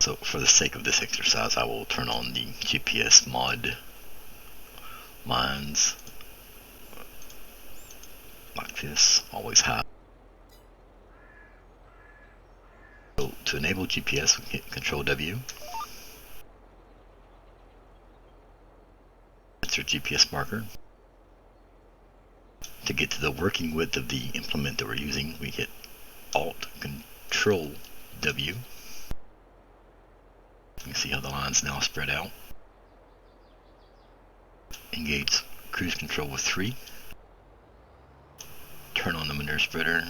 So for the sake of this exercise, I will turn on the GPS mod lines like this, always high. So to enable GPS, we can hit Control W. That's our GPS marker. To get to the working width of the implement that we're using, we hit Alt Control W. You can see how the lines now spread out. Engage cruise control with 3. Turn on the manure spreader.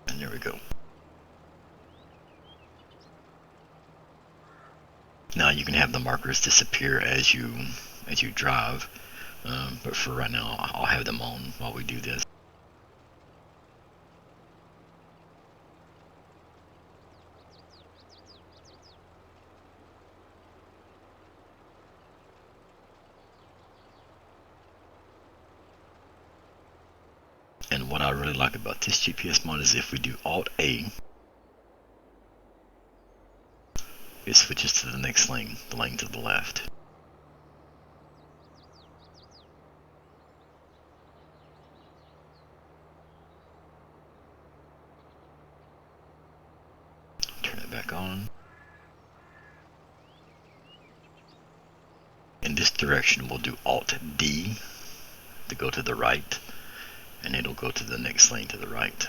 And there we go. Now you can have the markers disappear as you drive, but for right now I'll have them on while we do this. And what I really like about this GPS mod is if we do Alt A, it switches to the next lane, the lane to the left. Turn it back on. In this direction we'll do Alt D to go to the right, and it'll go to the next lane to the right.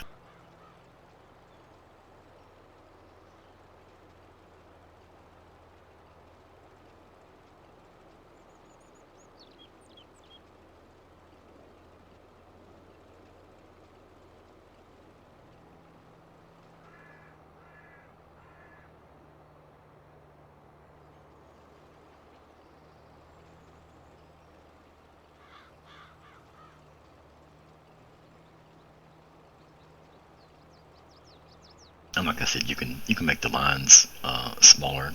And like I said, you can make the lines smaller.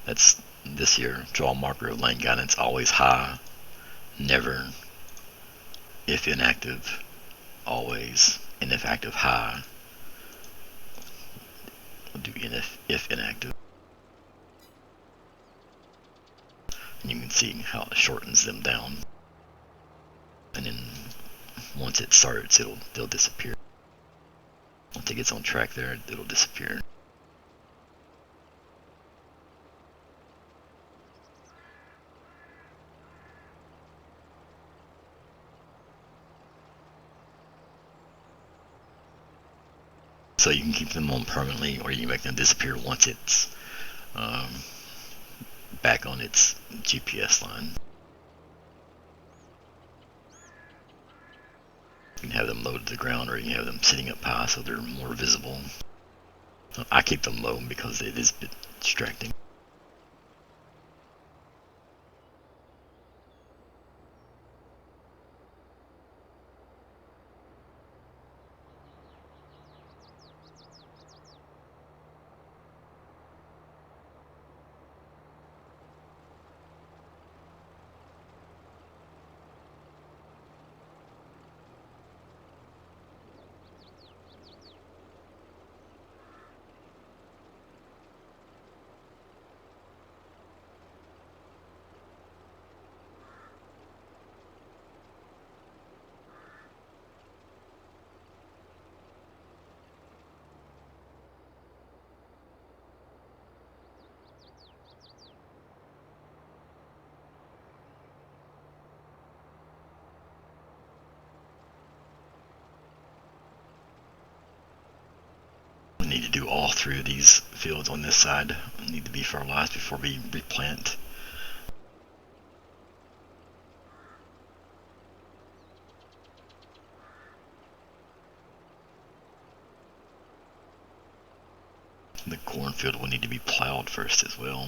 That's this here. Draw marker of lane guidance always high, never if inactive, always, and if active high. We'll do if inactive. And you can see how it shortens them down. And then once it starts, they'll disappear. Once it gets on track there, it'll disappear. So you can keep them on permanently, or you can make them disappear once it's back on its GPS line. You can have them low to the ground, or you can have them sitting up high so they're more visible. I keep them low because it is a bit distracting. need to do all 3 of these fields on this side. Need to be fertilized before we replant. The cornfield will need to be plowed first as well.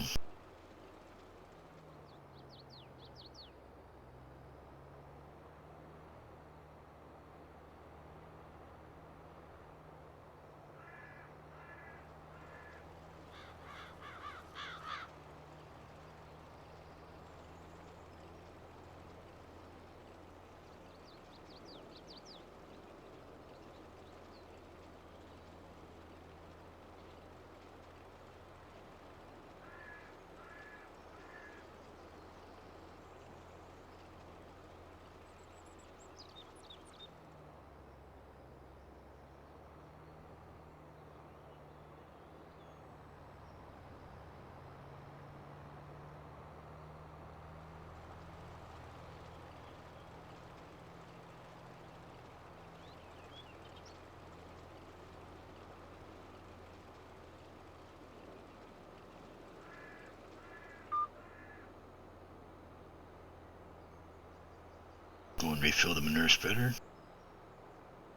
Go and refill the manure spreader.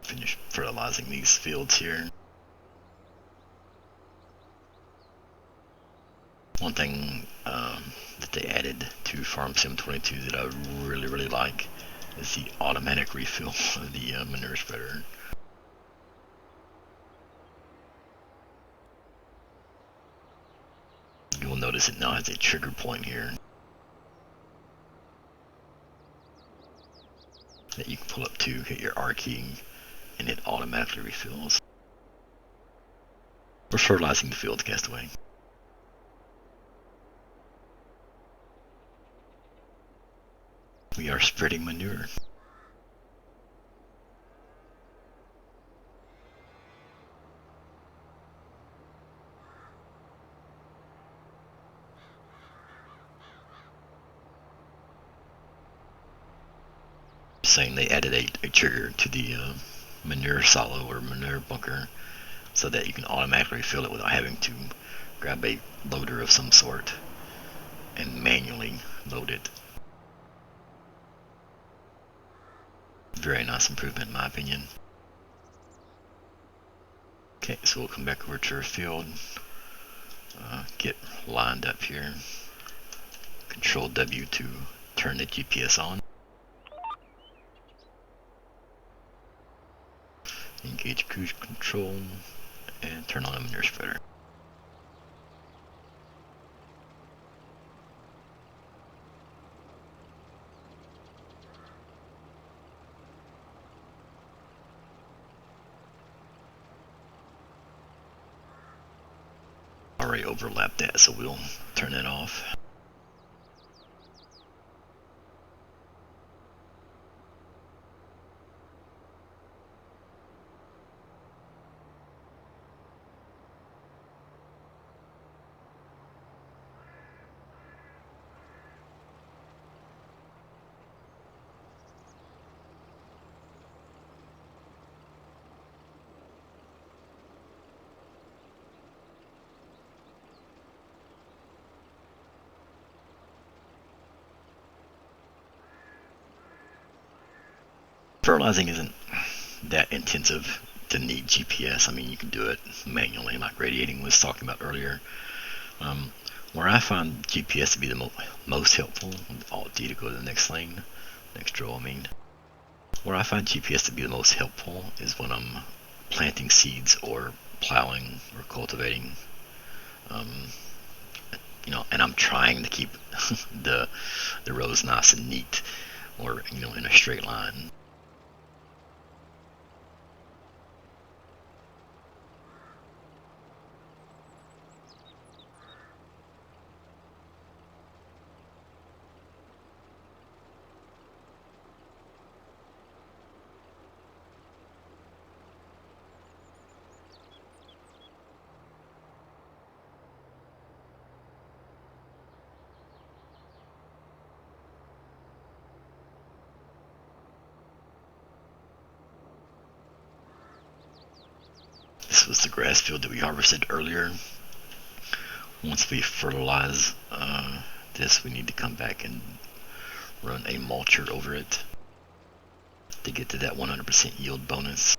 Finish fertilizing these fields here. One thing that they added to Farm Sim 22 that I really like is the automatic refill of the manure spreader. You will notice it now has a trigger point here that you can pull up to, hit your R key, and it automatically refills. We're fertilizing the field, Castaway. We are spreading manure. Saying they added a trigger to the manure silo or manure bunker so that you can automatically fill it without having to grab a loader of some sort and manually load it. Very nice improvement in my opinion. Okay, so we'll come back over to our field, get lined up here, Control W to turn the GPS on, engage cruise control, and turn on the manure spreader. Already overlapped that, so we'll turn that off. Fertilizing isn't that intensive to need GPS. I mean, you can do it manually, like radiating was talking about earlier. Where I find GPS to be the most helpful, Alt D to go to the next lane, next row I mean. Where I find GPS to be the most helpful is when I'm planting seeds or plowing or cultivating. And I'm trying to keep the rows nice and neat, or in a straight line. this was the grass field that we harvested earlier. Once we fertilize this, we need to come back and run a mulcher over it to get to that 100% yield bonus.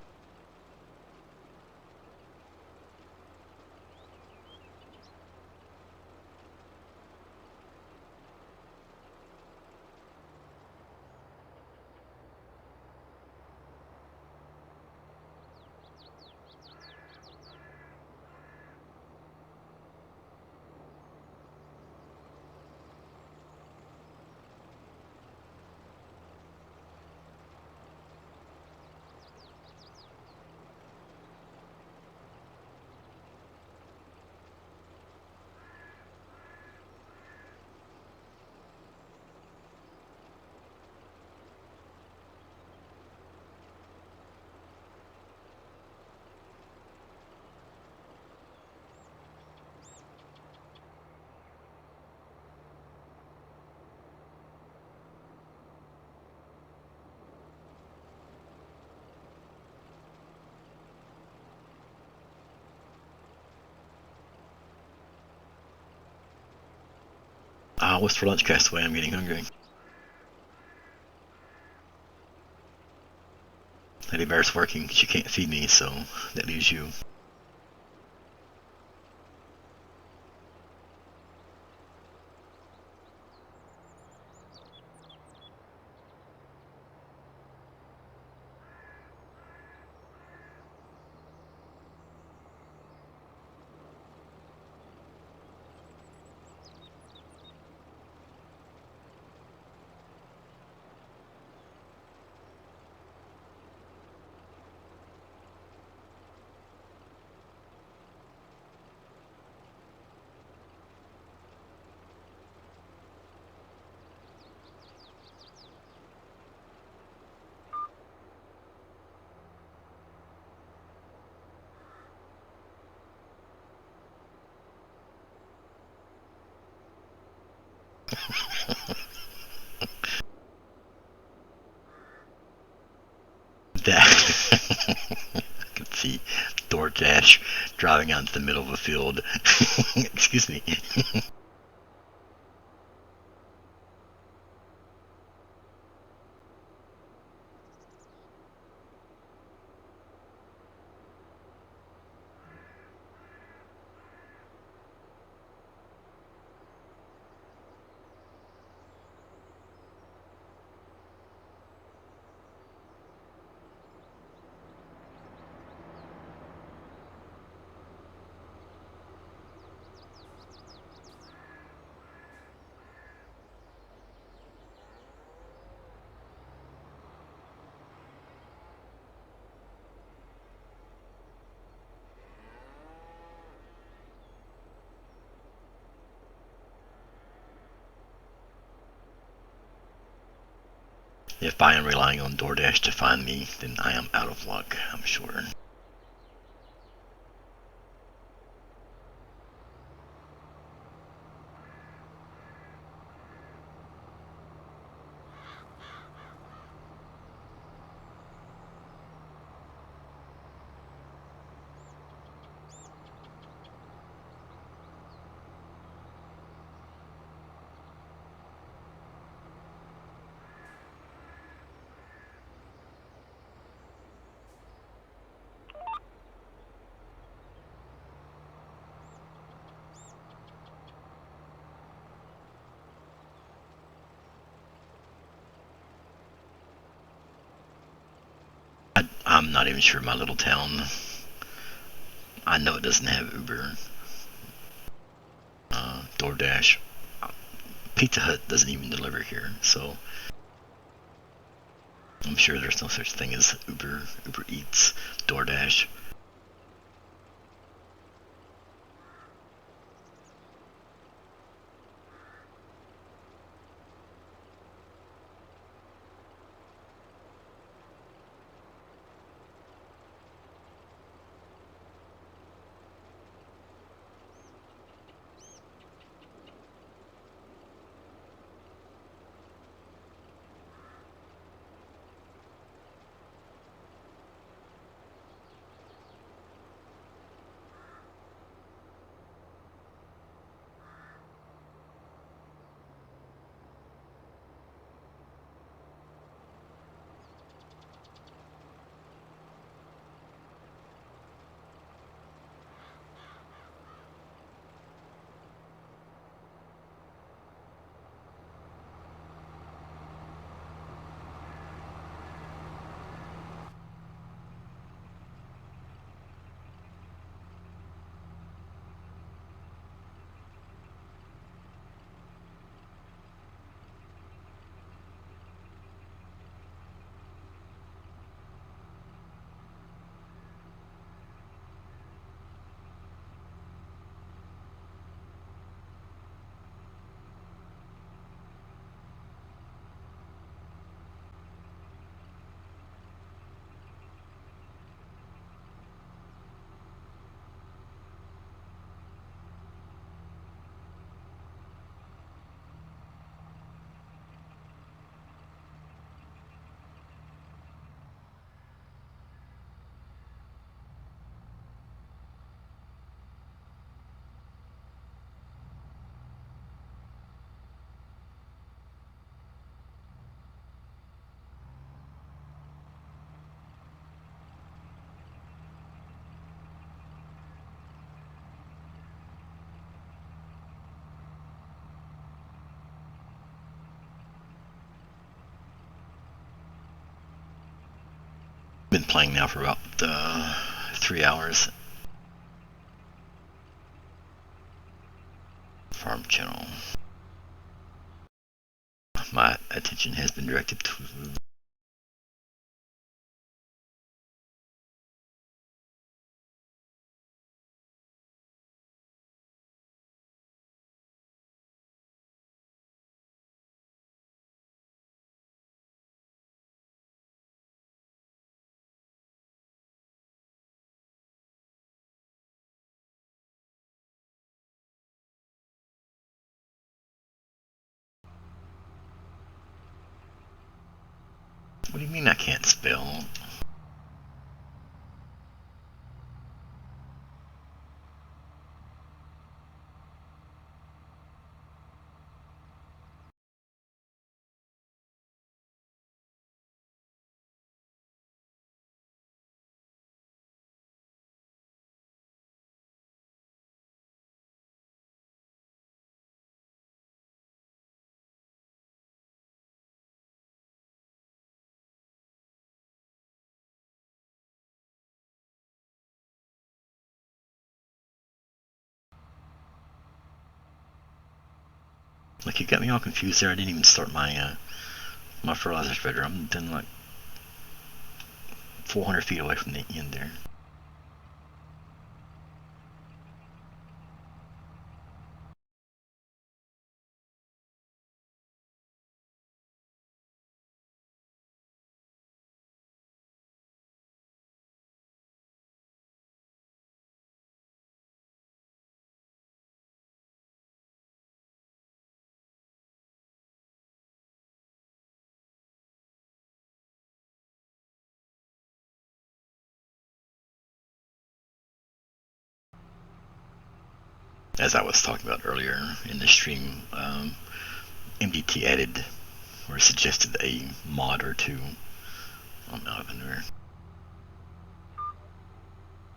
What's for lunch, Castaway? I'm getting hungry. LadyBear's working. She can't feed me, so that leaves you. That I can see DoorDash driving out into the middle of a field. Excuse me. If I am relying on DoorDash to find me, then I am out of luck, I'm sure. I'm not even sure my little town. I know it doesn't have Uber, DoorDash. Pizza Hut doesn't even deliver here, so I'm sure there's no such thing as Uber Eats, DoorDash. Been playing now for about 3 hours. Farm channel. My attention has been directed to What do you mean I can't spell? Like, you got me all confused there. I didn't even start my my fertilizer spreader. I'm done like 400 feet away from the end there. As I was talking about earlier in the stream, MDT added or suggested a mod or two. I'm out of manure.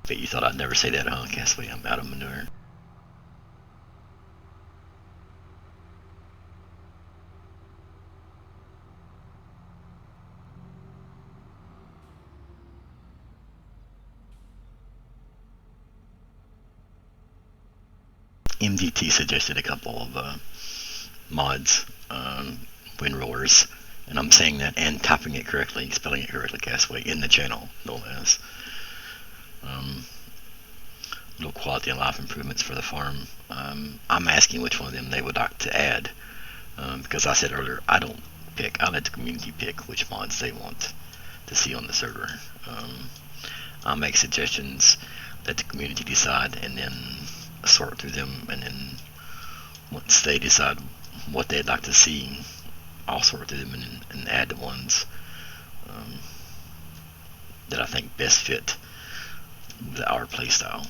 Bet you thought I'd never say that, huh, Castaway? I'm out of manure. MDT suggested a couple of mods, windrollers, and I'm saying that and typing it correctly, spelling it correctly, Castaway, in the channel, no less. Little quality and life improvements for the farm. I'm asking which one of them they would like to add, because I said earlier, I don't pick. I let the community pick which mods they want to see on the server. I'll make suggestions, let the community decide, and then sort through them, and then once they decide what they'd like to see, I'll sort through them and add the ones that I think best fit our playstyle.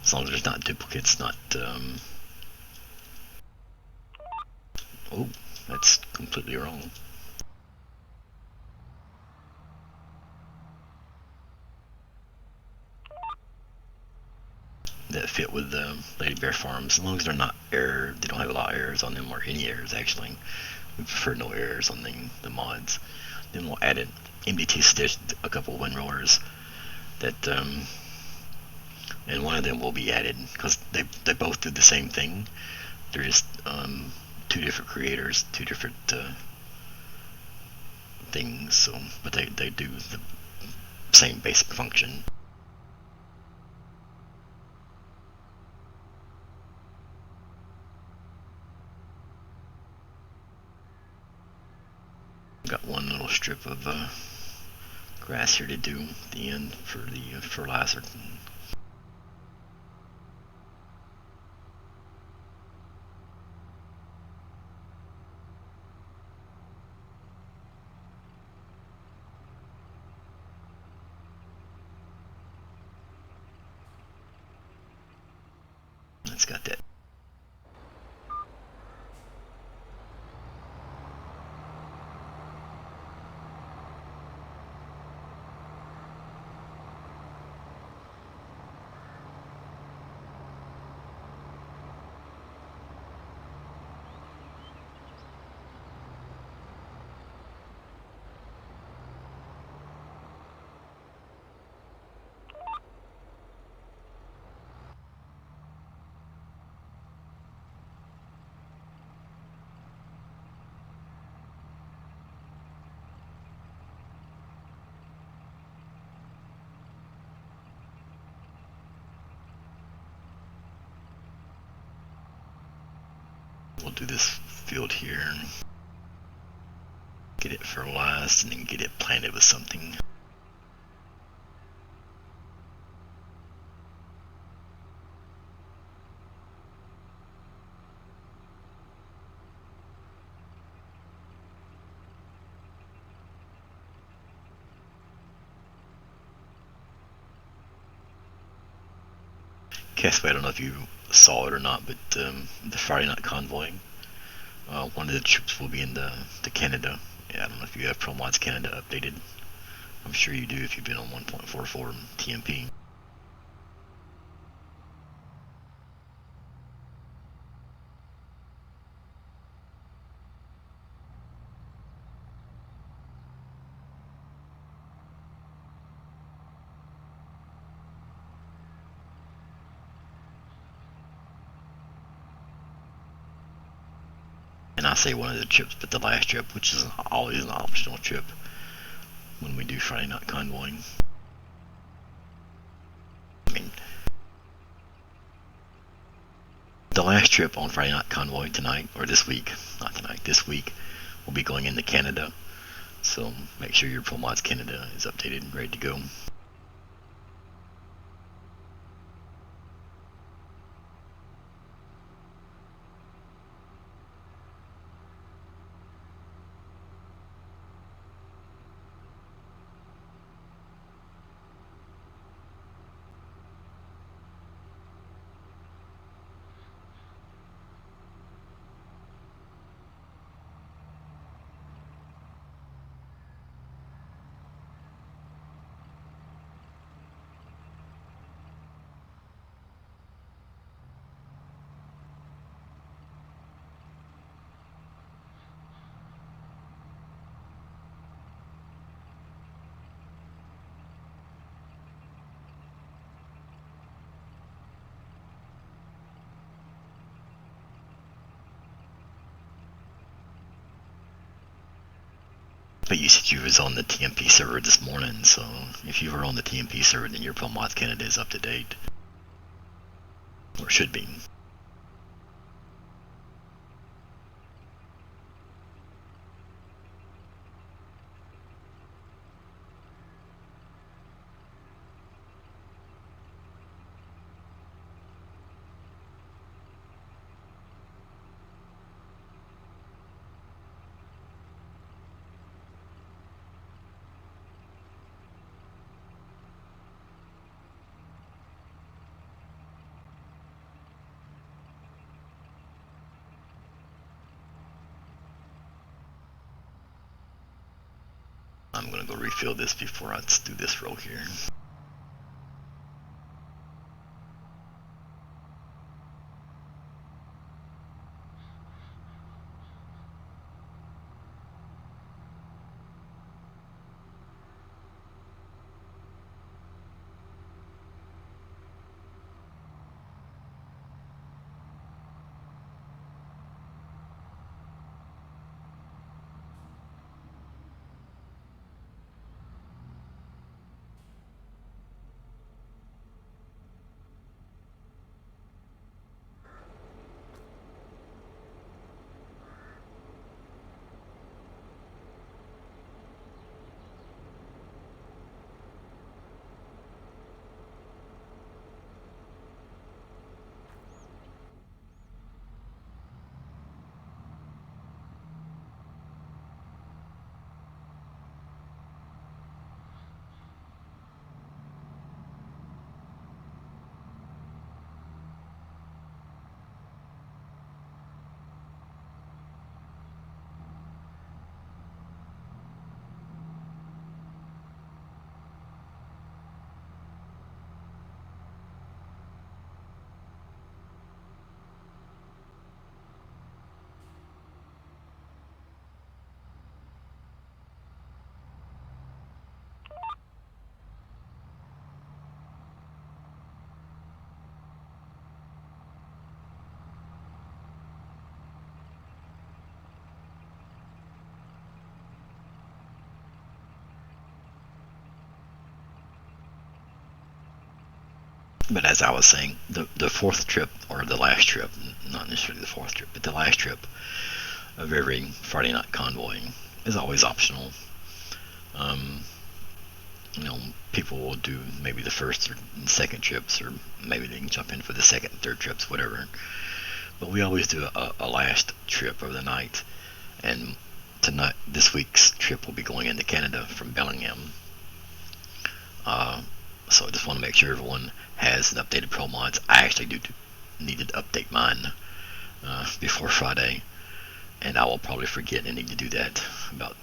As long as there's not duplicates, not oh, that's completely wrong. That fit with the LadyBear Farms, as long as they're not error, they don't have a lot of errors on them, or any errors actually. We prefer no errors on the mods. Then we'll add it. MDT suggested a couple of windrollers that, and one of them will be added because they both do the same thing. They're just two different creators, two different things. So, but they do the same basic function. Got one little strip of grass here to do at the end for the fertilizer. It's got that. We'll do this field here, get it fertilized, and then get it planted with something. Casway, I don't know if you saw it or not, but the Friday night convoy, one of the troops will be in the Canada. Yeah, I don't know if you have ProMods Canada updated. I'm sure you do if you've been on 1.44 TMP. And I say one of the trips, but the last trip, which is always an optional trip when we do Friday night convoying. I mean, the last trip on Friday night convoy tonight, or this week, not tonight, this week, we'll be going into Canada. So make sure your ProMods Canada is updated and ready to go. But you said you was on the TMP server this morning, so if you were on the TMP server, then your ProMods Canada is up to date. Or should be. I'm gonna go refill this before I do this row here. But as I was saying, the fourth trip, or the last trip, not necessarily the fourth trip, but the last trip of every Friday night convoy is always optional. Um, you know, people will do maybe the first or second trips, or maybe they can jump in for the second and third trips, whatever. But we always do a last trip of the night. And tonight, this week's trip will be going into Canada from Bellingham. Uh, so I just want to make sure everyone has an updated Pro Mods. I actually do need to update mine before Friday, and I will probably forget and need to do that about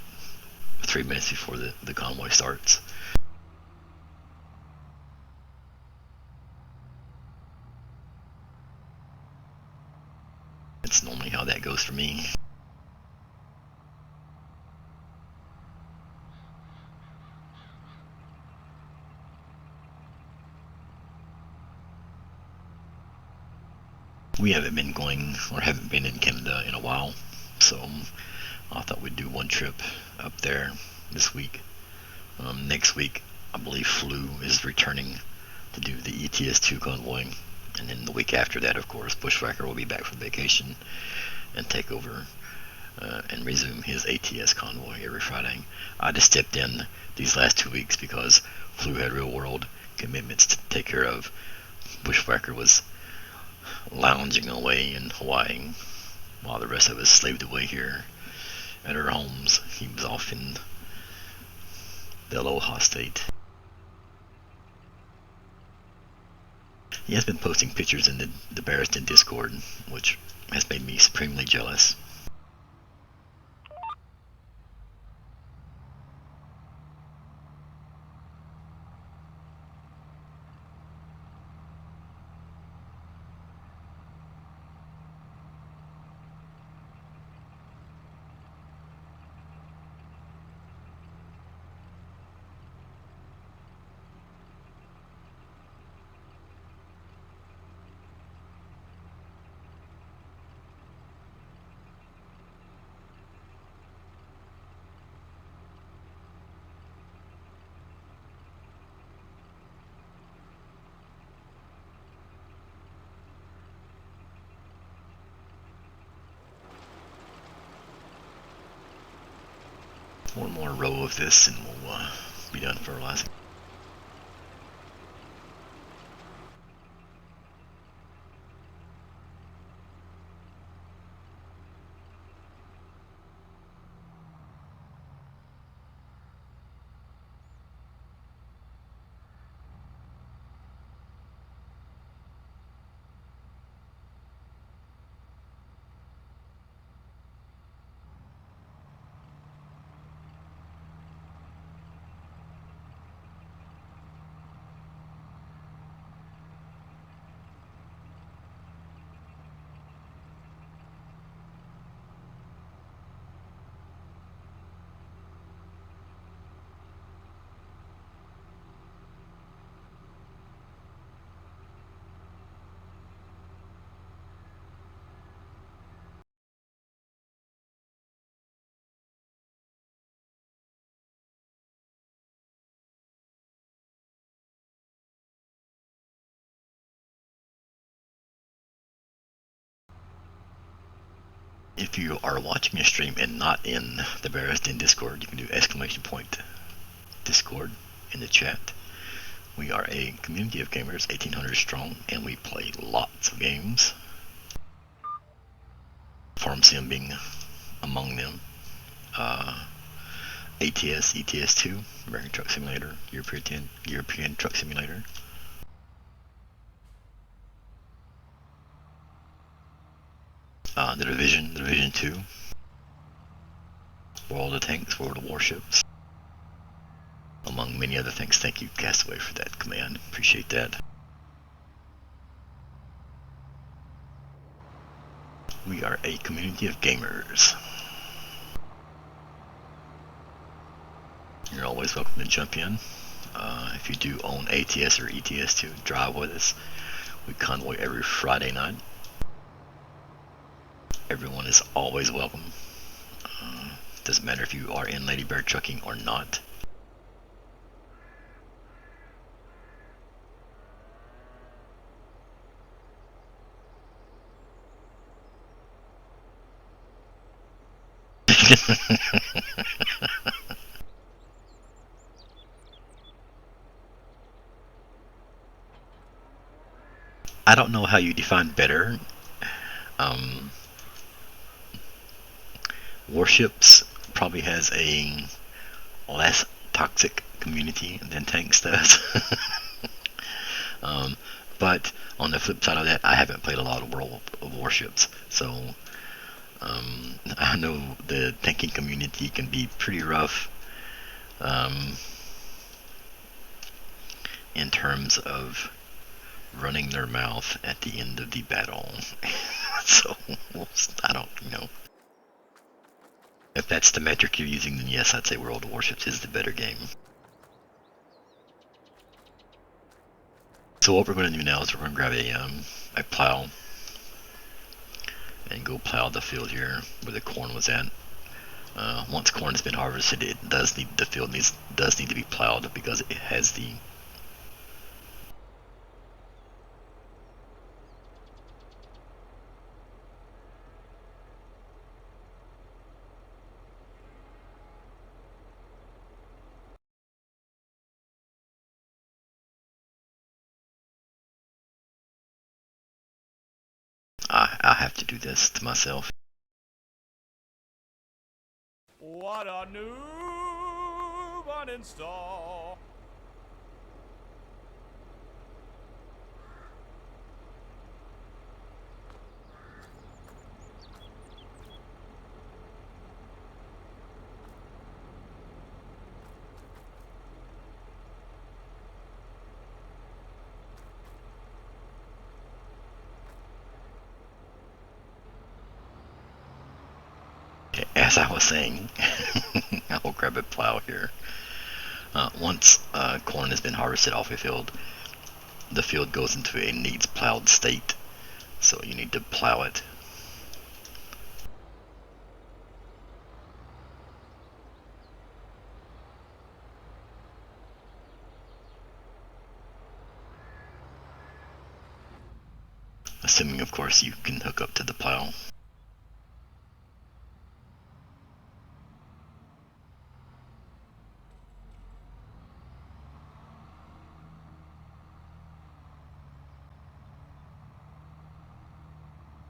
3 minutes before the convoy starts. That's normally how that goes for me. We haven't been going, or haven't been in Canada in a while, so I thought we'd do one trip up there this week. Next week, I believe Flu is returning to do the ETS2 convoy, and then the week after that, of course, Bushwhacker will be back from vacation and take over and resume his ATS convoy every Friday. I just stepped in these last 2 weeks because Flu had real world commitments to take care of. Bushwhacker was lounging away in Hawaii while the rest of us slaved away here at our homes. He was off in the Aloha State. He has been posting pictures in the Barristan Discord, which has made me supremely jealous. One more row of this and we'll be done fertilizing. If you are watching a stream and not in the Barristan Discord, you can do !! Discord in the chat. We are a community of gamers, 1,800 strong, and we play lots of games. Farm Sim being among them. ATS, ETS2, American Truck Simulator, European Truck Simulator. The Division 2. World of Tanks, World of Warships. Among many other things. Thank you, Castaway, for that command. Appreciate that. We are a community of gamers. You're always welcome to jump in. If you do own ATS or ETS2, drive with us. We convoy every Friday night. Everyone is always welcome. Doesn't matter if you are in LadyBear Trucking or not. I don't know how you define better. Um, Warships probably has a less toxic community than Tanks does. um, but on the flip side of that, I haven't played a lot of World of Warships, so I know the tanking community can be pretty rough um, in terms of running their mouth at the end of the battle. So I don't know. If that's the metric you're using, then yes, I'd say World of Warships is the better game. So what we're going to do now is we're going to grab a plow and go plow the field here where the corn was at. Once corn has been harvested, the field does need to be plowed because it has the I have to do this to myself. What a noob uninstall. As I was saying, I will grab a plow here. Once corn has been harvested off a field, the field goes into a needs plowed state. So you need to plow it. Assuming, of course, you can hook up to the plow.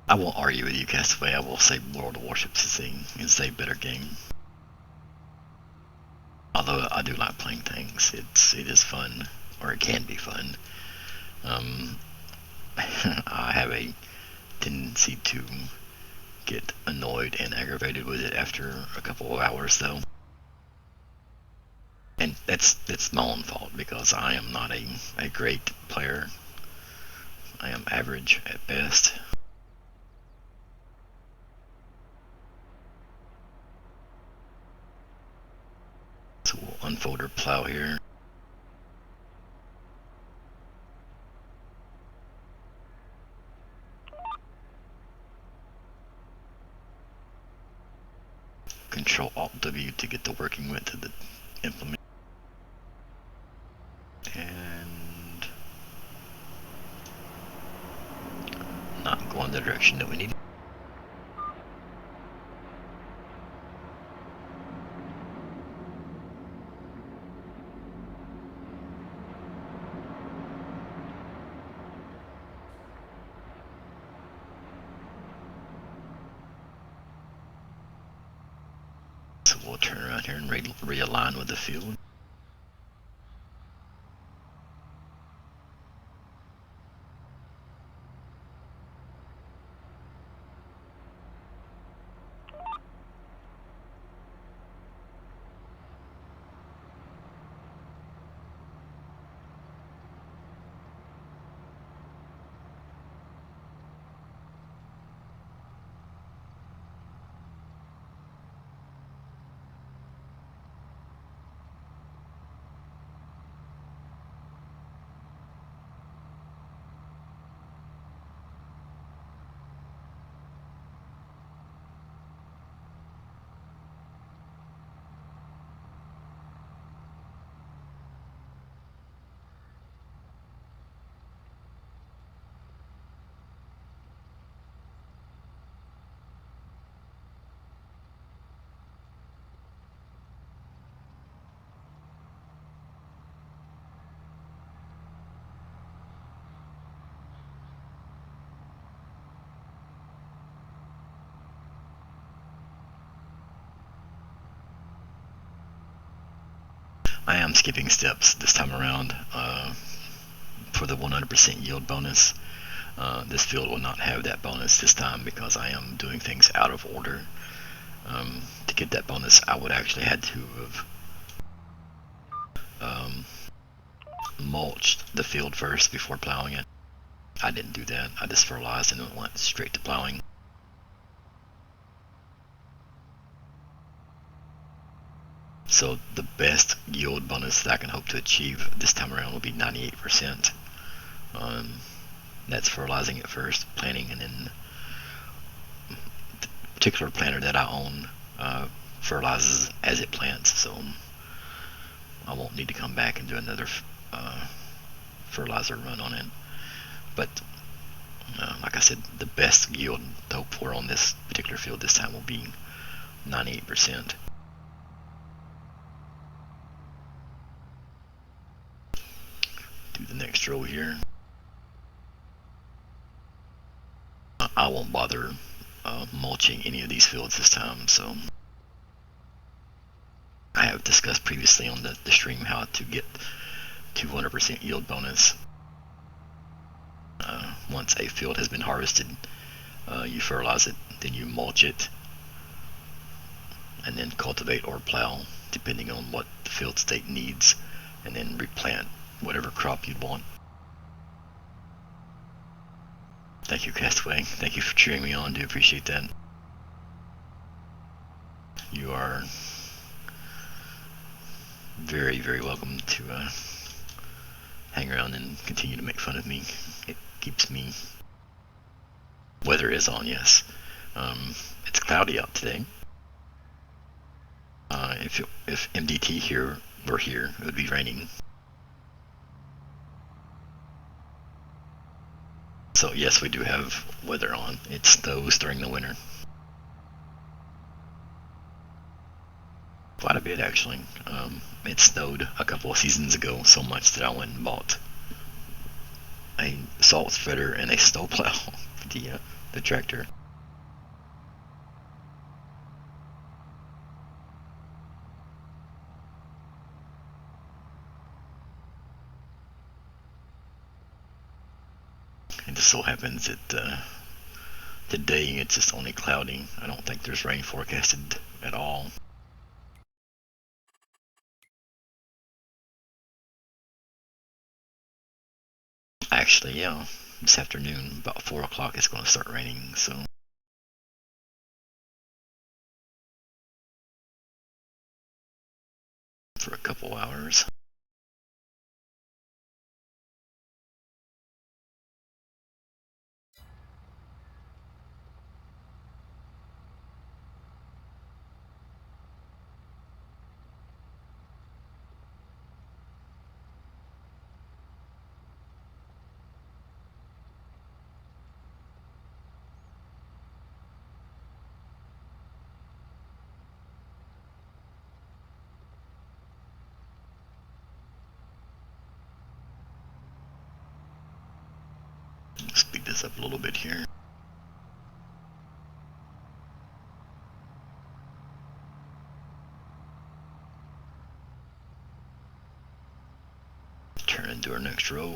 I won't argue with you, Castaway. I will say World of Warships is a better game. Although I do like playing things, it is fun, or it can be fun. I have a tendency to get annoyed and aggravated with it after a couple of hours, though. And that's my own fault because I am not a great player. I am average at best. So we'll unfold our plow here. Control Alt W to get the working width of the implement. And not go in the direction that we need. So we'll turn around here and realign with the field. I am skipping steps this time around for the 100% yield bonus. This field will not have that bonus this time because I am doing things out of order. To get that bonus, I would actually had to have mulched the field first before plowing it. I didn't do that. I just fertilized and then went straight to plowing. So the best yield bonus that I can hope to achieve this time around will be 98%. That's fertilizing it first, planting, and then the particular planter that I own fertilizes as it plants, so I won't need to come back and do another fertilizer run on it. But like I said, the best yield to hope for on this particular field this time will be 98%. Do the next row here. I won't bother mulching any of these fields this time, so I have discussed previously on the stream how to get 200% yield bonus. Once a field has been harvested, you fertilize it, then you mulch it, and then cultivate or plow depending on what the field state needs, and then replant whatever crop you'd want. Thank you, Castaway. Thank you for cheering me on. Do appreciate that. You are very, very welcome to hang around and continue to make fun of me. It keeps me... Weather is on, yes. It's cloudy out today. If MDT here were here, it would be raining. So yes, we do have weather on. It snows during the winter. Quite a bit, actually. It snowed a couple of seasons ago, so much that I went and bought a salt spreader and a snowplow for the tractor. It just so happens that today it's just only cloudy. I don't think there's rain forecasted at all. Actually, yeah, this afternoon, about 4 o'clock, it's going to start raining, so... for a couple hours. Speed this up a little bit here. Turn into our next row.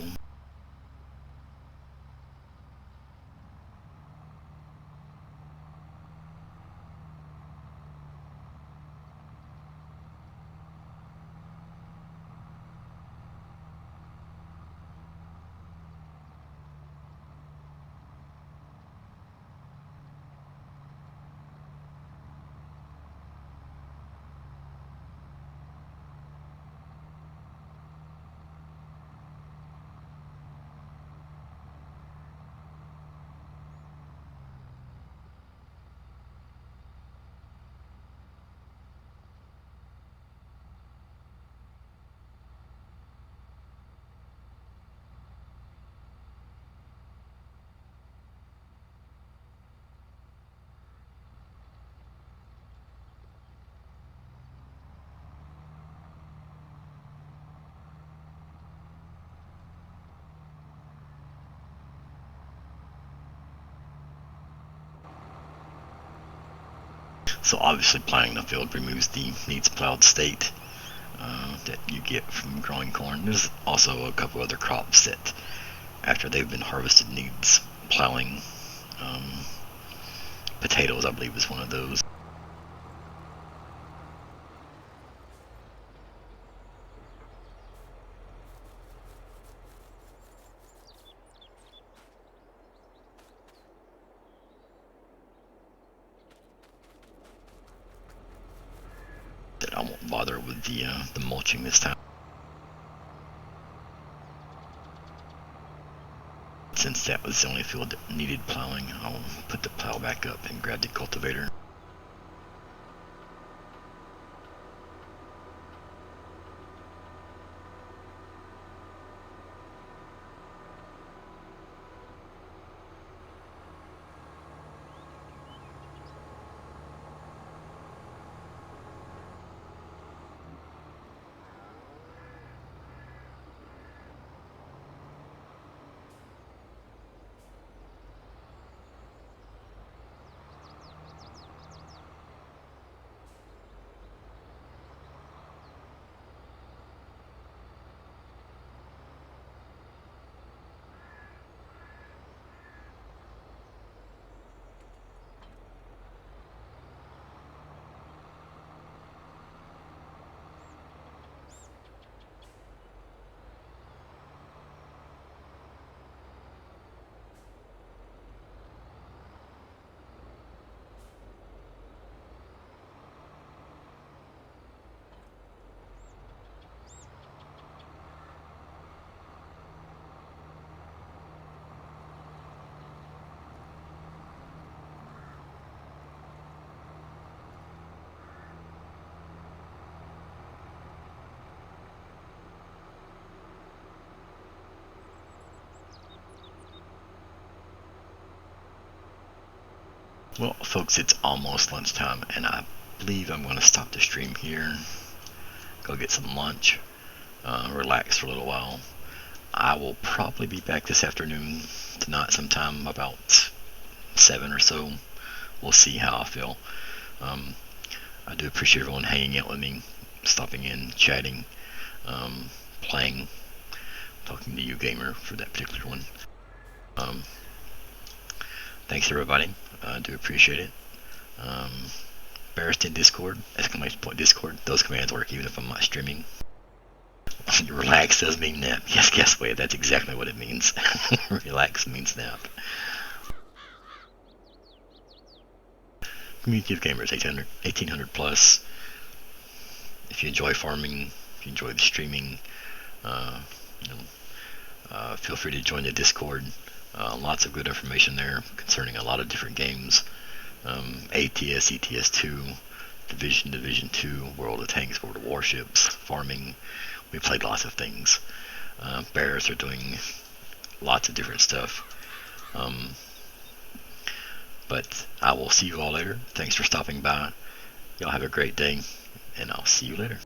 So obviously plowing the field removes the needs plowed state. that you get from growing corn. There's also a couple other crops that, after they've been harvested, needs plowing. Potatoes, I believe, is one of those. That I won't bother with the mulching this time, since that was the only field that needed plowing. I'll put the plow back up and grab the cultivator. Well, folks, it's almost lunchtime, and I believe I'm going to stop the stream here, go get some lunch, relax for a little while. I will probably be back this afternoon, tonight sometime, about 7 or so. We'll see how I feel. I do appreciate everyone hanging out with me, stopping in, chatting, playing, talking to you, gamer, for that particular one. Thanks, everybody. I do appreciate it. Barristan Discord, exclamation point Discord. Those commands work even if I'm not streaming. Relax does mean nap. Yes, guess what? That's exactly what it means. Relax means nap. Community of Gamers, 1800 plus. If you enjoy farming, if you enjoy the streaming, feel free to join the Discord. Lots of good information there concerning a lot of different games. ATS, ETS2, Division 2, World of Tanks, World of Warships, farming. We played lots of things. Bears are doing lots of different stuff. But I will see you all later. Thanks for stopping by. Y'all have a great day, and I'll see you later.